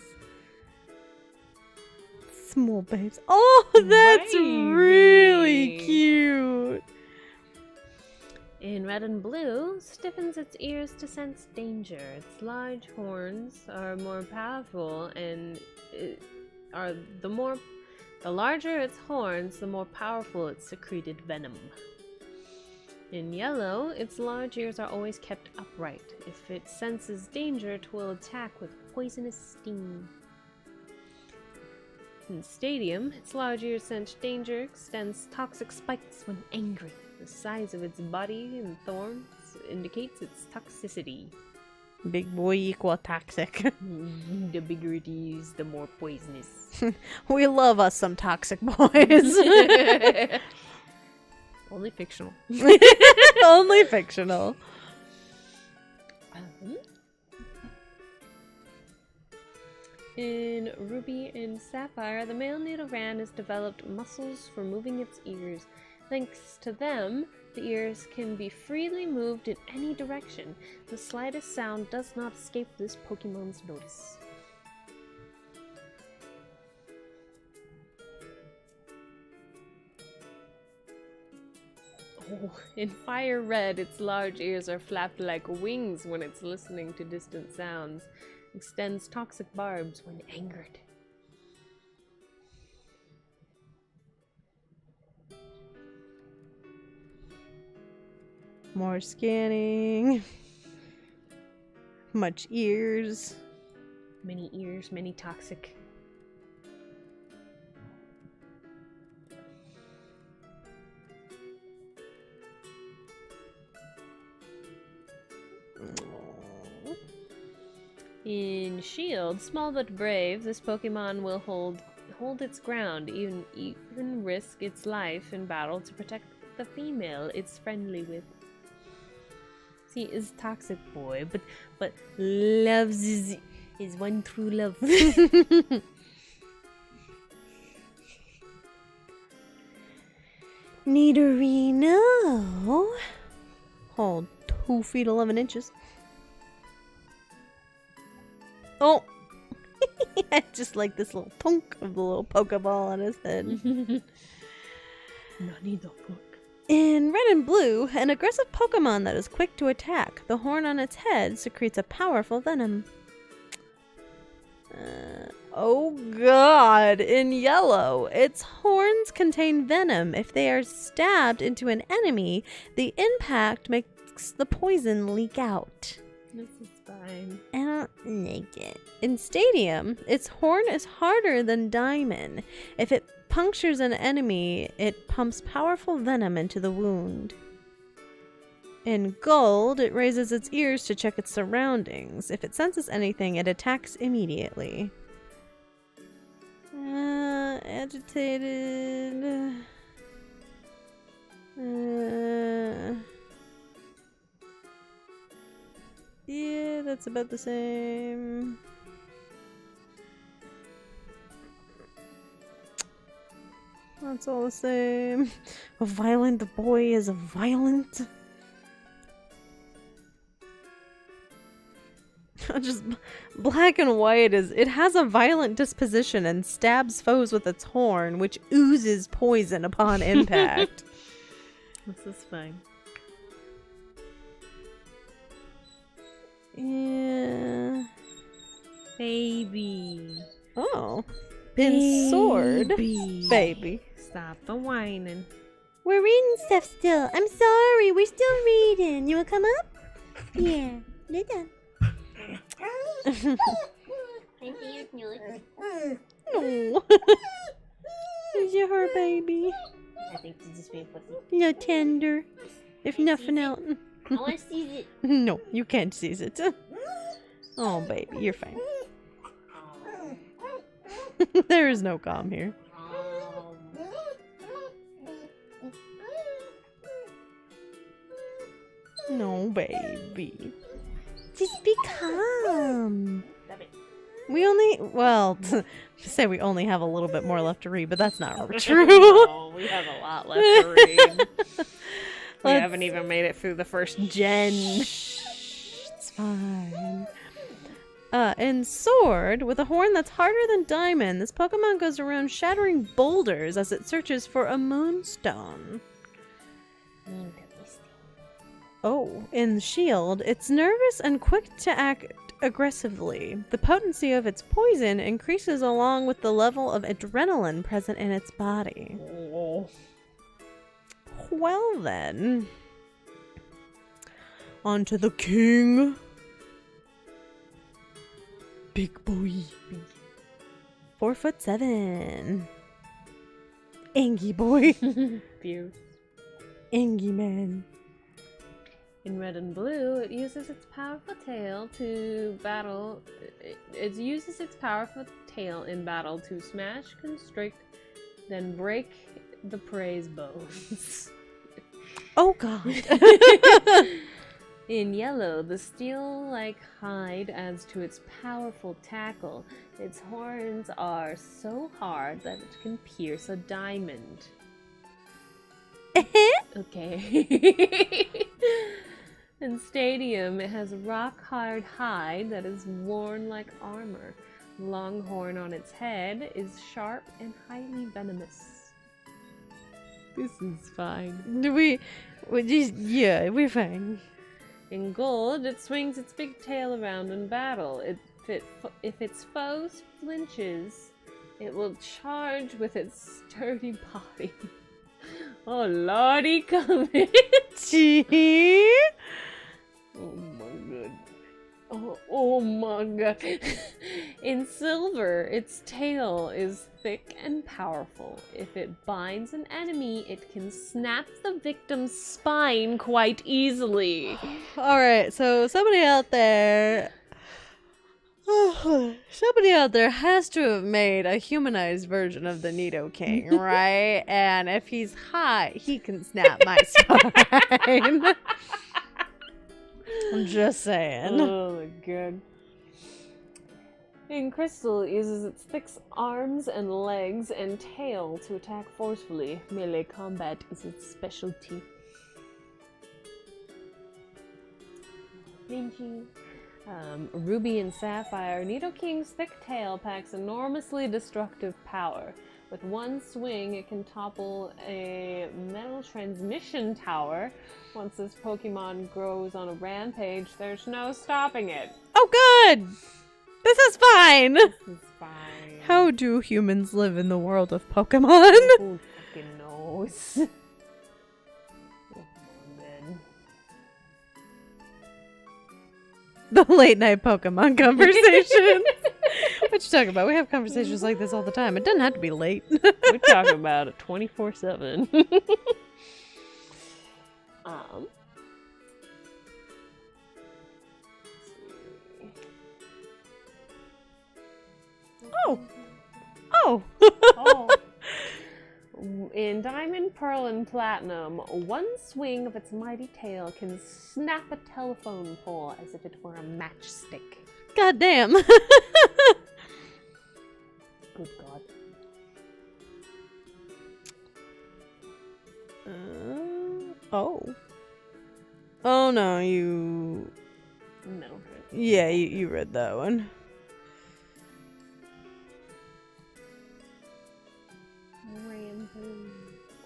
Small babes. Oh, that's really cute. In red and blue, stiffens its ears to sense danger. Its large horns are more powerful and the larger its horns, the more powerful its secreted venom. In yellow, its large ears are always kept upright. If it senses danger, it will attack with poisonous sting. In stadium, its large ears sense danger, extends toxic spikes when angry. The size of its body and thorns indicates its toxicity. Big boy equal toxic. The bigger it is, the more poisonous. We love us some toxic boys. Only fictional. Only fictional. In Ruby and Sapphire, the male Nidoran has developed muscles for moving its ears. Thanks to them, the ears can be freely moved in any direction. The slightest sound does not escape this Pokemon's notice. Oh, in Fire Red, its large ears are flapped like wings when it's listening to distant sounds. Extends toxic barbs when angered. More scanning. Much ears. Many ears, many toxic. In Shield, small but brave, this Pokemon will hold its ground, even risk its life in battle to protect the female it's friendly with. See, is toxic boy, but loves his one true love. Nidorino. Hold 2 feet 11 inches. Oh! I just like this little tonk of the little Pokeball on his head. In red and blue, an aggressive Pokemon that is quick to attack. The horn on its head secretes a powerful venom. Oh god! In yellow, its horns contain venom. If they are stabbed into an enemy, the impact makes the poison leak out. This is fine. I don't like it. In Stadium, its horn is harder than Diamond. If it punctures an enemy, it pumps powerful venom into the wound. In Gold, it raises its ears to check its surroundings. If it senses anything, it attacks immediately. Agitated. Yeah, that's about the same. That's all the same. A violent boy is violent. Just black and white it has a violent disposition and stabs foes with its horn, which oozes poison upon impact. This is fine. Yeah. Baby. Oh. In Sword. Baby. Stop the whining. We're reading stuff still. I'm sorry. We're still reading. You want to come up? Yeah. You're done. No. Is you her baby? I think this is being pussy. No tender. If nothing else. I want to seize it. No, you can't seize it. Oh, baby, you're fine. There is no calm here. No, baby. Just be calm. We only, well, say we only have a little bit more left to read, but that's not true. No, we have a lot left to read. We haven't even made it through the first gen. It's fine. In Sword, with a horn that's harder than Diamond, this Pokemon goes around shattering boulders as it searches for a moonstone. Oh, in Shield, it's nervous and quick to act aggressively. The potency of its poison increases along with the level of adrenaline present in its body. Oh. Well then. On to the king. Big boy. 4'7". Angie boy. Fierce. Angie man. In Red and Blue, it uses its powerful tail to battle. It uses its powerful tail in battle to smash, constrict, then break the prey's bones. Oh god. In Yellow, the steel-like hide adds to its powerful tackle. Its horns are so hard that it can pierce a diamond. Okay. In Stadium, it has a rock-hard hide that is worn like armor. The long horn on its head is sharp and highly venomous. This is fine. Yeah, we're fine. In Gold, it swings its big tail around in battle. If its foe flinches, it will charge with its sturdy body. Oh lordy, come in. Oh my god. Oh my god. In Silver, its tail is thick and powerful. If it binds an enemy, it can snap the victim's spine quite easily. Alright, so somebody out there has to have made a humanized version of the Nidoking, right? And if he's hot, he can snap my spine. I'm just saying. Oh my god. In Crystal, it uses its thick arms and legs and tail to attack forcefully. Melee combat is its specialty. Thank you. Ruby and Sapphire, Nidoking's thick tail packs enormously destructive power. With one swing, it can topple a metal transmission tower. Once this Pokemon grows on a rampage, there's no stopping it. Oh good! This is fine! This is fine. How do humans live in the world of Pokemon? Who fucking knows? Oh, man. The late night Pokemon conversation. What you talking about? We have conversations like this all the time. It doesn't have to be late. We talk about it 24/7. Oh. Oh. In Diamond, Pearl, and Platinum, one swing of its mighty tail can snap a telephone pole as if it were a matchstick. God damn. Good God. Oh no, you... No. Yeah, you read that one.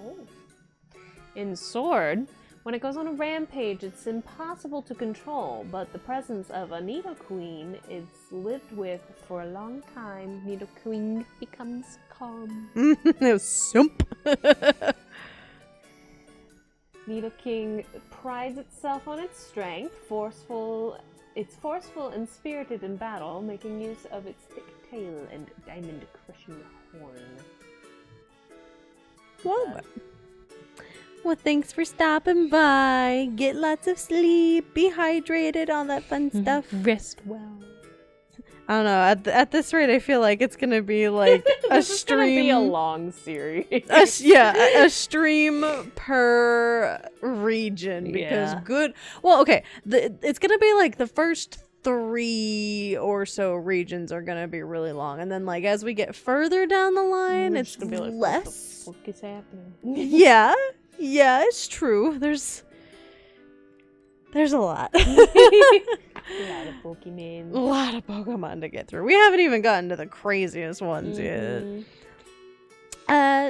Oh. In Sword, when it goes on a rampage, it's impossible to control, but the presence of a Nidoqueen it's lived with for a long time. Nidoqueen becomes calm. No sump. Nidoking prides itself on its strength, it's forceful and spirited in battle, making use of its thick tail and diamond-crushing horn. Well, thanks for stopping by. Get lots of sleep. Be hydrated. All that fun stuff. Rest well. I don't know. At this rate, I feel like it's gonna be like a stream. It's gonna be a long series. a stream per region because Well, okay. It's gonna be like the first 3 or so regions are gonna be really long, and then like as we get further down the line, it's gonna be like, less. What the fuck is happening? Yeah. Yeah, it's true. There's a lot. A lot of Pokemon. A lot of Pokemon to get through. We haven't even gotten to the craziest ones yet.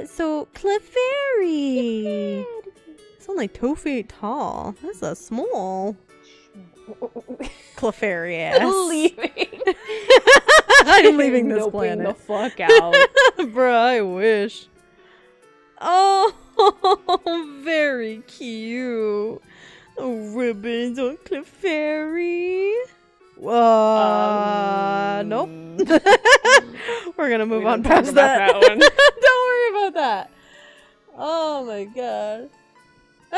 So Clefairy. It's only 2 feet tall. That's a small Clefairy ass. Leaving. I'm leaving this Noping planet. the fuck out. Bruh, I wish. Oh, very cute. Ribbons on Clefairy. Nope. We're gonna move on past that. one. Don't worry about that. Oh my god.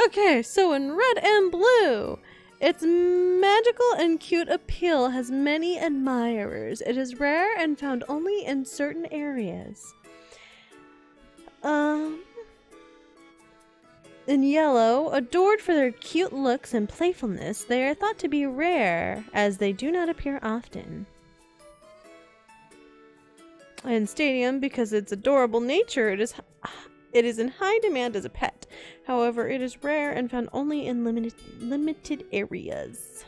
Okay, so in red and blue, its magical and cute appeal has many admirers. It is rare and found only in certain areas. In yellow, adored for their cute looks and playfulness, they are thought to be rare, as they do not appear often. In stadium, because its adorable nature, it is in high demand as a pet. However, it is rare and found only in limited areas.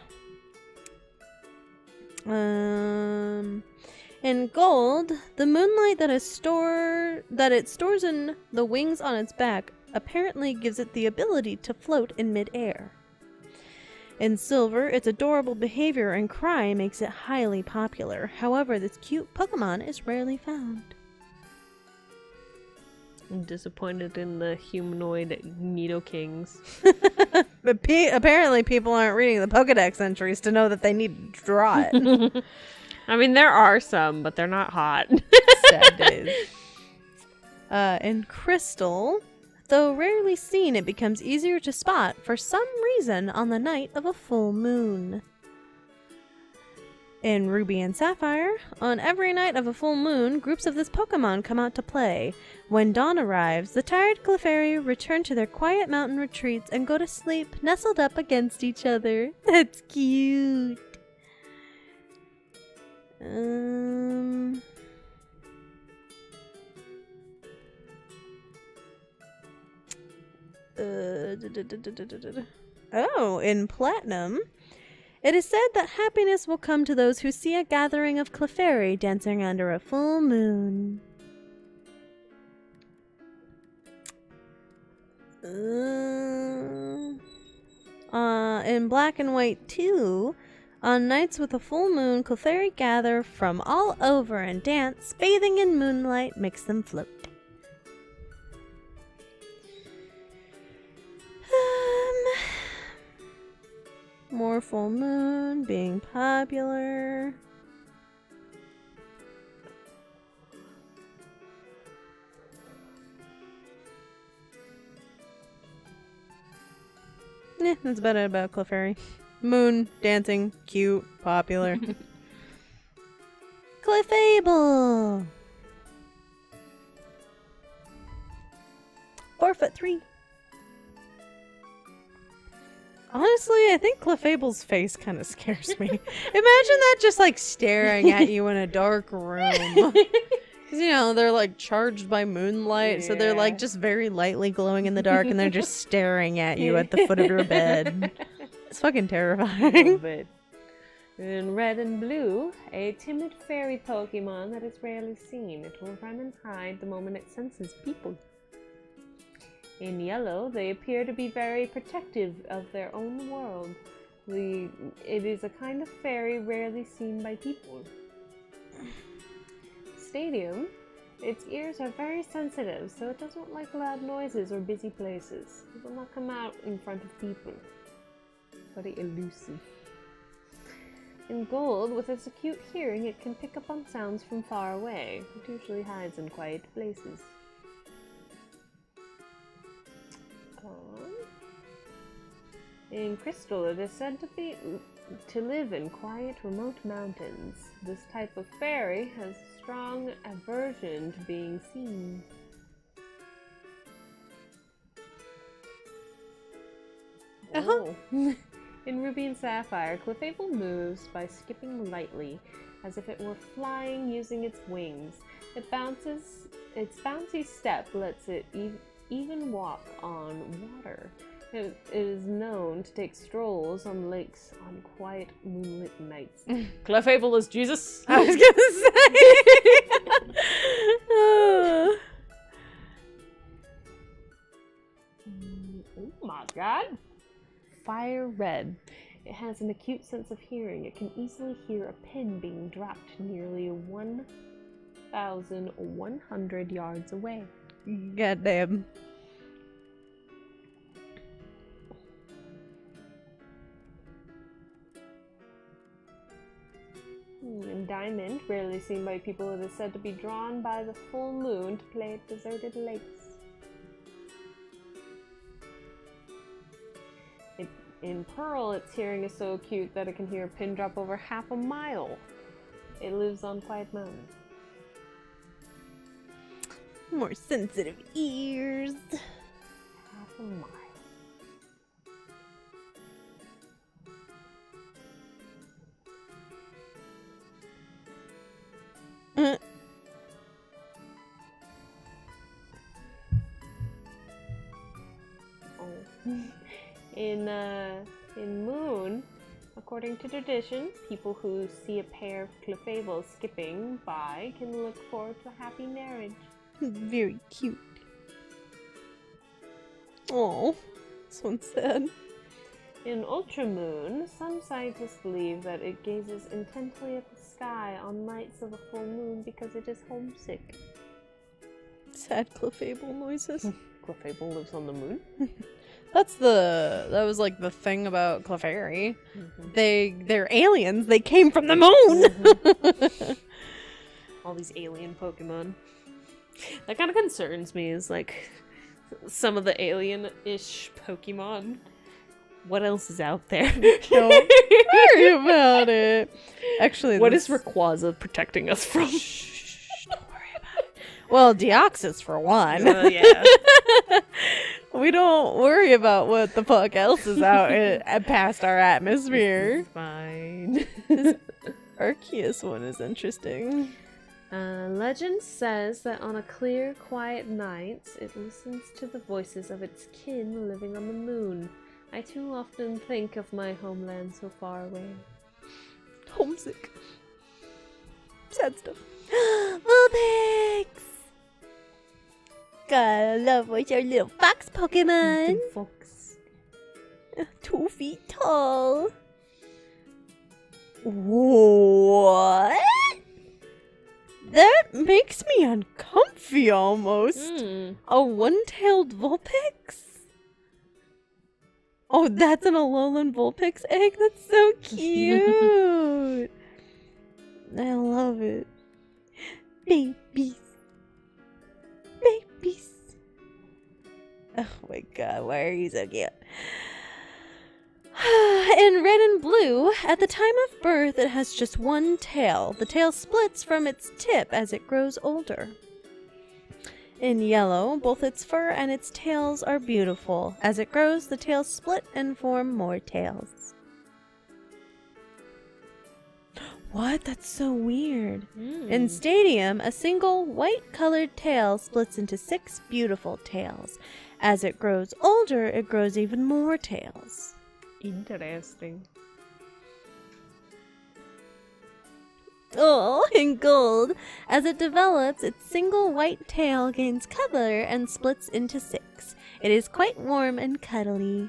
In gold, the moonlight that it stores in the wings on its back apparently gives it the ability to float in mid-air. In silver, its adorable behavior and cry makes it highly popular. However, this cute Pokemon is rarely found. I'm disappointed in the humanoid Nidokings. But apparently people aren't reading the Pokedex entries to know that they need to draw it. I mean, there are some, but they're not hot. Sad days. In crystal, though rarely seen, it becomes easier to spot for some reason on the night of a full moon. In ruby and sapphire, on every night of a full moon, groups of this Pokemon come out to play. When dawn arrives, the tired Clefairy return to their quiet mountain retreats and go to sleep nestled up against each other. That's cute. Oh, in platinum, it is said that happiness will come to those who see a gathering of Clefairy dancing under a full moon. In black and white too, on nights with a full moon, Clefairy gather from all over and dance, bathing in moonlight makes them float. More full moon being popular. That's about it about Clefairy. Moon, dancing, cute, popular. Clefable! 4'3". Honestly, I think Clefable's face kind of scares me. Imagine that just like staring at you in a dark room. Because, you know, they're like charged by moonlight, so they're like just very lightly glowing in the dark and they're just staring at you at the foot of your bed. It's fucking terrifying. Bit. In red and blue, a timid fairy Pokemon that is rarely seen. It will run and hide the moment it senses people. In yellow, they appear to be very protective of their own world. It is a kind of fairy rarely seen by people. Stadium, its ears are very sensitive, so it doesn't like loud noises or busy places. It will not come out in front of people. Very elusive. In gold, with its acute hearing, it can pick up on sounds from far away. It usually hides in quiet places. In crystal, it is said to live in quiet, remote mountains. This type of fairy has strong aversion to being seen. Oh. In ruby and sapphire, Clefable moves by skipping lightly, as if it were flying using its wings. Its bouncy step lets it even walk on water. It is known to take strolls on lakes on quiet moonlit nights. Clefable is Jesus. I was gonna say. Oh my god. Fire red. It has an acute sense of hearing. It can easily hear a pin being dropped nearly 1,100 yards away. Goddamn. And diamond, rarely seen by people, it is said to be drawn by the full moon to play at deserted lakes. In pearl, its hearing is so acute that it can hear a pin drop over half a mile. It lives on quiet mountains. More sensitive ears. Half a mile. In Moon, according to tradition, people who see a pair of clefables skipping by can look forward to a happy marriage. Very cute. Oh, this one's sad. In Ultramoon, some scientists believe that it gazes intently at the sky on nights of a full moon because it is homesick. Sad clefable noises. Clefable lives on the moon? That was like the thing about Clefairy. Mm-hmm. They're aliens. They came from the moon. Mm-hmm. All these alien Pokemon. That kind of concerns me, is like some of the alien-ish Pokemon. What else is out there? Don't worry about it. Actually, what is Rayquaza protecting us from? Shh, don't worry about it. Well, Deoxys for one. Yeah. We don't worry about what the fuck else is out past our atmosphere. It's fine. Arceus one is interesting. Legend says that on a clear, quiet night, it listens to the voices of its kin living on the moon. I too often think of my homeland so far away. Homesick. Sad stuff. Vulpix! Gotta love with your little fox Pokemon. Fox. 2 feet tall. What? That makes me uncomfy almost. A one-tailed Vulpix? Oh, that's an Alolan Vulpix egg? That's so cute. I love it. Babies. Babies. Oh my god, why are you so cute? In red and blue, at the time of birth, it has just one tail. The tail splits from its tip as it grows older. In yellow, both its fur and its tails are beautiful. As it grows, the tails split and form more tails. What? That's so weird. In Stadium, a single white-colored tail splits into 6 beautiful tails. As it grows older, it grows even more tails. Interesting. Oh, in gold, as it develops, its single white tail gains color and splits into 6. It is quite warm and cuddly.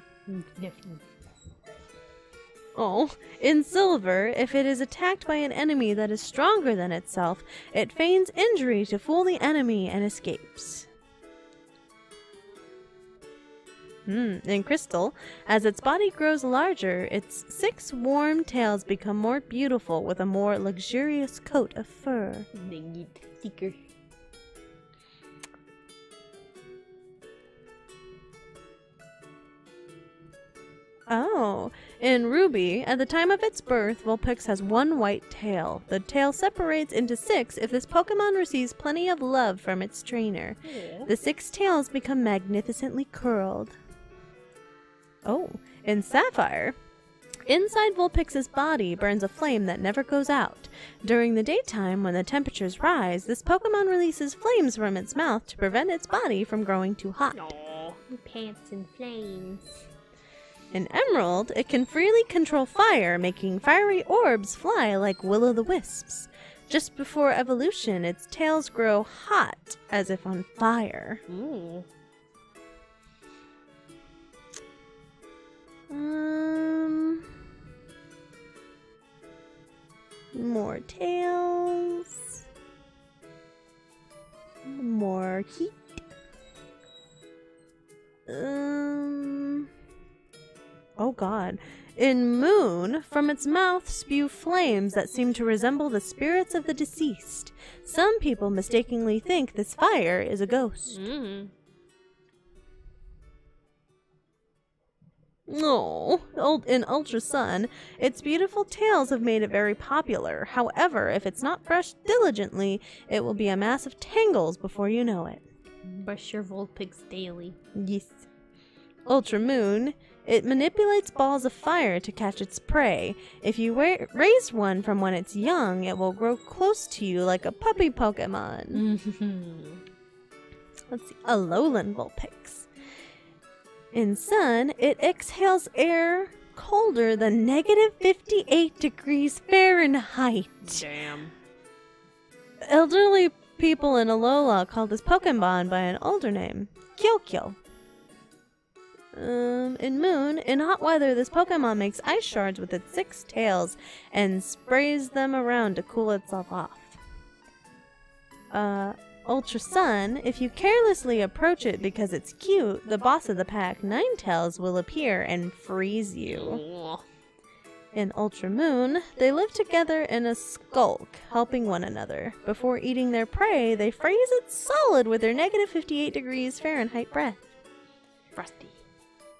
Oh, in silver, if it is attacked by an enemy that is stronger than itself, it feigns injury to fool the enemy and escapes. In crystal, as its body grows larger, its 6 warm tails become more beautiful with a more luxurious coat of fur. Oh, in Ruby, at the time of its birth, Vulpix has 1 white tail. The tail separates into 6 if this Pokemon receives plenty of love from its trainer. The 6 tails become magnificently curled. Oh, in Sapphire, Inside Vulpix's body burns a flame that never goes out. During the daytime, when the temperatures rise, this Pokemon releases flames from its mouth to prevent its body from growing too hot. Aww. Pants in flames. In Emerald, it can freely control fire, making fiery orbs fly like will-o'-the-wisps. Just before evolution, its tails grow hot, as if on fire. Ooh. More tails. More heat. Oh god. In Moon, from its mouth spew flames that seem to resemble the spirits of the deceased. Some people mistakenly think this fire is a ghost. No, in Ultra Sun, its beautiful tails have made it very popular. However, if it's not brushed diligently, it will be a mass of tangles before you know it. Brush your Vulpix daily. Yes. Ultra Moon, it manipulates balls of fire to catch its prey. If you raise one from when it's young, it will grow close to you like a puppy Pokemon. Let's see, a Lowland Vulpix. In Sun, it exhales air colder than -58 degrees Fahrenheit. Damn. Elderly people in Alola call this Pokemon by an older name, Kyokyo. In Moon, in hot weather, this Pokemon makes ice shards with its 6 tails and sprays them around to cool itself off. Ultra Sun, if you carelessly approach it because it's cute, the boss of the pack, Ninetales, will appear and freeze you. In Ultra Moon, they live together in a skulk, helping one another. Before eating their prey, they freeze it solid with their -58 degrees Fahrenheit breath. Frosty.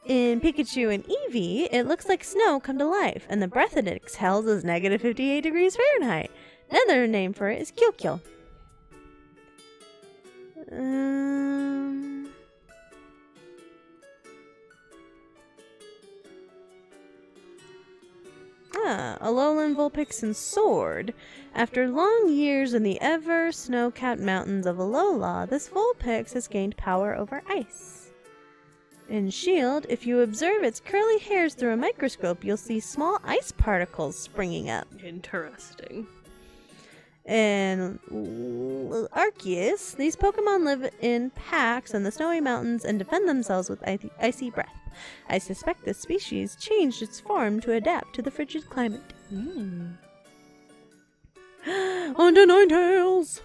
In Pikachu and Eevee, it looks like snow come to life, and the breath it exhales is -58 degrees Fahrenheit. Another name for it is Kyokyo. Alolan Vulpix and Sword. After long years in the ever snow-capped mountains of Alola, this Vulpix has gained power over ice. In Shield, if you observe its curly hairs through a microscope, you'll see small ice particles springing up. Interesting. In Arceus, these Pokemon live in packs in the snowy mountains and defend themselves with icy breath. I suspect this species changed its form to adapt to the frigid climate. On to Ninetales!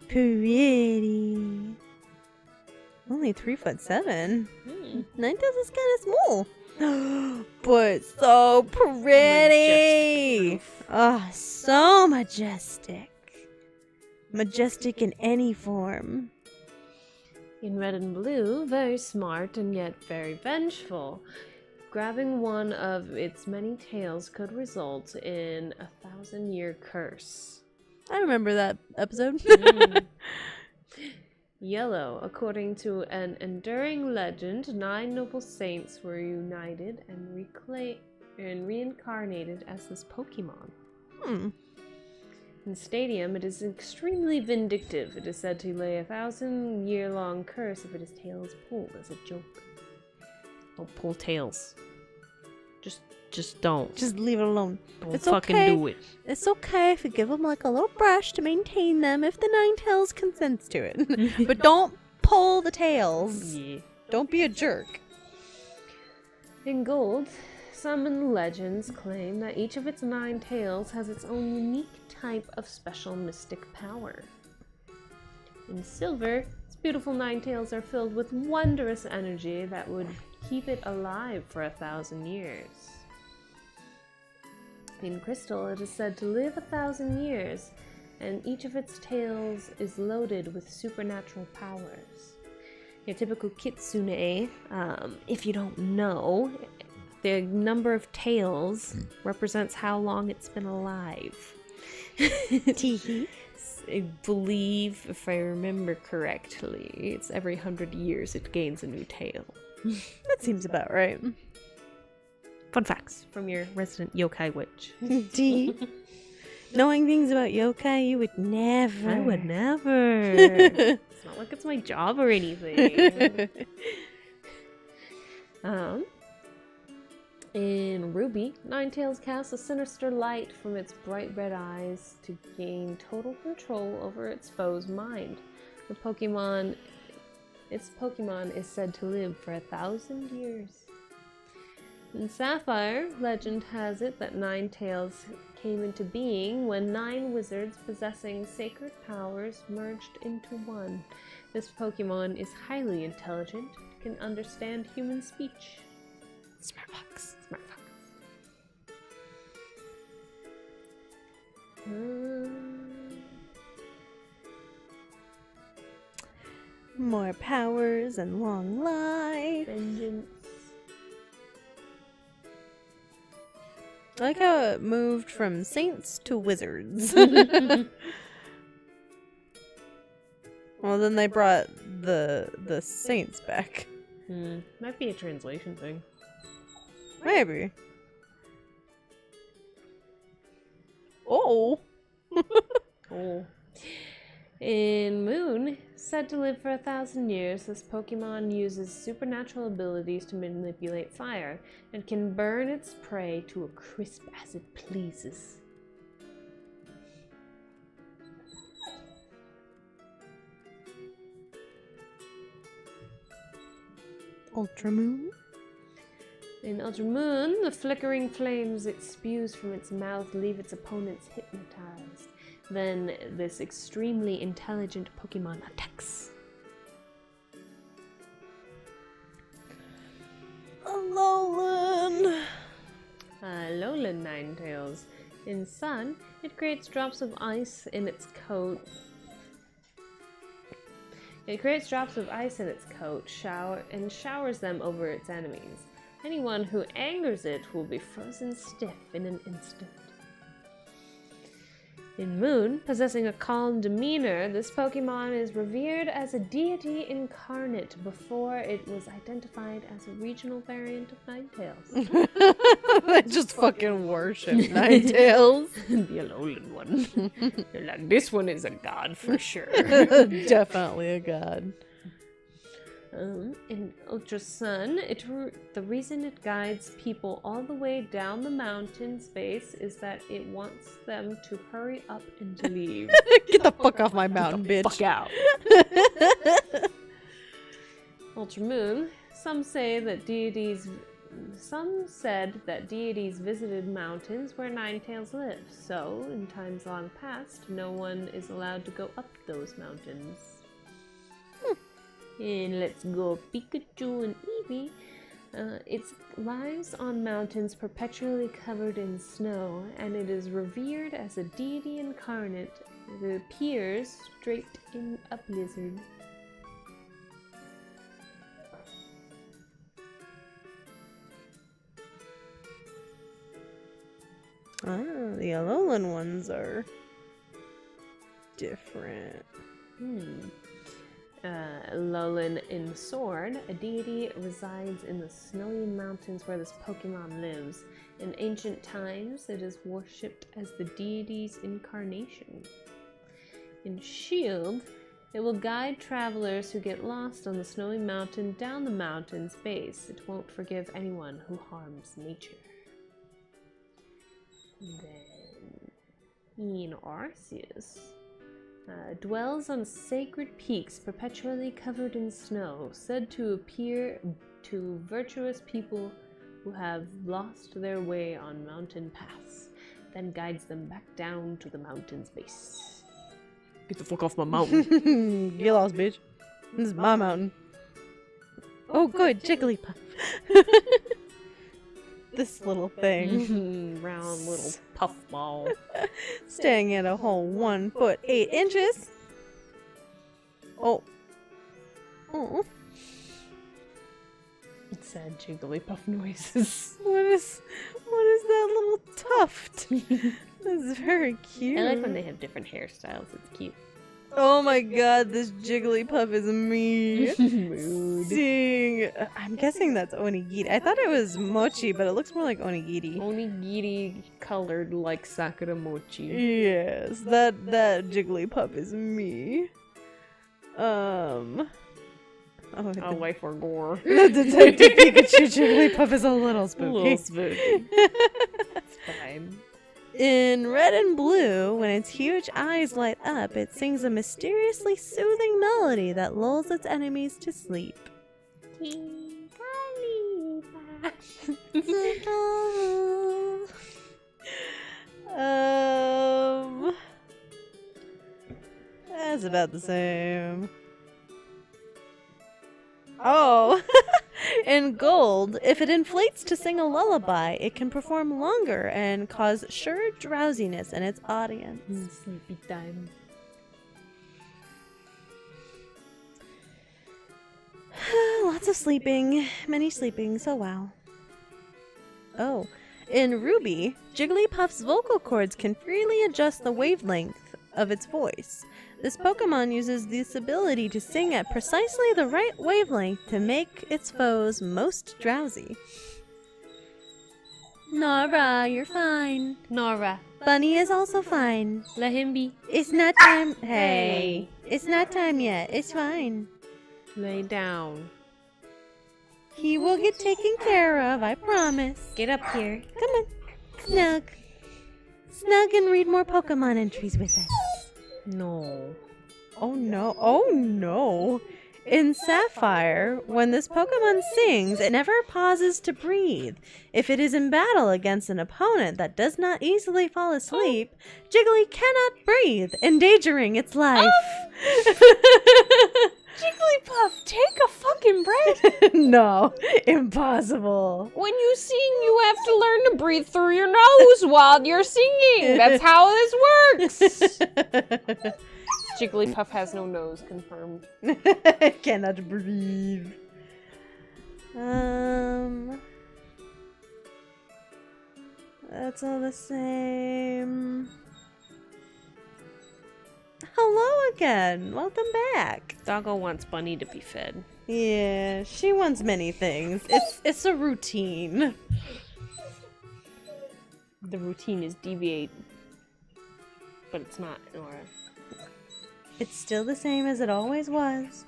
Pretty. Only 3'7". Ninetales is kind of small. But so pretty. Oh, so majestic. Majestic in any form. In Red and Blue, very smart and yet very vengeful. Grabbing one of its many tails could result in a 1,000-year curse. I remember that episode. Yellow. According to an enduring legend, 9 noble saints were united and reincarnated as this Pokemon. In Stadium, it is extremely vindictive. It is said to lay a 1,000-year-long curse if its tail is pulled as a joke. Don't pull tails. Just don't. Just leave it alone. Don't it's fucking okay. do it. It's okay if you give them like a little brush to maintain them if the Ninetales consents to it. But don't pull the tails. Yeah. Don't be a jerk. In Gold, some in the legends claim that each of its 9 tails has its own unique type of special mystic power. In Silver, its beautiful 9 tails are filled with wondrous energy that would keep it alive for 1,000 years. In Crystal, it is said to live 1,000 years, and each of its tails is loaded with supernatural powers. Your typical kitsune, if you don't know, the number of tails represents how long it's been alive. I believe, if I remember correctly, it's every 100 years it gains a new tail. That seems about right. Fun facts from your resident yokai witch. D. Knowing things about yokai, you would never. I would never. It's not like it's my job or anything. In Ruby, Ninetales casts a sinister light from its bright red eyes to gain total control over its foe's mind. Its Pokemon is said to live for 1,000 years. In Sapphire, legend has it that Ninetales came into being when 9 wizards possessing sacred powers merged into one. This Pokemon is highly intelligent, can understand human speech. Smart fox. More powers and long life. Vengeance. I like how it moved from saints to wizards. Well, then they brought the saints back. Might be a translation thing. Maybe. Oh. Oh. In Moon, said to live for 1,000 years, this Pokemon uses supernatural abilities to manipulate fire and can burn its prey to a crisp as it pleases. Ultramoon. In Ultramoon, the flickering flames it spews from its mouth leave its opponents hypnotized. Then this extremely intelligent Pokemon attacks. Alolan. Alolan Ninetales. In Sun, it creates drops of ice in its coat. It creates drops of ice in its coat, showers them over its enemies. Anyone who angers it will be frozen stiff in an instant. In Moon, possessing a calm demeanor, this Pokemon is revered as a deity incarnate before it was identified as a regional variant of Ninetales. I just fucking worship Ninetales. The Alolan one. They're like, this one is a god for sure. Definitely a god. In Ultra Sun, the reason it guides people all the way down the mountain space is that it wants them to hurry up and leave. Get the fuck off my mountain, bitch. Fuck out. Ultra Moon, some said that deities visited mountains where Ninetales live, so, in times long past, no one is allowed to go up those mountains. In Let's Go Pikachu and Eevee, it lives on mountains perpetually covered in snow, and it is revered as a deity incarnate that appears draped in a blizzard. The Alolan ones are different. Alolan in Sword, a deity resides in the snowy mountains where this Pokemon lives. In ancient times, it is worshipped as the deity's incarnation. In Shield, it will guide travelers who get lost on the snowy mountain down the mountain's base. It won't forgive anyone who harms nature. Then, in Arceus, dwells on sacred peaks perpetually covered in snow, said to appear to virtuous people who have lost their way on mountain paths, then guides them back down to the mountain's base. Get the fuck off my mountain. Get lost, bitch. This is my mountain. Oh, good, Jigglypuff. This little thing. Round little puffball. Staying at a whole 1 foot 8 inches. Oh. Oh. Sad Jigglypuff noises. What is that little tuft? This is very cute. I like when they have different hairstyles. It's cute. Oh my god, this Jigglypuff is me. Mood. Sing. I'm guessing that's onigiri. I thought it was mochi, but it looks more like onigiri. Onigiri colored like Sakura mochi. Yes, that Jigglypuff is me. Oh, A life or gore. the Detective Pikachu Jigglypuff is a little spooky. A little spooky. It's fine. In red and blue, when its huge eyes light up, it sings a mysteriously soothing melody that lulls its enemies to sleep. That's about the same. Oh, in gold, if it inflates to sing a lullaby, it can perform longer and cause sure drowsiness in its audience. Sleepy time. Lots of sleeping, many sleepings, oh wow. Oh, in ruby, Jigglypuff's vocal cords can freely adjust the wavelength of its voice. This Pokemon uses this ability to sing at precisely the right wavelength to make its foes most drowsy. Nora, you're fine. Nora, Bunny is also fine. let him be. It's not time. Hey, it's not time yet. It's fine. Lay down. He will get taken care of, I promise. Get up here. Come on. Snug. Snug and read more Pokemon entries with us. No. Oh no. Oh no. In Sapphire, when this Pokemon sings, it never pauses to breathe. If it is in battle against an opponent that does not easily fall asleep, Jiggly cannot breathe, endangering its life. Jigglypuff, take a fucking breath. No, impossible. When you sing, you have to learn to breathe through your nose while you're singing. That's how this works. Jigglypuff has no nose, confirmed. Cannot breathe. That's all the same. Hello again. Welcome back. Doggo wants Bunny to be fed. Yeah, she wants many things. It's a routine. The routine is deviate, but it's not, Nora. It's still the same as it always was.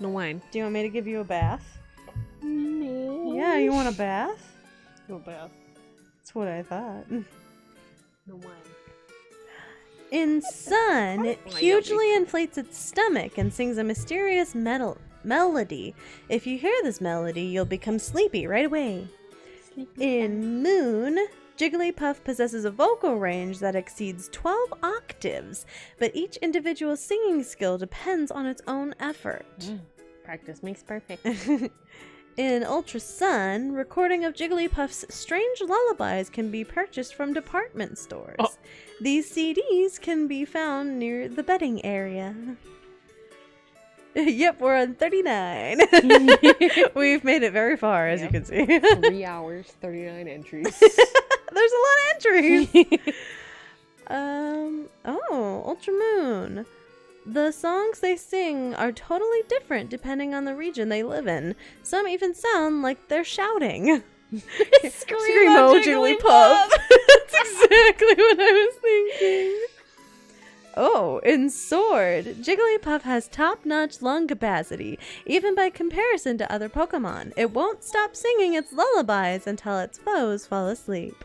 No wine. Do you want me to give you a bath? No. Yeah, you want a bath? No bath. That's what I thought. No wine. In Sun, it hugely inflates its stomach and sings a mysterious melody. If you hear this melody, you'll become sleepy right away. In Moon, Jigglypuff possesses a vocal range that exceeds 12 octaves, but each individual singing skill depends on its own effort. Practice makes perfect. In Ultra Sun, recording of Jigglypuff's strange lullabies can be purchased from department stores. Oh. These CDs can be found near the bedding area. Yep, we're on 39. We've made it very far, as you can see. 3 hours, 39 entries. There's a lot of entries. Ultra Moon. The songs they sing are totally different depending on the region they live in. Some even sound like they're shouting. Screamo Jigglypuff. That's exactly what I was thinking. Oh, in Sword, Jigglypuff has top-notch lung capacity, even by comparison to other Pokemon. It won't stop singing its lullabies until its foes fall asleep.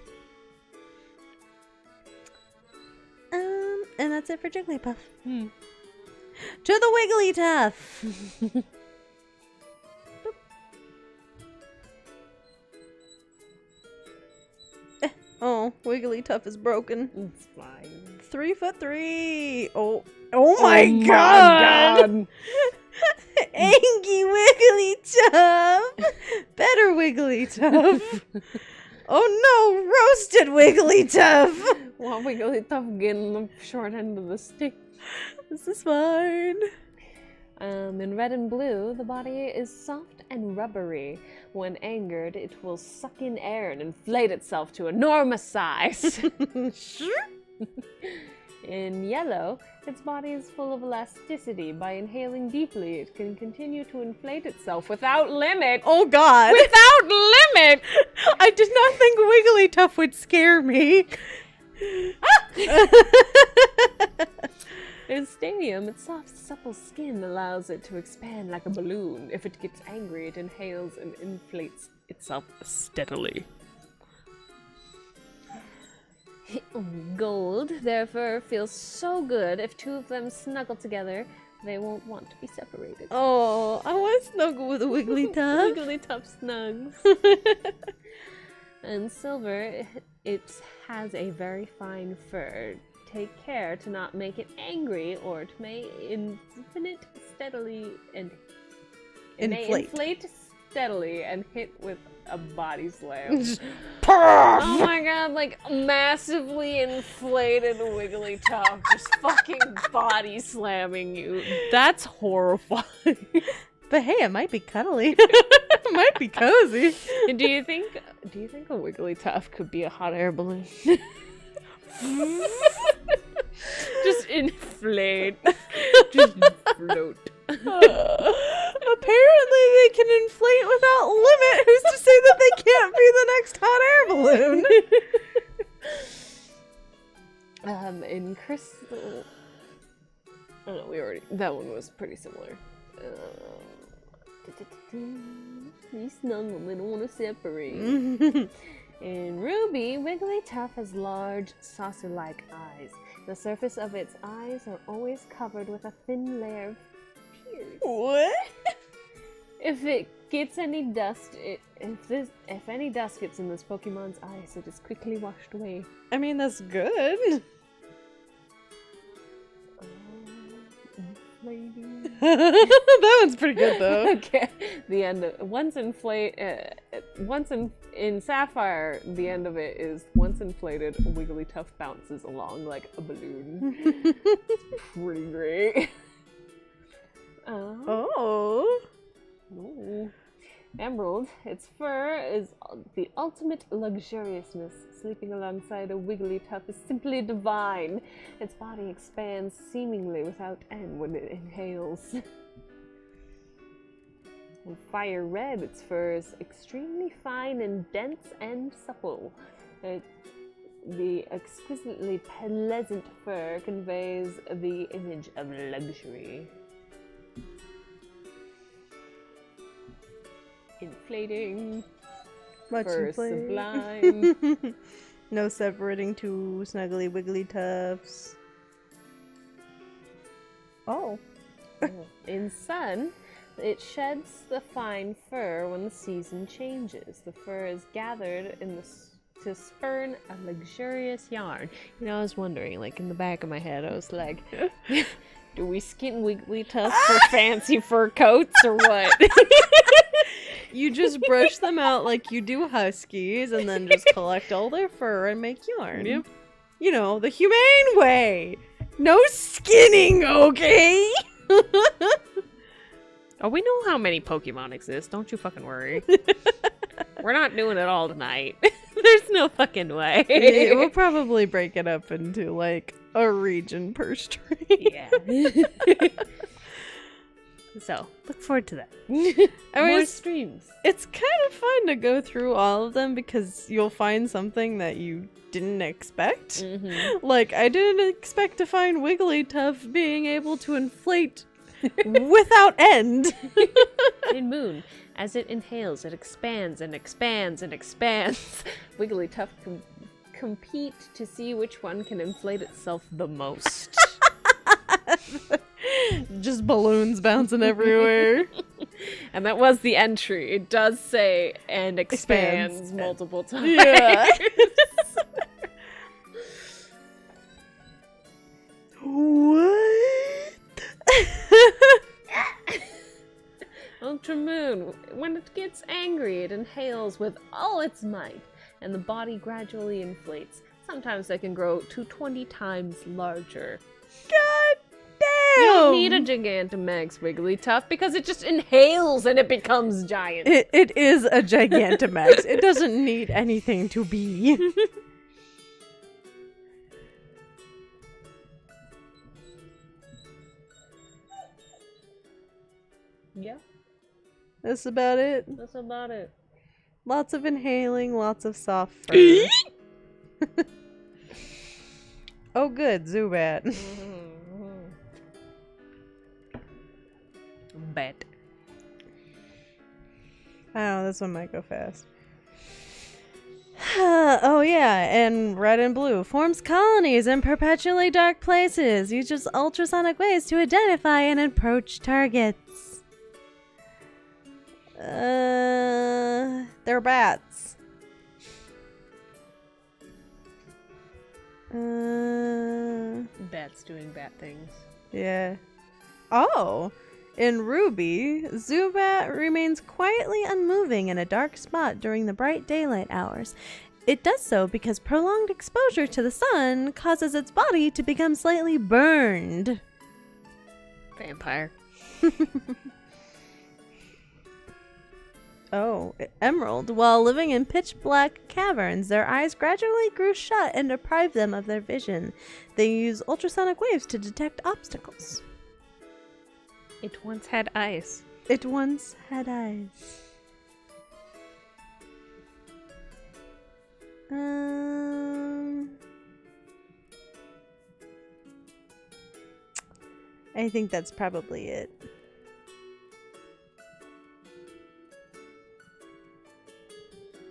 And that's it for Jigglypuff. To the Wigglytuff! Oh, Wigglytuff is broken. It's fine. 3'3". Oh my god! Angy Wigglytuff! Better Wigglytuff! Oh no, roasted Wigglytuff! Well, Wigglytuff getting the short end of the stick. This is fine. In red and blue, the body is soft and rubbery. When angered, it will suck in air and inflate itself to enormous size. In yellow, its body is full of elasticity. By inhaling deeply, it can continue to inflate itself without limit. Oh God! Without limit! I did not think Wigglytuff would scare me. In stadium, its soft, supple skin allows it to expand like a balloon. If it gets angry, it inhales and inflates itself steadily. Gold, their fur feels so good. If two of them snuggle together, they won't want to be separated. Oh, I want to snuggle with a Wigglytuff. Wigglytuff snugs. And silver, it has a very fine fur. Take care to not make it angry, or it may inflate steadily and inflate steadily and hit with a body slam. Oh my God, like massively inflated Wigglytuff just fucking body slamming you. That's horrifying. But hey, it might be cuddly. It might be cozy. Do you think a Wigglytuff could be a hot air balloon? Just inflate. Just float. Apparently they can inflate without limit. Who's to say that they can't be the next hot air balloon? In crystal... Oh no, that one was pretty similar. These snuggle, they don't want to separate. In Ruby, Wigglytuff has large, saucer-like eyes. The surface of its eyes are always covered with a thin layer of tears. What? If it gets any dust, if any dust gets in this Pokemon's eyes, it is quickly washed away. I mean, that's good. That one's pretty good though. Okay. The end of in Sapphire, the end of it is once inflated, Wigglytuff bounces along like a balloon. It's pretty great. Oh. Ooh. Emerald, its fur is the ultimate luxuriousness. Sleeping alongside a Wigglytuff is simply divine. Its body expands seemingly without end when it inhales. In Fire Red, its fur is extremely fine and dense and supple. The exquisitely pleasant fur conveys the image of luxury. Inflating. Much Fur inflate. sublime. No separating two snuggly Wigglytuffs. Oh. In Sun, it sheds the fine fur when the season changes. The fur is gathered to spurn a luxurious yarn. You know, I was wondering, like in the back of my head, I was like, do we skin Wigglytuff for fancy fur coats or what? You just brush them out like you do huskies and then just collect all their fur and make yarn. Yep. You know, the humane way. No skinning, okay? Oh, we know how many Pokemon exist. Don't you fucking worry. We're not doing it all tonight. There's no fucking way. Yeah, we'll probably break it up into like a region per strain. Yeah. So, look forward to that. More streams. It's kind of fun to go through all of them because you'll find something that you didn't expect. Mm-hmm. Like, I didn't expect to find Wigglytuff being able to inflate without end. In Moon, as it inhales, it expands and expands and expands. Wigglytuff compete to see which one can inflate itself the most. Just balloons bouncing everywhere. And that was the entry. It does say and expands multiple times. Yeah. What? Ultra Moon, when it gets angry, it inhales with all its might, and the body gradually inflates. Sometimes they can grow to 20 times larger. God damn! You don't need a Gigantamax Wigglytuff because it just inhales and it becomes giant. It is a Gigantamax. It doesn't need anything to be. Yeah, That's about it. that's about it. Lots of inhaling, lots of soft fur. Oh, good, Zubat. Bet. I don't know, this one might go fast. Oh yeah, and red and blue forms colonies in perpetually dark places. Uses ultrasonic waves to identify and approach targets. They're bats. Bats doing bat things. Yeah. Oh, in Ruby, Zubat remains quietly unmoving in a dark spot during the bright daylight hours. It does so because prolonged exposure to the sun causes its body to become slightly burned. Vampire. Oh, Emerald. While living in pitch black caverns, their eyes gradually grew shut and deprived them of their vision. They use ultrasonic waves to detect obstacles. It once had eyes. It once had eyes. I think that's probably it.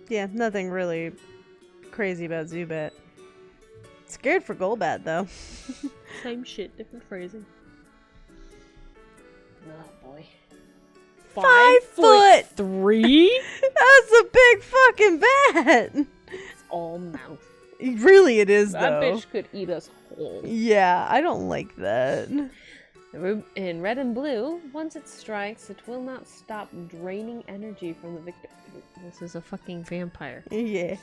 Yeah, nothing really crazy about Zubat. Scared for Golbat, though. Same shit, different phrasing. Oh boy. 5'3"? That's a big fucking bat! It's all mouth. Really, it is, That though. bitch could eat us whole. Yeah, I don't like that. In red and blue, once it strikes, it will not stop draining energy from the victim. This is a fucking vampire. Yeah.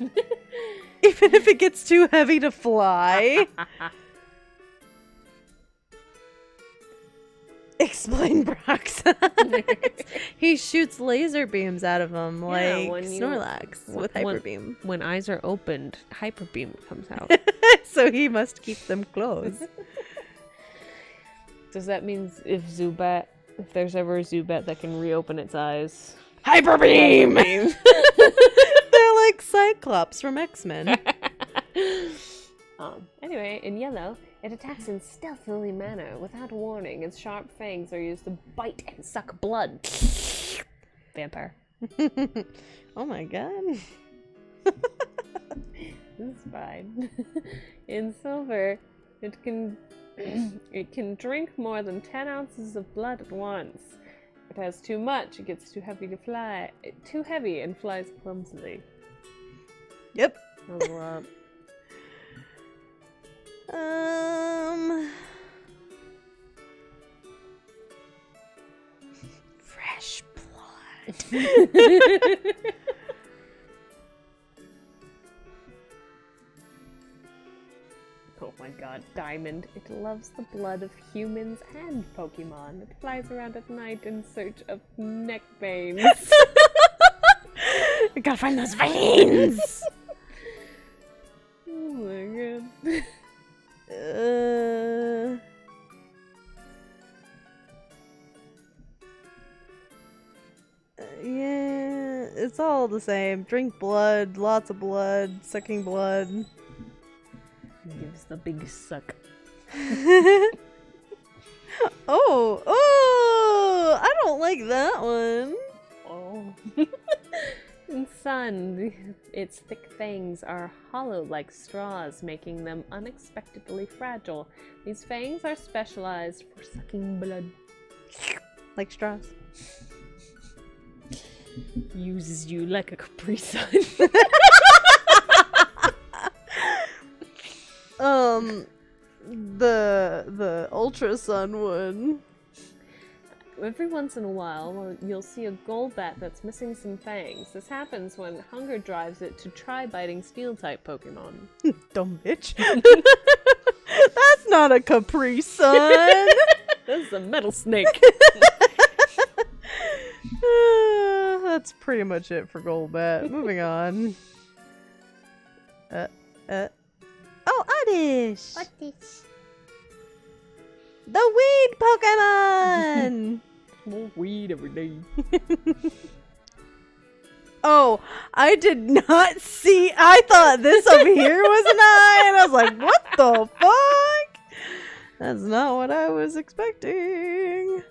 Even if it gets too heavy to fly. Explain Brock's. He shoots laser beams out of him like Snorlax with Hyper Beam. When eyes are opened, Hyper Beam comes out. So he must keep them closed. Does that mean if there's ever a Zubat that can reopen its eyes? Hyper Beam! They're like Cyclops from X-Men. Anyway, in yellow, it attacks in stealthily manner. Without warning, its sharp fangs are used to bite and suck blood. Vampire. Oh my god. This is fine. In silver, it can drink more than 10 ounces of blood at once. If it has too much, it gets too heavy and flies clumsily. Yep. Level up. Fresh blood. Oh my god, Diamond. It loves the blood of humans and Pokemon. It flies around at night in search of neck veins. We gotta find those veins! Oh my god. Yeah, it's all the same. Drink blood, lots of blood, sucking blood. Gives the big suck. Oh, I don't like that one. Oh. In sun, its thick fangs are hollow like straws, making them unexpectedly fragile. These fangs are specialized for sucking blood. Like straws. Uses you like a Capri Sun. The Ultra Sun one. Every once in a while, you'll see a Golbat that's missing some fangs. This happens when hunger drives it to try biting Steel-type Pokemon. Dumb bitch. That's not a Capri Sun. This is a metal snake. That's pretty much it for Golbat. Moving on. Oh, Oddish! What is? The weed Pokemon! Smoke weed every day. Oh, I did not see. I thought this over here was an eye, and I was like, what the fuck? That's not what I was expecting.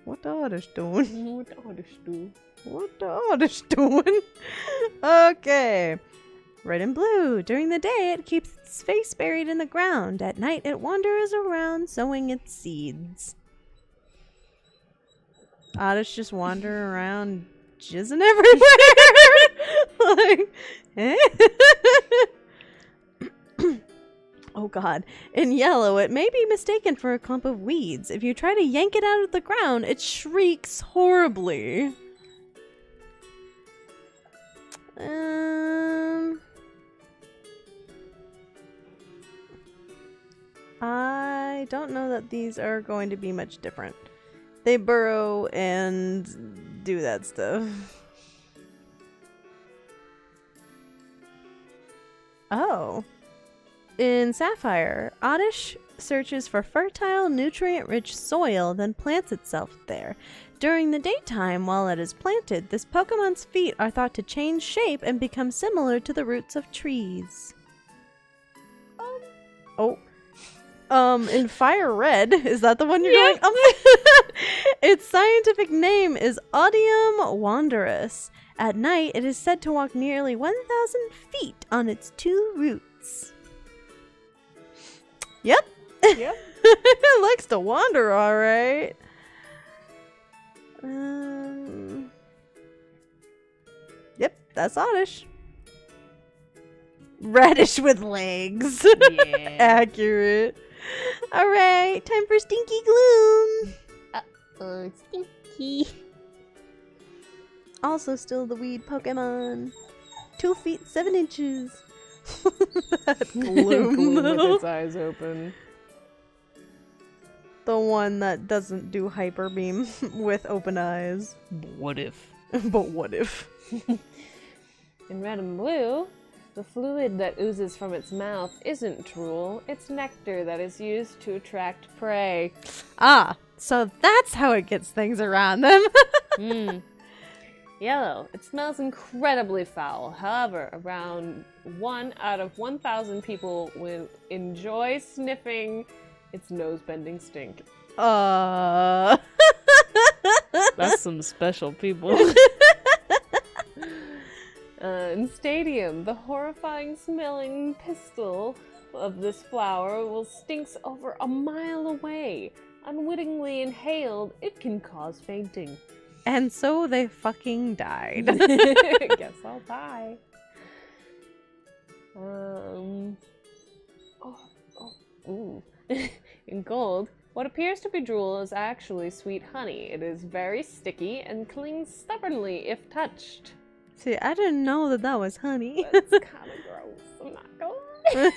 What the artist doing? What the artist do? What the artist doing? Okay. Red and blue. During the day, it keeps its face buried in the ground. At night, it wanders around sowing its seeds. Oddish just wander around jizzing everywhere. Like, eh? Oh god. In yellow, it may be mistaken for a clump of weeds. If you try to yank it out of the ground, it shrieks horribly. I don't know that these are going to be much different. They burrow and do that stuff. Oh. In Sapphire, Oddish searches for fertile, nutrient-rich soil, then plants itself there. During the daytime, while it is planted, this Pokemon's feet are thought to change shape and become similar to the roots of trees. In Fire Red, is that the one you're going? Its scientific name is Odium wanderus. At night, it is said to walk nearly 1,000 feet on its two roots. Yep. Yep. It likes to wander, all right. Yep, that's Oddish. Reddish with legs. Yeah. Accurate. All right, time for Stinky Gloom. Stinky. Also still the weed Pokemon. 2 feet 7 inches. That Gloom. Gloom with its eyes open. The one that doesn't do Hyper Beam with open eyes. What if? But what if? In Red and Blue, the fluid that oozes from its mouth isn't drool, it's nectar that is used to attract prey. Ah, so that's how it gets things around them. Yellow, it smells incredibly foul. However, around 1 out of 1,000 people will enjoy sniffing its nose-bending stink. That's some special people. In Stadium, the horrifying smelling pistil of this flower will stinks over a mile away. Unwittingly inhaled, it can cause fainting. And so they fucking died. Guess I'll die. In Gold, what appears to be drool is actually sweet honey. It is very sticky and clings stubbornly if touched. See, I didn't know that that was honey. That's kind of gross. I'm not going.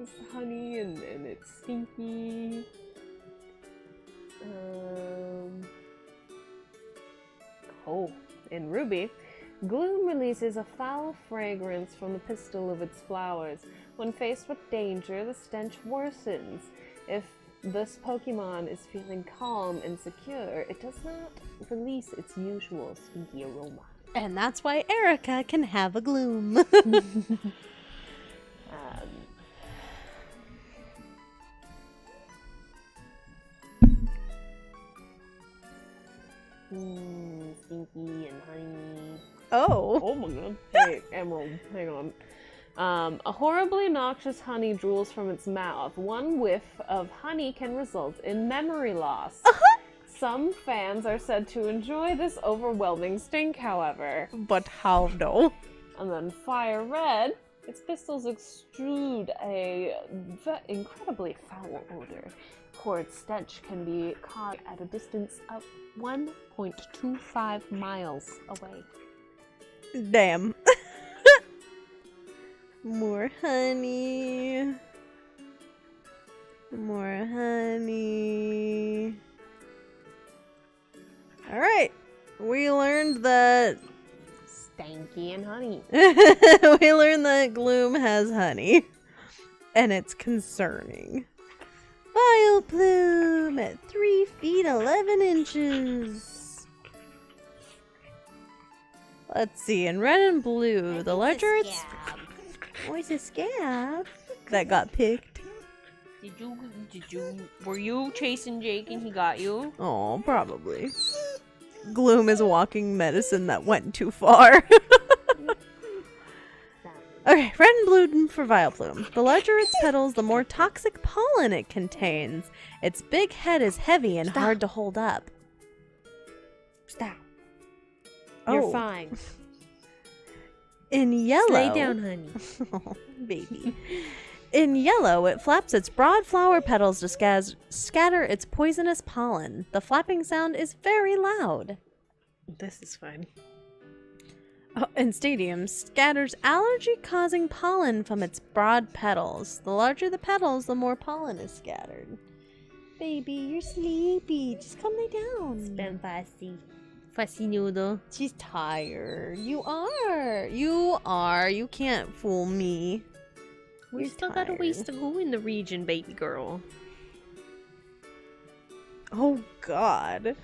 It's honey and it's stinky. In Ruby, Gloom releases a foul fragrance from the pistil of its flowers. When faced with danger, the stench worsens. If this Pokemon is feeling calm and secure, it does not release its usual stinky aroma. And that's why Erica can have a Gloom. Stinky and honey. Oh my god. Hey, Emerald, hang on. A horribly noxious honey drools from its mouth. One whiff of honey can result in memory loss. Some fans are said to enjoy this overwhelming stink, however. But how though? And then Fire Red, its pistils extrude a incredibly foul odor. Its stench can be caught at a distance of 1.25 miles away. Damn. More honey. More honey. Alright. We learned that stanky and honey. We learned that Gloom has honey. And it's concerning. Vileplume at 3 feet 11 inches. Let's see, in red and blue, the larger it's... Oh, it's a scab that got picked. Were you chasing Jake and he got you? Oh, probably. Gloom is a walking medicine that went too far. Okay, red and blue for Vileplume. The larger its petals, the more toxic pollen it contains. Its big head is heavy and hard to hold up. Stop. Oh. You're fine. In yellow... Lay down, honey. Oh, baby. In yellow, it flaps its broad flower petals to scatter its poisonous pollen. The flapping sound is very loud. This is fine. Oh, in stadium, scatters allergy-causing pollen from its broad petals. The larger the petals, the more pollen is scattered. Baby, you're sleepy. Just come lay down. Spam fussy. Fussy noodle. She's tired. You are. You are. You can't fool me. We still got a ways to go in the region, baby girl. Oh, God.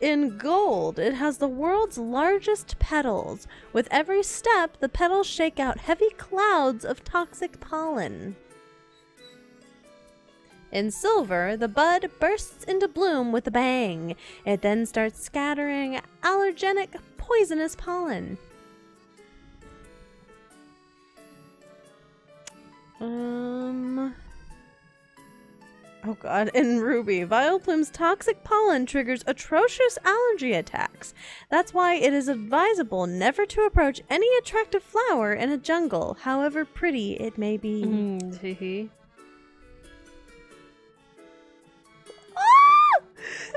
In gold, it has the world's largest petals. With every step, the petals shake out heavy clouds of toxic pollen. In silver, the bud bursts into bloom with a bang. It then starts scattering allergenic, poisonous pollen. Oh god, in ruby, Vileplume's toxic pollen triggers atrocious allergy attacks. That's why it is advisable never to approach any attractive flower in a jungle, however pretty it may be.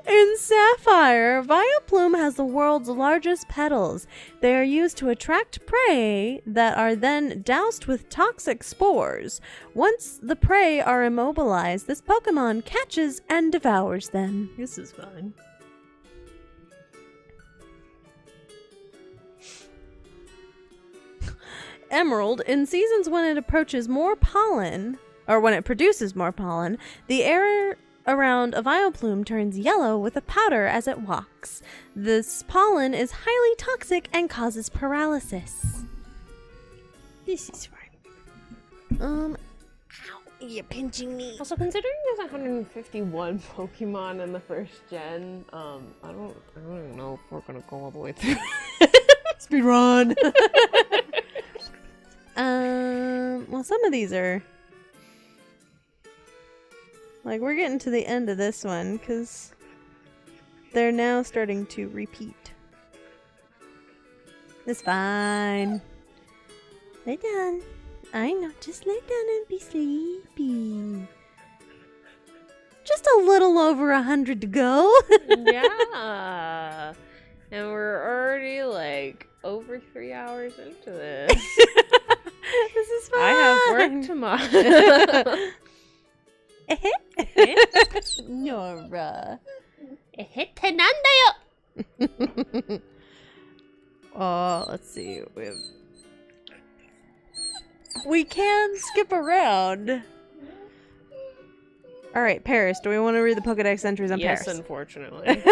In sapphire, Vileplume has the world's largest petals. They are used to attract prey that are then doused with toxic spores. Once the prey are immobilized, this Pokemon catches and devours them. This is fun. Emerald, in seasons when it approaches more pollen, or when it produces more pollen, the air around a Vileplume turns yellow with a powder as it walks. This pollen is highly toxic and causes paralysis. This is fine. Ow, you're pinching me. Also, considering there's 151 Pokemon in the first gen, I don't even know if we're gonna go all the way through. Speedrun. Well, some of these are like, we're getting to the end of this one because they're now starting to repeat. It's fine. Lay down. I know, just lay down and be sleepy. Just a little over 100 to go. Yeah. And we're already like over 3 hours into this. This is fun. I have work tomorrow. Nora. Oh, let's see. We can skip around. All right, Paris. Do we want to read the Pokedex entries on Paris? Yes, unfortunately.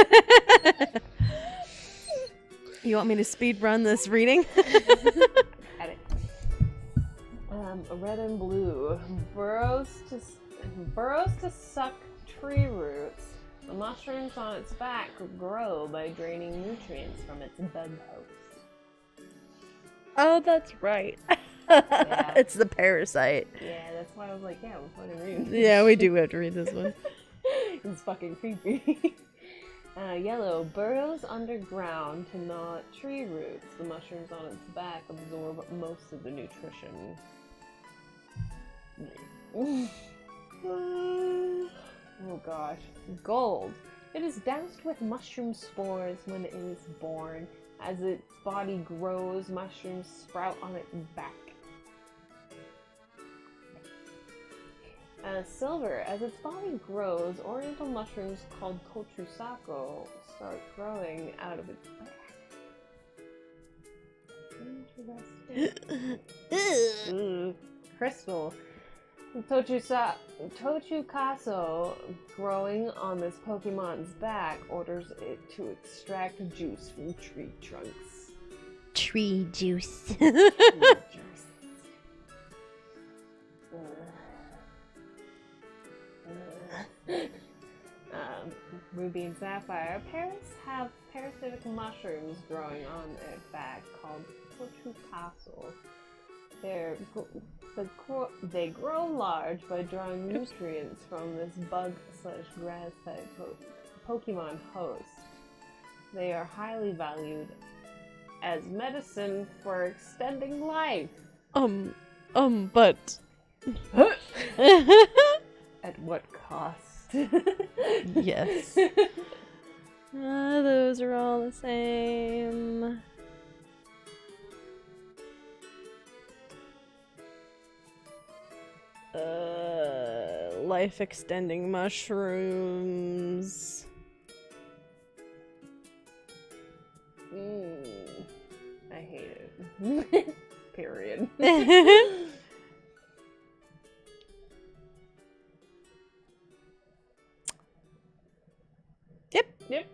You want me to speed run this reading? Got it. Red and blue. Burrows to suck tree roots. The mushrooms on its back grow by draining nutrients from its bud host. Oh, that's right. Yeah. It's the parasite. Yeah, that's why I was like, yeah, we're fucking reading. Yeah, we do have to read this one. It's fucking creepy. Yellow. Burrows underground to gnaw at tree roots. The mushrooms on its back absorb most of the nutrition. Oh gosh. Gold. It is doused with mushroom spores when it is born. As its body grows, mushrooms sprout on its back. Silver. As its body grows, oriental mushrooms called kochusako start growing out of its back. Crystal. Tochukaso, growing on this Pokemon's back, orders it to extract juice from tree trunks. Tree juice. Ruby and Sapphire. Parrots have parasitic mushrooms growing on their back called Tochukaso. They grow large by drawing nutrients from this bug/grass type Pokemon host. They are highly valued as medicine for extending life. But At what cost? yes. Those are all the same. Life extending mushrooms. I hate it. Period. Yep.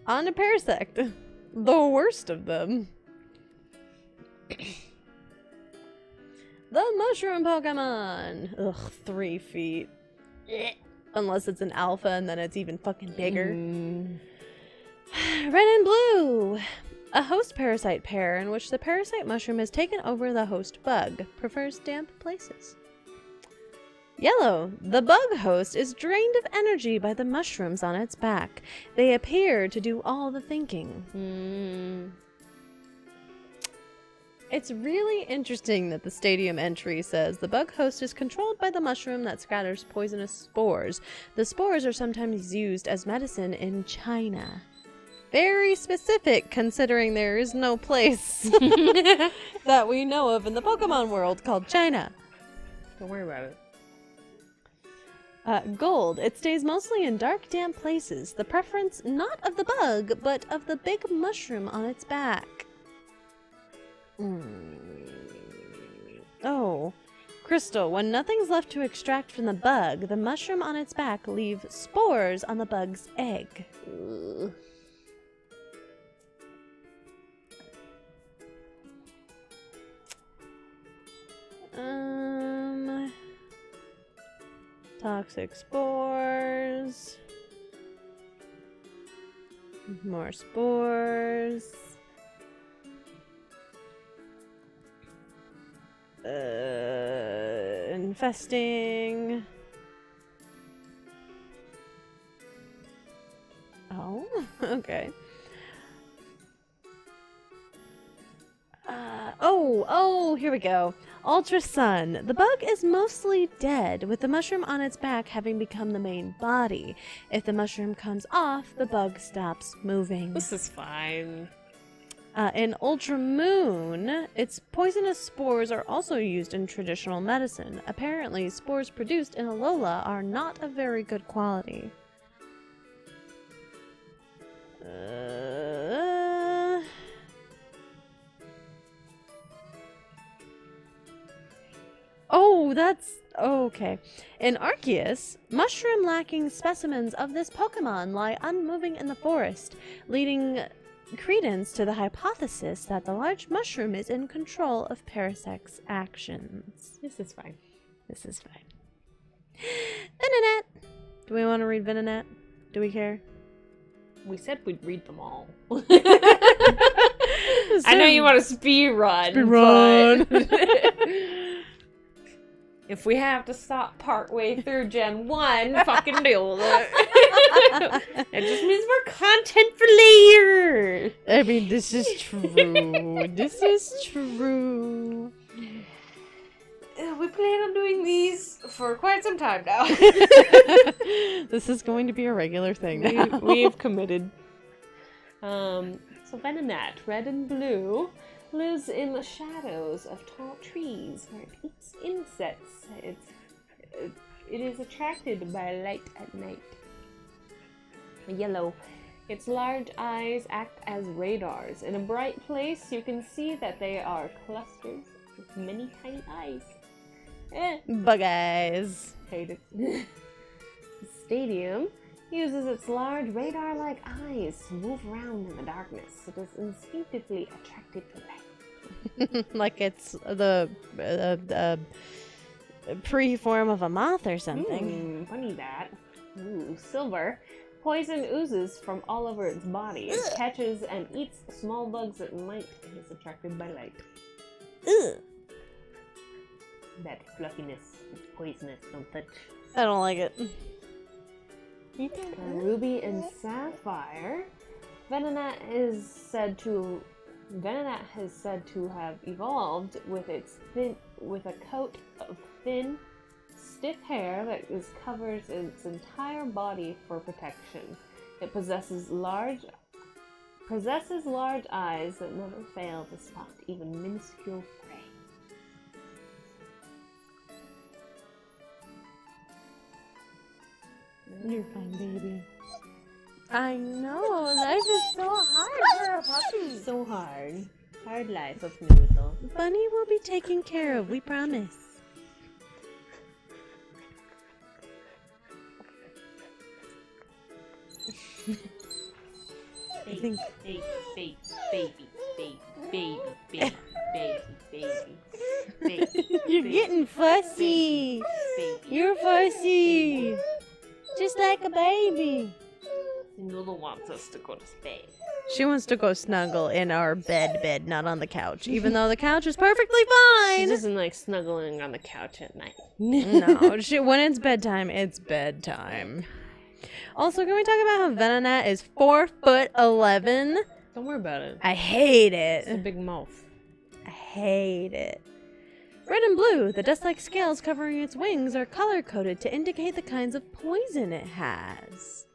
On to Parasect. The worst of them. The mushroom Pokemon. Ugh, 3 feet. Unless it's an alpha and then it's even fucking bigger. Red and blue. A host parasite pair in which the parasite mushroom has taken over the host bug. Prefers damp places. Yellow. The bug host is drained of energy by the mushrooms on its back. They appear to do all the thinking. It's really interesting that the stadium entry says the bug host is controlled by the mushroom that scatters poisonous spores. The spores are sometimes used as medicine in China. Very specific, considering there is no place that we know of in the Pokemon world called China. Don't worry about it. Gold. It stays mostly in dark, damp places. The preference not of the bug, but of the big mushroom on its back. Oh. Crystal. When nothing's left to extract from the bug, the mushroom on its back leaves spores on the bug's egg. Ugh. Toxic spores. More spores. Infesting. Oh, okay. Here we go. Ultra Sun. The bug is mostly dead, with the mushroom on its back having become the main body. If the mushroom comes off, the bug stops moving. This is fine. In Ultra Moon, its poisonous spores are also used in traditional medicine. Apparently, spores produced in Alola are not of very good quality. Okay. In Arceus, mushroom-lacking specimens of this Pokemon lie unmoving in the forest, leading credence to the hypothesis that the large mushroom is in control of Parasect's actions. This is fine. Venonat! Do we want to read Venonat? Do we care? We said we'd read them all. I know you want to speed run. But if we have to stop partway through Gen 1, fucking deal with it. It just means more content for later. I mean, this is true. This is true. We plan on doing these for quite some time now. This is going to be a regular thing now. We've committed. So Venonat, red and blue, lives in the shadows of tall trees where it eats insects. It is attracted by light at night. Yellow. Its large eyes act as radars. In a bright place, you can see that they are clusters with many tiny eyes. Bug eyes. Hate it. The stadium uses its large radar-like eyes to move around in the darkness. It is instinctively attracted to light. Like it's the pre-form of a moth or something. Funny that. Ooh, silver. Poison oozes from all over its body. It catches and eats small bugs at night and is attracted by light. Ugh. That fluffiness is poisonous. Don't touch. I don't like it. Ruby and sapphire. Venonat is said to have evolved with a coat of thin, stiff hair that covers its entire body for protection. It possesses large eyes that never fail to spot even minuscule prey. You're fine, baby. I know, life is so hard for a puppy. So hard. Hard life of Noodle. Bunny will be taken care of, we promise. I think... Baby. You're getting fussy. You're fussy. Just like a baby. Noodle wants us to go to space. She wants to go snuggle in our bed, not on the couch. Even though the couch is perfectly She fine. doesn't like snuggling on the couch at night. No, when it's bedtime, it's bedtime. Also, can we talk about how Venonat is 4'11"? Don't worry about it. I hate It's a it. big mouth. I hate it. Red and blue, the dust-like scales covering its wings are color-coded to indicate the kinds of poison it has.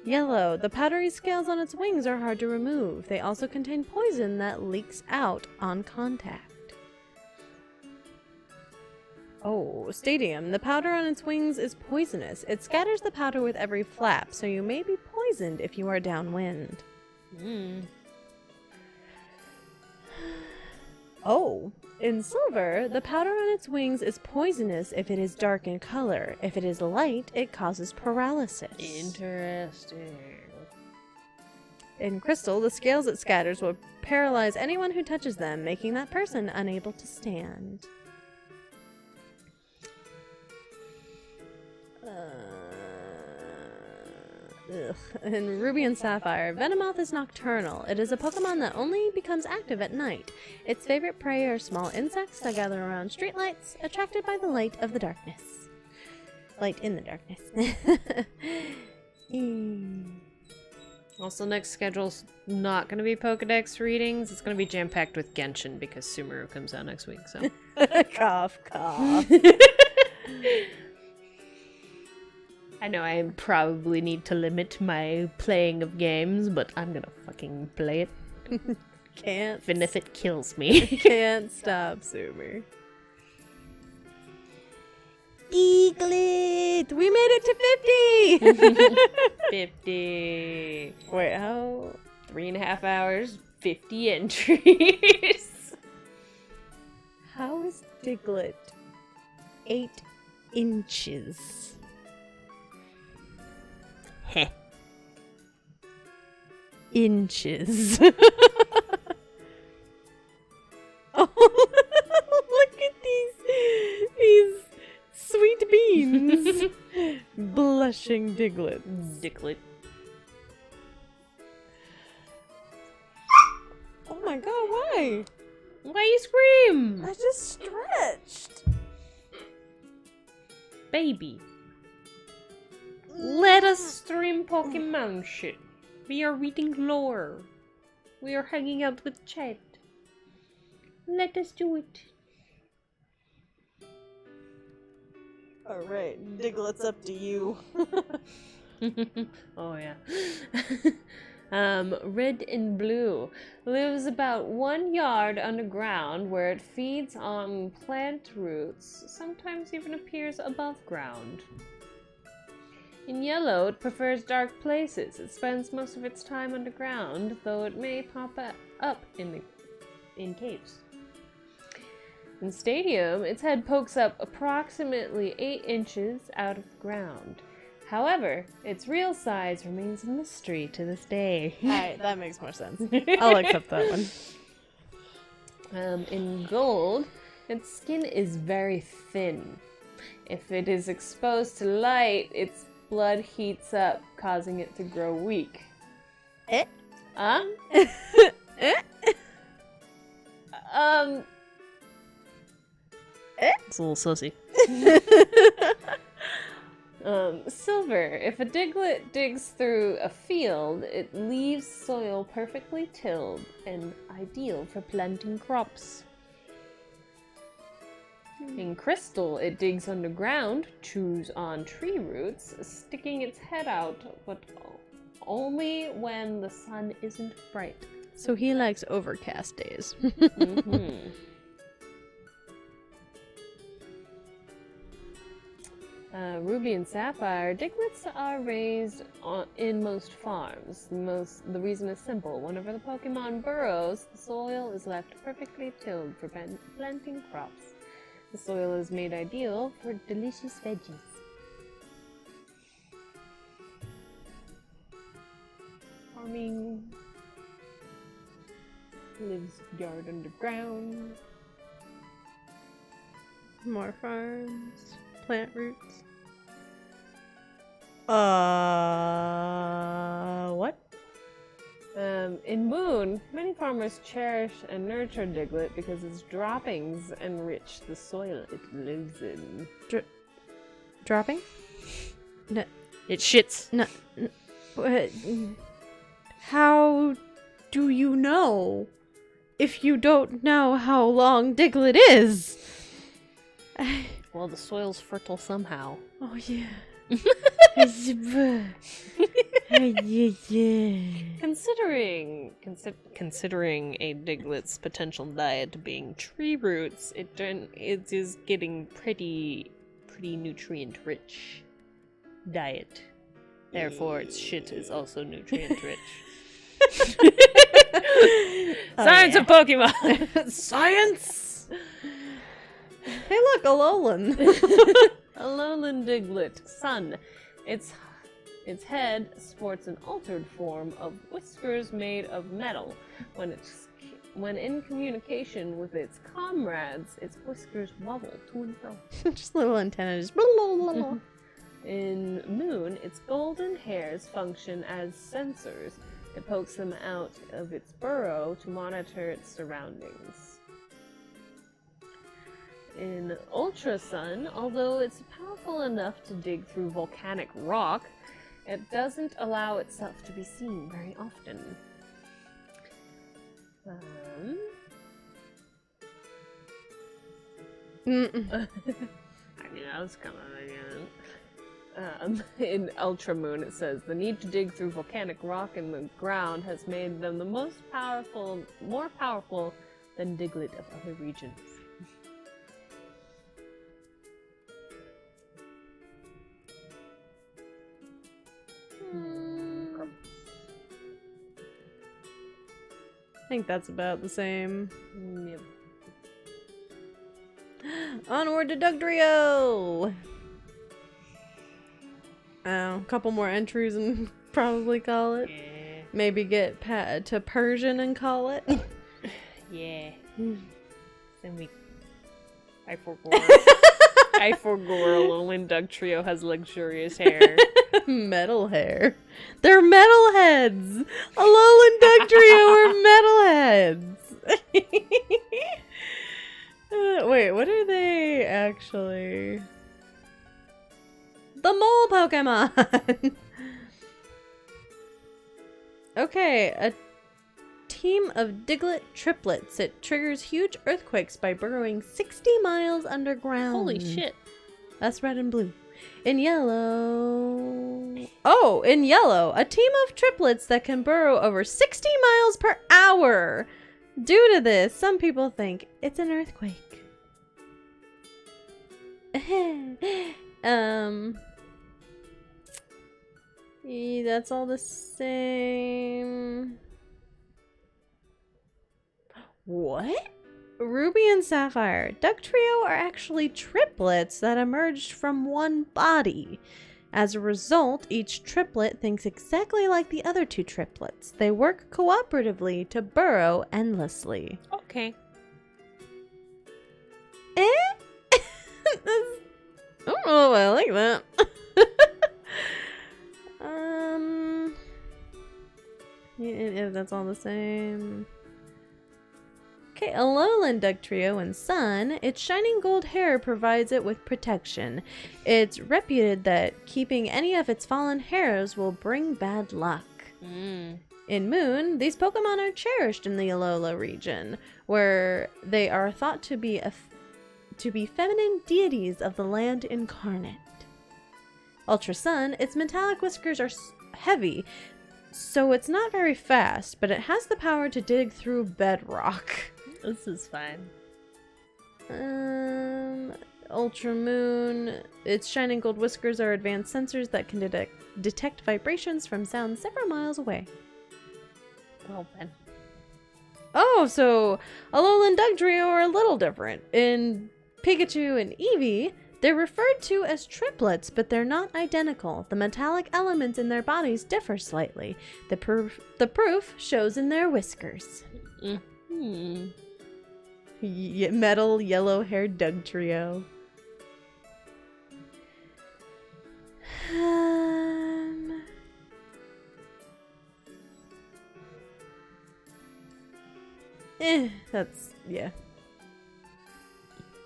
Yellow, the powdery scales on its wings are hard to remove. They also contain poison that leaks out on contact. Oh, stadium, the powder on its wings is poisonous. It scatters the powder with every flap, so you may be poisoned if you are downwind. Oh, in silver, the powder on its wings is poisonous if it is dark in color. If it is light, it causes paralysis. Interesting. In crystal, the scales it scatters will paralyze anyone who touches them, making that person unable to stand. In Ruby and Sapphire, Venomoth is nocturnal. It is a Pokemon that only becomes active at night. Its favorite prey are small insects that gather around streetlights, attracted by the light of the darkness. Light in the darkness. Also, next schedule's not going to be Pokedex readings. It's going to be jam-packed with Genshin because Sumeru comes out next week, so. Cough, cough. I know I probably need to limit my playing of games, but I'm gonna fucking play it. Can't. Even if it kills me. Can't stop, Sumer. Diglett! We made it to 50! 50. Wait, how? 3.5 hours, 50 entries. How is Diglett 8 inches? Heh. Inches. Oh, look at these sweet beans. Blushing Diglett. Diglett. Oh my god, why? Why you scream? I just stretched. Baby. Let us stream Pokemon shit. We are reading lore. We are hanging out with chat. Let us do it. Alright, Diglett's up to you. Oh yeah. Red and blue lives about 1 yard underground where it feeds on plant roots, sometimes even appears above ground. In yellow, it prefers dark places. It spends most of its time underground, though it may pop up in caves. In stadium, its head pokes up approximately 8 inches out of the ground. However, its real size remains a mystery to this day. Alright, that makes more sense. I'll accept that one. In gold, its skin is very thin. If it is exposed to light, its blood heats up, causing it to grow weak. Eh? Huh? It's a little sussy. Silver. If a Diglett digs through a field, it leaves soil perfectly tilled and ideal for planting crops. In crystal, it digs underground, chews on tree roots, sticking its head out, but only when the sun isn't bright. So he likes overcast days. Mm-hmm. Ruby and Sapphire, Diglets are raised in most farms. The reason is simple. Whenever the Pokemon burrows, the soil is left perfectly tilled for planting crops. The soil is made ideal for delicious veggies. Farming. Lives yard underground. More farms. Plant roots. What? In Moon, many farmers cherish and nurture Diglett because its droppings enrich the soil it lives in. Dropping? No. It shits. No. How do you know if you don't know how long Diglett is? Well, the soil's fertile somehow. Oh, yeah. Considering a Diglett's potential diet being tree roots, it is getting pretty nutrient rich diet. Therefore, its shit is also nutrient rich. Science of Pokemon. Science! Hey, look, Alolan. Alolan Diglett. Sun. Its head sports an altered form of whiskers made of metal. When in communication with its comrades, its whiskers wobble to and fro. Just little antennas. In Moon, its golden hairs function as sensors. It pokes them out of its burrow to monitor its surroundings. In Ultra Sun, although it's powerful enough to dig through volcanic rock, it doesn't allow itself to be seen very often. I mean, I was coming again. In Ultra Moon, it says, the need to dig through volcanic rock in the ground has made them the more powerful than Diglett of other regions. I think that's about the same. Yep. Onward to Dugtrio! A couple more entries and probably call it. Yeah. Maybe get to Persian and call it. Yeah. Then I forgot. I forgot Alolan Dugtrio has luxurious hair. Metal hair. They're metalheads! Alolan Dugtrio are metalheads! Wait, what are they actually? The mole Pokemon! Okay, a team of Diglett triplets. It triggers huge earthquakes by burrowing 60 miles underground. Holy shit. That's red and blue. In yellow... Oh, in yellow, a team of triplets that can burrow over 60 miles per hour. Due to this, some people think it's an earthquake. That's all the same. What? Ruby and Sapphire. Dugtrio are actually triplets that emerged from one body. As a result, each triplet thinks exactly like the other two triplets. They work cooperatively to burrow endlessly. Okay. Oh, I like that. Yeah, that's all the same. Okay, Alolan Dugtrio and Sun. Its shining gold hair provides it with protection. It's reputed that keeping any of its fallen hairs will bring bad luck. In Moon, these Pokemon are cherished in the Alola region, where they are thought to be feminine deities of the land incarnate. Ultra Sun, its metallic whiskers are heavy, so it's not very fast, but it has the power to dig through bedrock. This is fine. Ultra Moon, its shining gold whiskers are advanced sensors that can detect vibrations from sounds several miles away. Well then. Oh, so Alolan Dugtrio are a little different. In Pikachu and Eevee, they're referred to as triplets, but they're not identical. The metallic elements in their bodies differ slightly. The proof shows in their whiskers. Metal yellow-haired Dugtrio.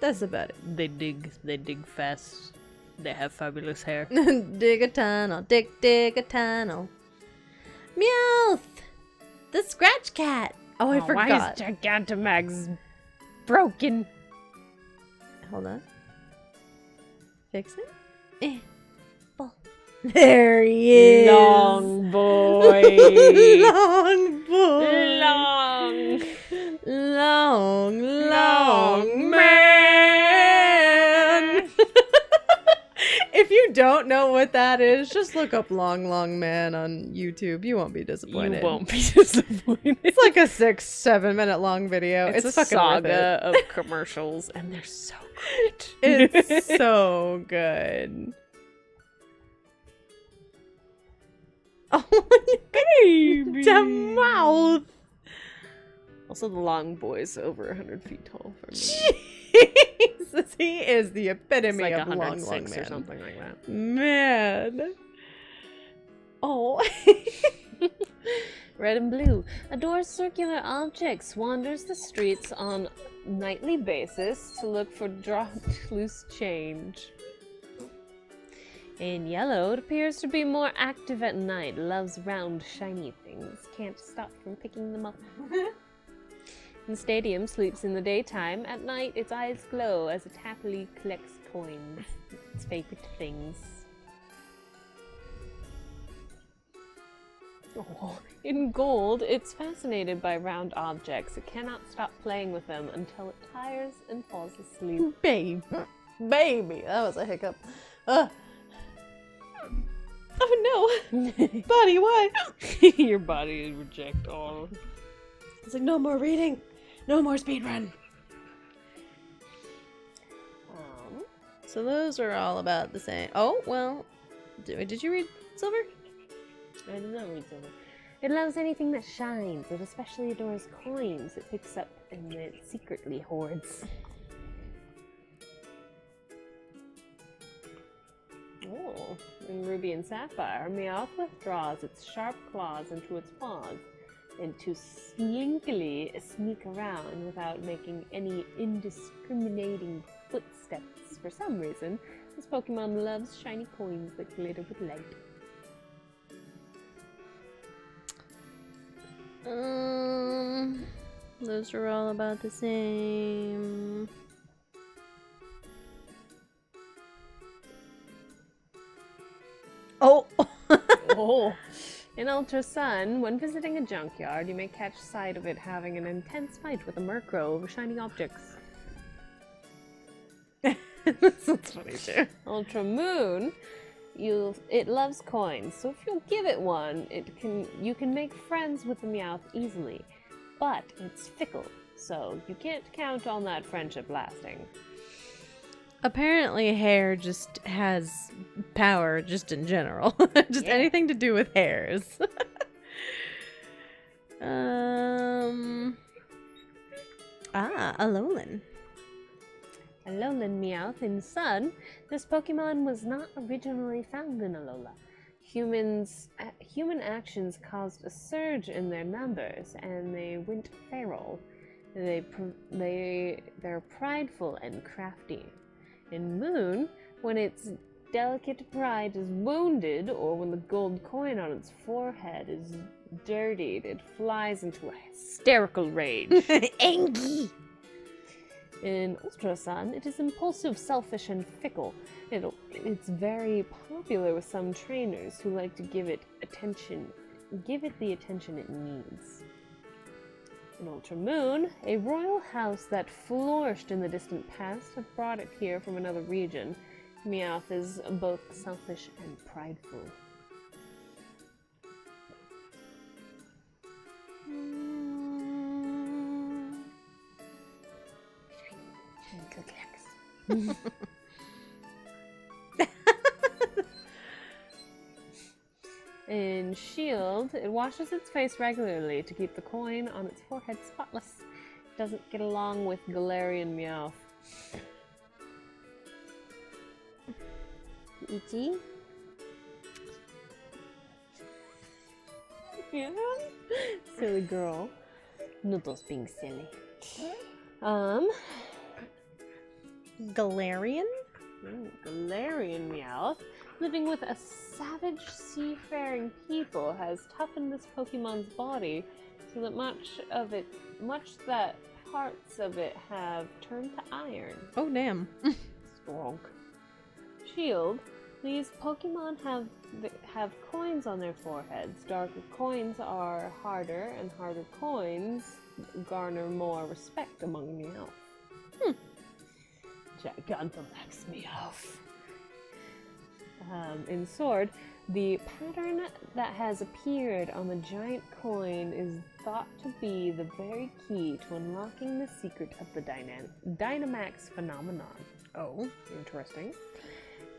That's about it. They dig fast. They have fabulous hair. Dig a tunnel, dig a tunnel. Meowth! The Scratch Cat! Oh, I forgot. Why is Gigantamax broken? Hold on. Fix it? There he is! Long boy! Long boy! Long man! If you don't know what that is, just look up Long Man on YouTube. You won't be disappointed. You won't be disappointed. It's like a 6-7 minute long video. It's a fucking worth saga it. of commercials, and they're so good. It's so good. Oh, baby! The mouth! Also, the long boy's over 100 feet tall for me. Jesus, he is the epitome It's like of long 106 man. or something like that. Man. Oh. Red and Blue adores circular objects, wanders the streets on nightly basis to look for dropped loose change. In Yellow, it appears to be more active at night, loves round, shiny things, can't stop from picking them up. In Stadium, sleeps in the daytime. At night, its eyes glow as it happily collects coins, its favorite things. Oh. In Gold, it's fascinated by round objects. It cannot stop playing with them until it tires and falls asleep. Baby. That was a hiccup. Oh no. Buddy, why? Your body reject all. It's like, no more reading. No more speed run. So those are all about the same. Oh, well. Did you read Silver? I did not read Silver. It loves anything that shines. It especially adores coins it picks up and it secretly hoards. Oh, in Ruby and Sapphire, Meowth withdraws its sharp claws into its paws and to slinkily sneak around without making any indiscriminating footsteps. For some reason, this Pokemon loves shiny coins that glitter with light. Those are all about the same. Oh! Oh! In Ultra Sun, when visiting a junkyard, you may catch sight of it having an intense fight with a Murkrow over shiny objects. That's funny too. Ultra Moon, it loves coins, so if you'll give it one, you can make friends with the Meowth easily. But it's fickle, so you can't count on that friendship lasting. Apparently, hair just has power, just in general. Just Yeah. anything to do with hairs. Alolan. Alolan Meowth in Sun, this Pokemon was not originally found in Alola. Human actions caused a surge in their numbers, and they went feral. They're prideful and crafty. In Moon, when its delicate pride is wounded, or when the gold coin on its forehead is dirtied, it flies into a hysterical rage. Angry. In Ultra Sun, it is impulsive, selfish, and fickle. It's very popular with some trainers who like to give it the attention it needs. In Ultra Moon, a royal house that flourished in the distant past have brought it here from another region. Meowth is both selfish and prideful. In Shield, it washes its face regularly to keep the coin on its forehead spotless. It doesn't get along with Galarian Meowth. Itchy? Yeah? Silly girl. Noodles being silly. Galarian? Galarian Meowth, living with a savage seafaring people, has toughened this Pokemon's body so that much that parts of it have turned to iron. Oh, damn. Strong. Shield, these Pokemon have coins on their foreheads. Darker coins are harder, and harder coins garner more respect among Meowth. Gigantamax Meowth. In Sword, the pattern that has appeared on the giant coin is thought to be the very key to unlocking the secret of the Dynamax phenomenon. Oh. Interesting.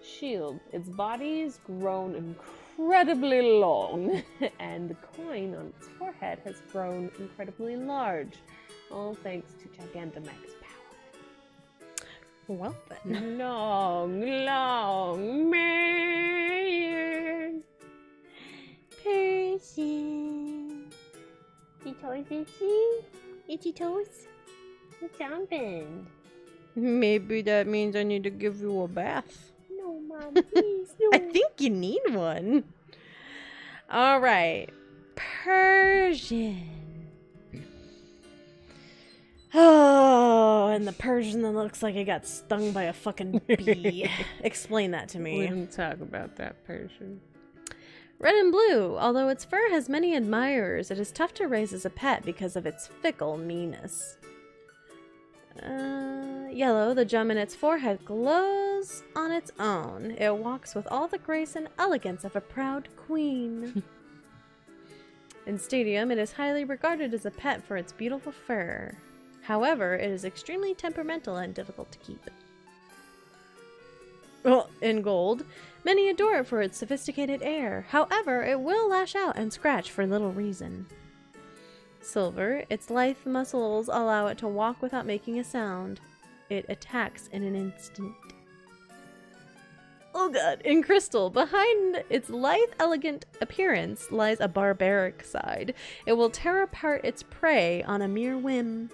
Shield, its body is grown incredibly long, and the coin on its forehead has grown incredibly large, all thanks to Gigantamax power. Well then. Long man. Person. Itchy toes, itchy. Itchy toes. Jumping. Maybe that means I need to give you a bath. No, Mom, please, no. I think you need one. All right. Persian. Oh, and the Persian that looks like it got stung by a fucking bee. Explain that to me. We didn't talk about that Persian. Red and blue. Although its fur has many admirers, it is tough to raise as a pet because of its fickle meanness. Yellow. The gem in its forehead glows on its own. It walks with all the grace and elegance of a proud queen. In Stadium, it is highly regarded as a pet for its beautiful fur. However, it is extremely temperamental and difficult to keep. Well, in Gold, many adore it for its sophisticated air. However, it will lash out and scratch for little reason. Silver, its lithe muscles allow it to walk without making a sound. It attacks in an instant. Oh god. In Crystal, behind its lithe, elegant appearance lies a barbaric side. It will tear apart its prey on a mere whim.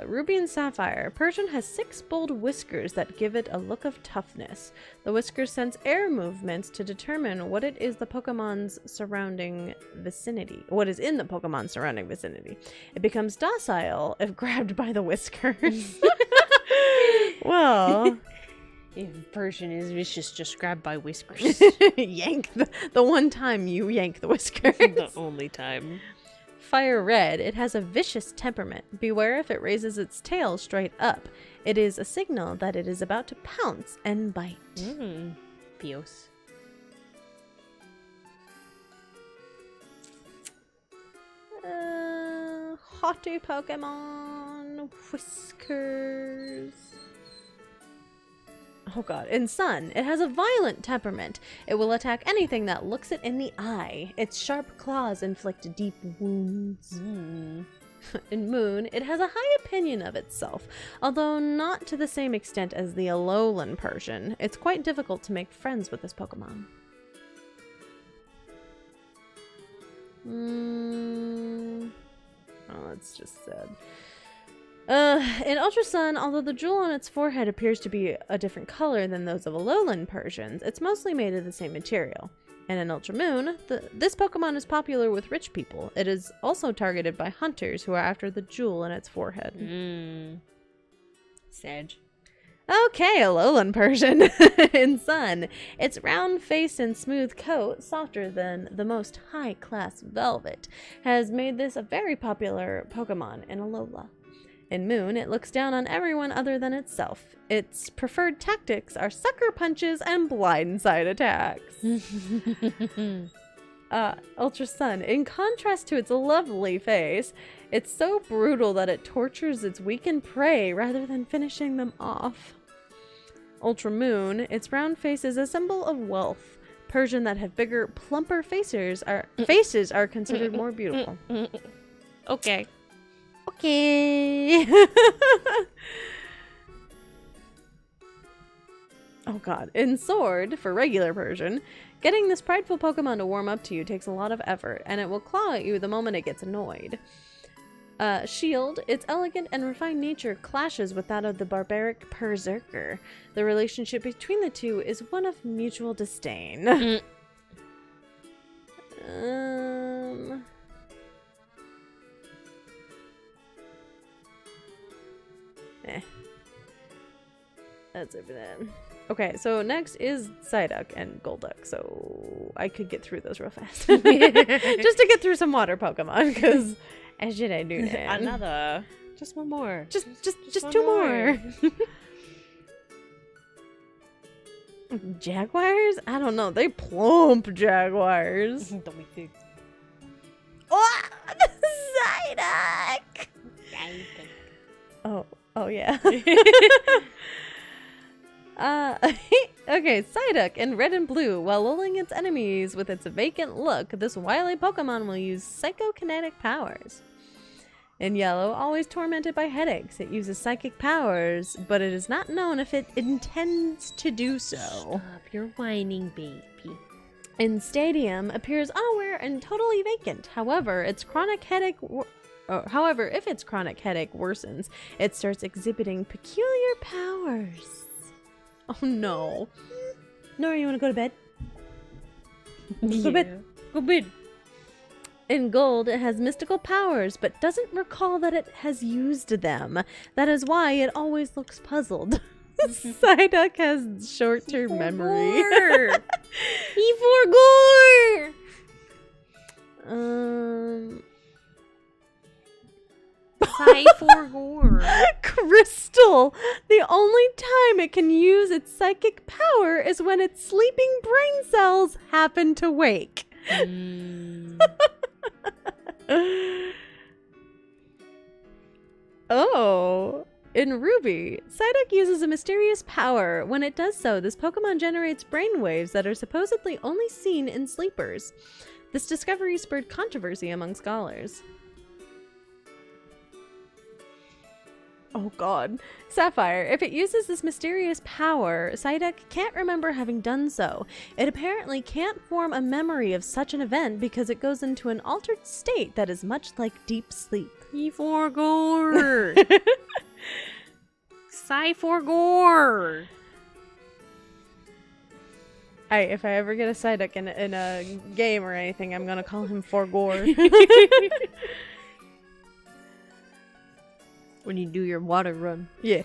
Ruby and Sapphire. Persian has 6 bold whiskers that give it a look of toughness. The whiskers sense air movements to determine what it is the Pokemon's surrounding vicinity. What is in the Pokemon's surrounding vicinity. It becomes docile if grabbed by the whiskers. Well, If Persian is vicious, just grabbed by whiskers. yank the one time you yank the whiskers. The only time. Sapphire Red. It has a vicious temperament. Beware if it raises its tail straight up. It is a signal that it is about to pounce and bite. Fios. Haughty Pokemon. Whiskers. Oh god. In Sun, it has a violent temperament. It will attack anything that looks it in the eye. Its sharp claws inflict deep wounds. In Moon, it has a high opinion of itself, although not to the same extent as the Alolan Persian. It's quite difficult to make friends with this Pokemon. Oh, that's just sad. In Ultra Sun, although the jewel on its forehead appears to be a different color than those of Alolan Persians, it's mostly made of the same material. And in Ultra Moon, this Pokemon is popular with rich people. It is also targeted by hunters who are after the jewel in its forehead. Sad. Okay, Alolan Persian. In Sun, its round face and smooth coat, softer than the most high-class velvet, has made this a very popular Pokemon in Alola. In Moon, it looks down on everyone other than itself. Its preferred tactics are sucker punches and blindside attacks. Ultra Sun, in contrast to its lovely face, it's so brutal that it tortures its weakened prey rather than finishing them off. Ultra Moon, its round face is a symbol of wealth. Persian that have bigger, plumper faces are considered more beautiful. Okay. Okay. Oh god. In Sword, for regular Persian, getting this prideful Pokemon to warm up to you takes a lot of effort, and it will claw at you the moment it gets annoyed. Shield, its elegant and refined nature clashes with that of the barbaric Berserker. The relationship between the two is one of mutual disdain. That's it for that. Okay, so next is Psyduck and Golduck, so I could get through those real fast. Just to get through some water Pokemon, because as should I do that? Another. Just one more. Just one two more. Jaguars? I don't know. They plump Jaguars. Don't be big. Oh, Psyduck! Oh yeah. Okay, Psyduck in red and blue. While lulling its enemies with its vacant look, this wily Pokemon will use psychokinetic powers. In yellow, always tormented by headaches, it uses psychic powers, but it is not known if it intends to do so. Stop your whining, baby. In Stadium, appears unaware and totally vacant. However, if its chronic headache worsens, it starts exhibiting peculiar powers. Oh no. Nora, you want to go to bed? Go to bed. Go bed. In Gold, it has mystical powers, but doesn't recall that it has used them. That is why it always looks puzzled. Psyduck has short-term memory. E4 gore! Psy4 gore. Crystal! The only time it can use its psychic power is when its sleeping brain cells happen to wake. Oh. In Ruby, Psyduck uses a mysterious power. When it does so, this Pokemon generates brainwaves that are supposedly only seen in sleepers. This discovery spurred controversy among scholars. Oh god. Sapphire, if it uses this mysterious power, Psyduck can't remember having done so. It apparently can't form a memory of such an event because it goes into an altered state that is much like deep sleep. E4 gore. Psy4 gore. Hey, if I ever get a Psyduck in a game or anything, I'm gonna call him Forgore. When you do your water run. Yeah.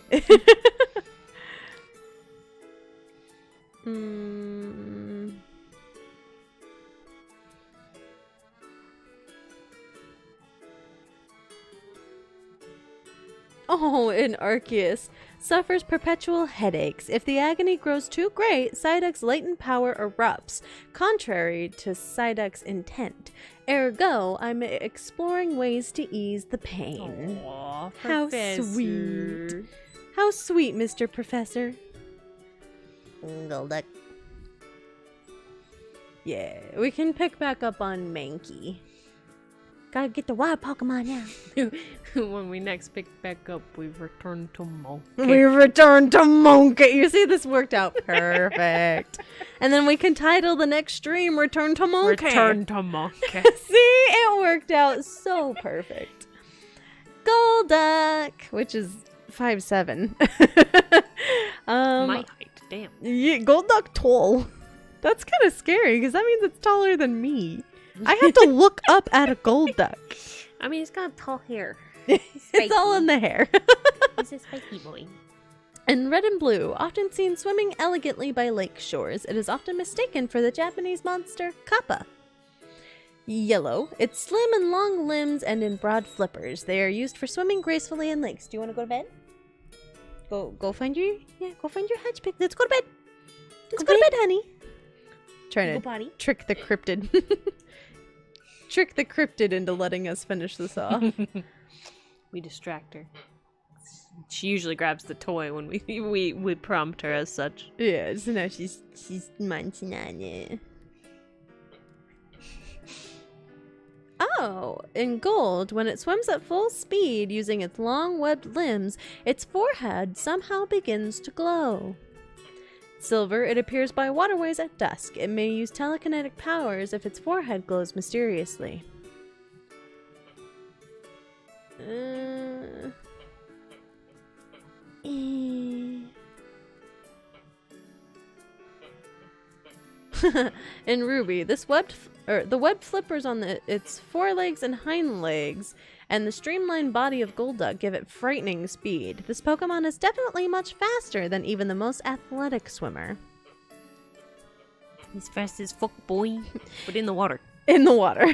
Oh, and Arceus suffers perpetual headaches. If the agony grows too great, Psyduck's latent power erupts, contrary to Psyduck's intent. Ergo, I'm exploring ways to ease the pain. Aw, How Professor. sweet. How sweet, Mr. Professor. Golduck. Yeah, we can pick back up on Mankey. Gotta get the wild Pokemon now. When we next pick back up, we return to Monkey. We return to Monkey. You see, this worked out perfect. And then we can title the next stream Return to Monkey. Return to Monkey. See, it worked out so perfect. Golduck, which is 5'7". My height, damn. Yeah, Golduck tall. That's kind of scary because that means it's taller than me. I have to look up at a Golduck. I mean, he's got tall hair. It's all in the hair. He's a spiky boy. In red and blue, often seen swimming elegantly by lake shores, it is often mistaken for the Japanese monster Kappa. Yellow, it's slim and long limbs and in broad flippers. They are used for swimming gracefully in lakes. Do you want to go to bed? Go find your hatch pick. Let's go to bed. Let's go to bed, honey. Trying to potty. trick the cryptid. Trick the cryptid into letting us finish this off. We distract her. She usually grabs the toy when we prompt her as such. Yeah, so now she's munching on it. Oh, in gold, when it swims at full speed using its long webbed limbs, its forehead somehow begins to glow. Silver, it appears by waterways at dusk. It may use telekinetic powers if its forehead glows mysteriously. In Ruby, the webbed flippers on its forelegs and hind legs and the streamlined body of Golduck give it frightening speed. This Pokemon is definitely much faster than even the most athletic swimmer. He's fast as fuck, boy. But in the water. In the water.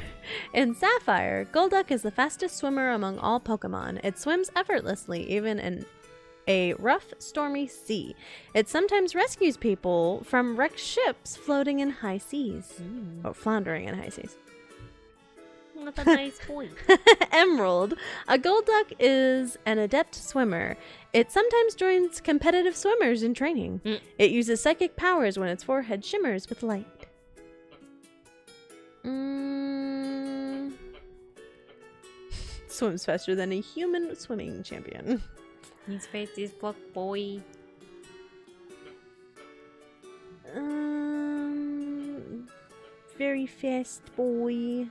In Sapphire, Golduck is the fastest swimmer among all Pokemon. It swims effortlessly, even in a rough, stormy sea. It sometimes rescues people from wrecked ships floating in high seas. Or floundering in high seas. What a nice boy. Emerald. A Golduck is an adept swimmer. It sometimes joins competitive swimmers in training. It uses psychic powers when its forehead shimmers with light. Swims faster than a human swimming champion. He's fast as fuck, boy. Very fast boy.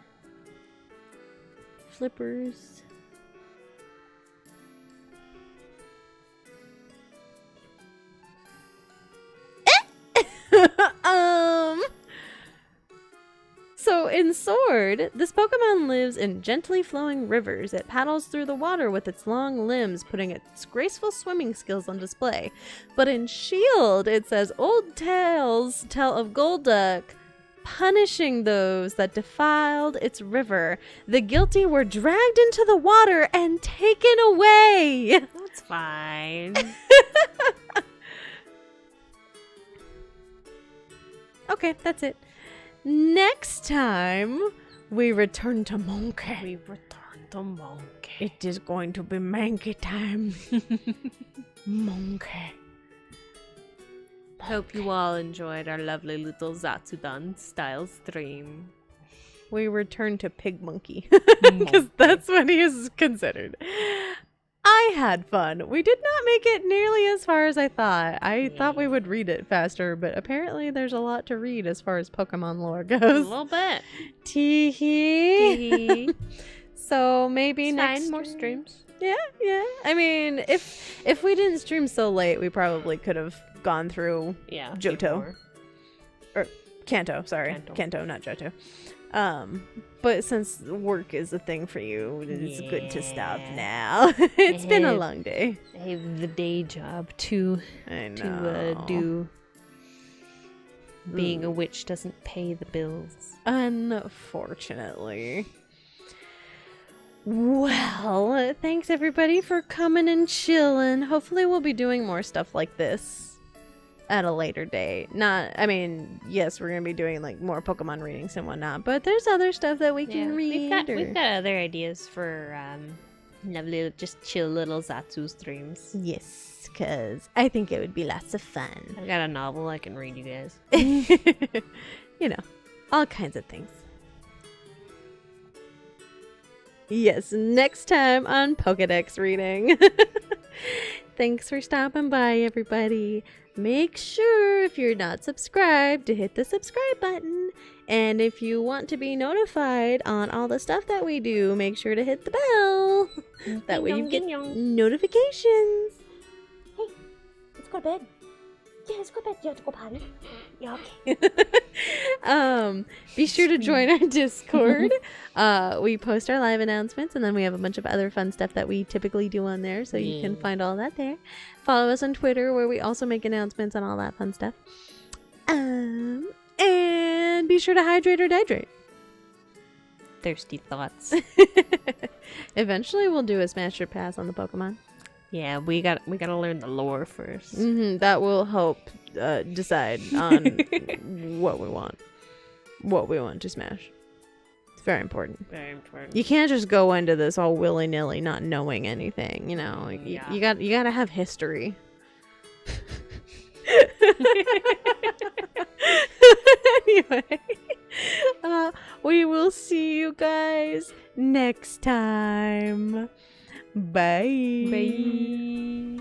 Flippers. So in Sword, this Pokemon lives in gently flowing rivers. It paddles through the water with its long limbs, putting its graceful swimming skills on display. But in Shield, it says old tales tell of Golduck punishing those that defiled its river. The guilty were dragged into the water and taken away. That's fine. Okay, that's it. Next time, we return to Monkey. We return to Monkey. It is going to be Mankey time. Monkey. Hope you all enjoyed our lovely little Zatsudan style stream. We return to Pig Monkey. Because that's what he is considered. I had fun. We did not make it nearly as far as I thought. I thought we would read it faster, but apparently there's a lot to read as far as Pokemon lore goes. A little bit. Tee-hee. So maybe It's next fine, more streams. Yeah. I mean, if we didn't stream so late, we probably could have gone through Yeah. Johto. more. Or Kanto, sorry. Kanto, not Johto. But since work is a thing for you, it's good to stop now. It's been a long day. I have the day job to do. Being a witch doesn't pay the bills. Unfortunately. Well, thanks everybody for coming and chilling. Hopefully we'll be doing more stuff like this at a later date. Yes, we're gonna be doing like more Pokemon readings and whatnot, but there's other stuff that we can read. We've got other ideas for lovely, just chill little Zatsu streams. Yes, because I think it would be lots of fun. I've got a novel I can read you guys. You know, all kinds of things. Yes, next time on Pokedex reading. Thanks for stopping by, everybody. Make sure, if you're not subscribed, to hit the subscribe button. And if you want to be notified on all the stuff that we do, make sure to hit the bell. That way you get notifications. Hey, let's go to bed. Yeah, let's go to bed. You have to go potty. Yeah, okay. Be sure to join our Discord. We post our live announcements, and then we have a bunch of other fun stuff that we typically do on there, so you can find all that there. Follow us on Twitter, where we also make announcements on all that fun stuff. And be sure to hydrate or dihydrate. Thirsty thoughts. Eventually, we'll do a smash or pass on the Pokemon. Yeah, we gotta learn the lore first. That will help decide on what we want to smash. It's very important. Very important. You can't just go into this all willy-nilly, not knowing anything. You know, Yeah. you gotta have history. Anyway, we will see you guys next time. Bye. Bye.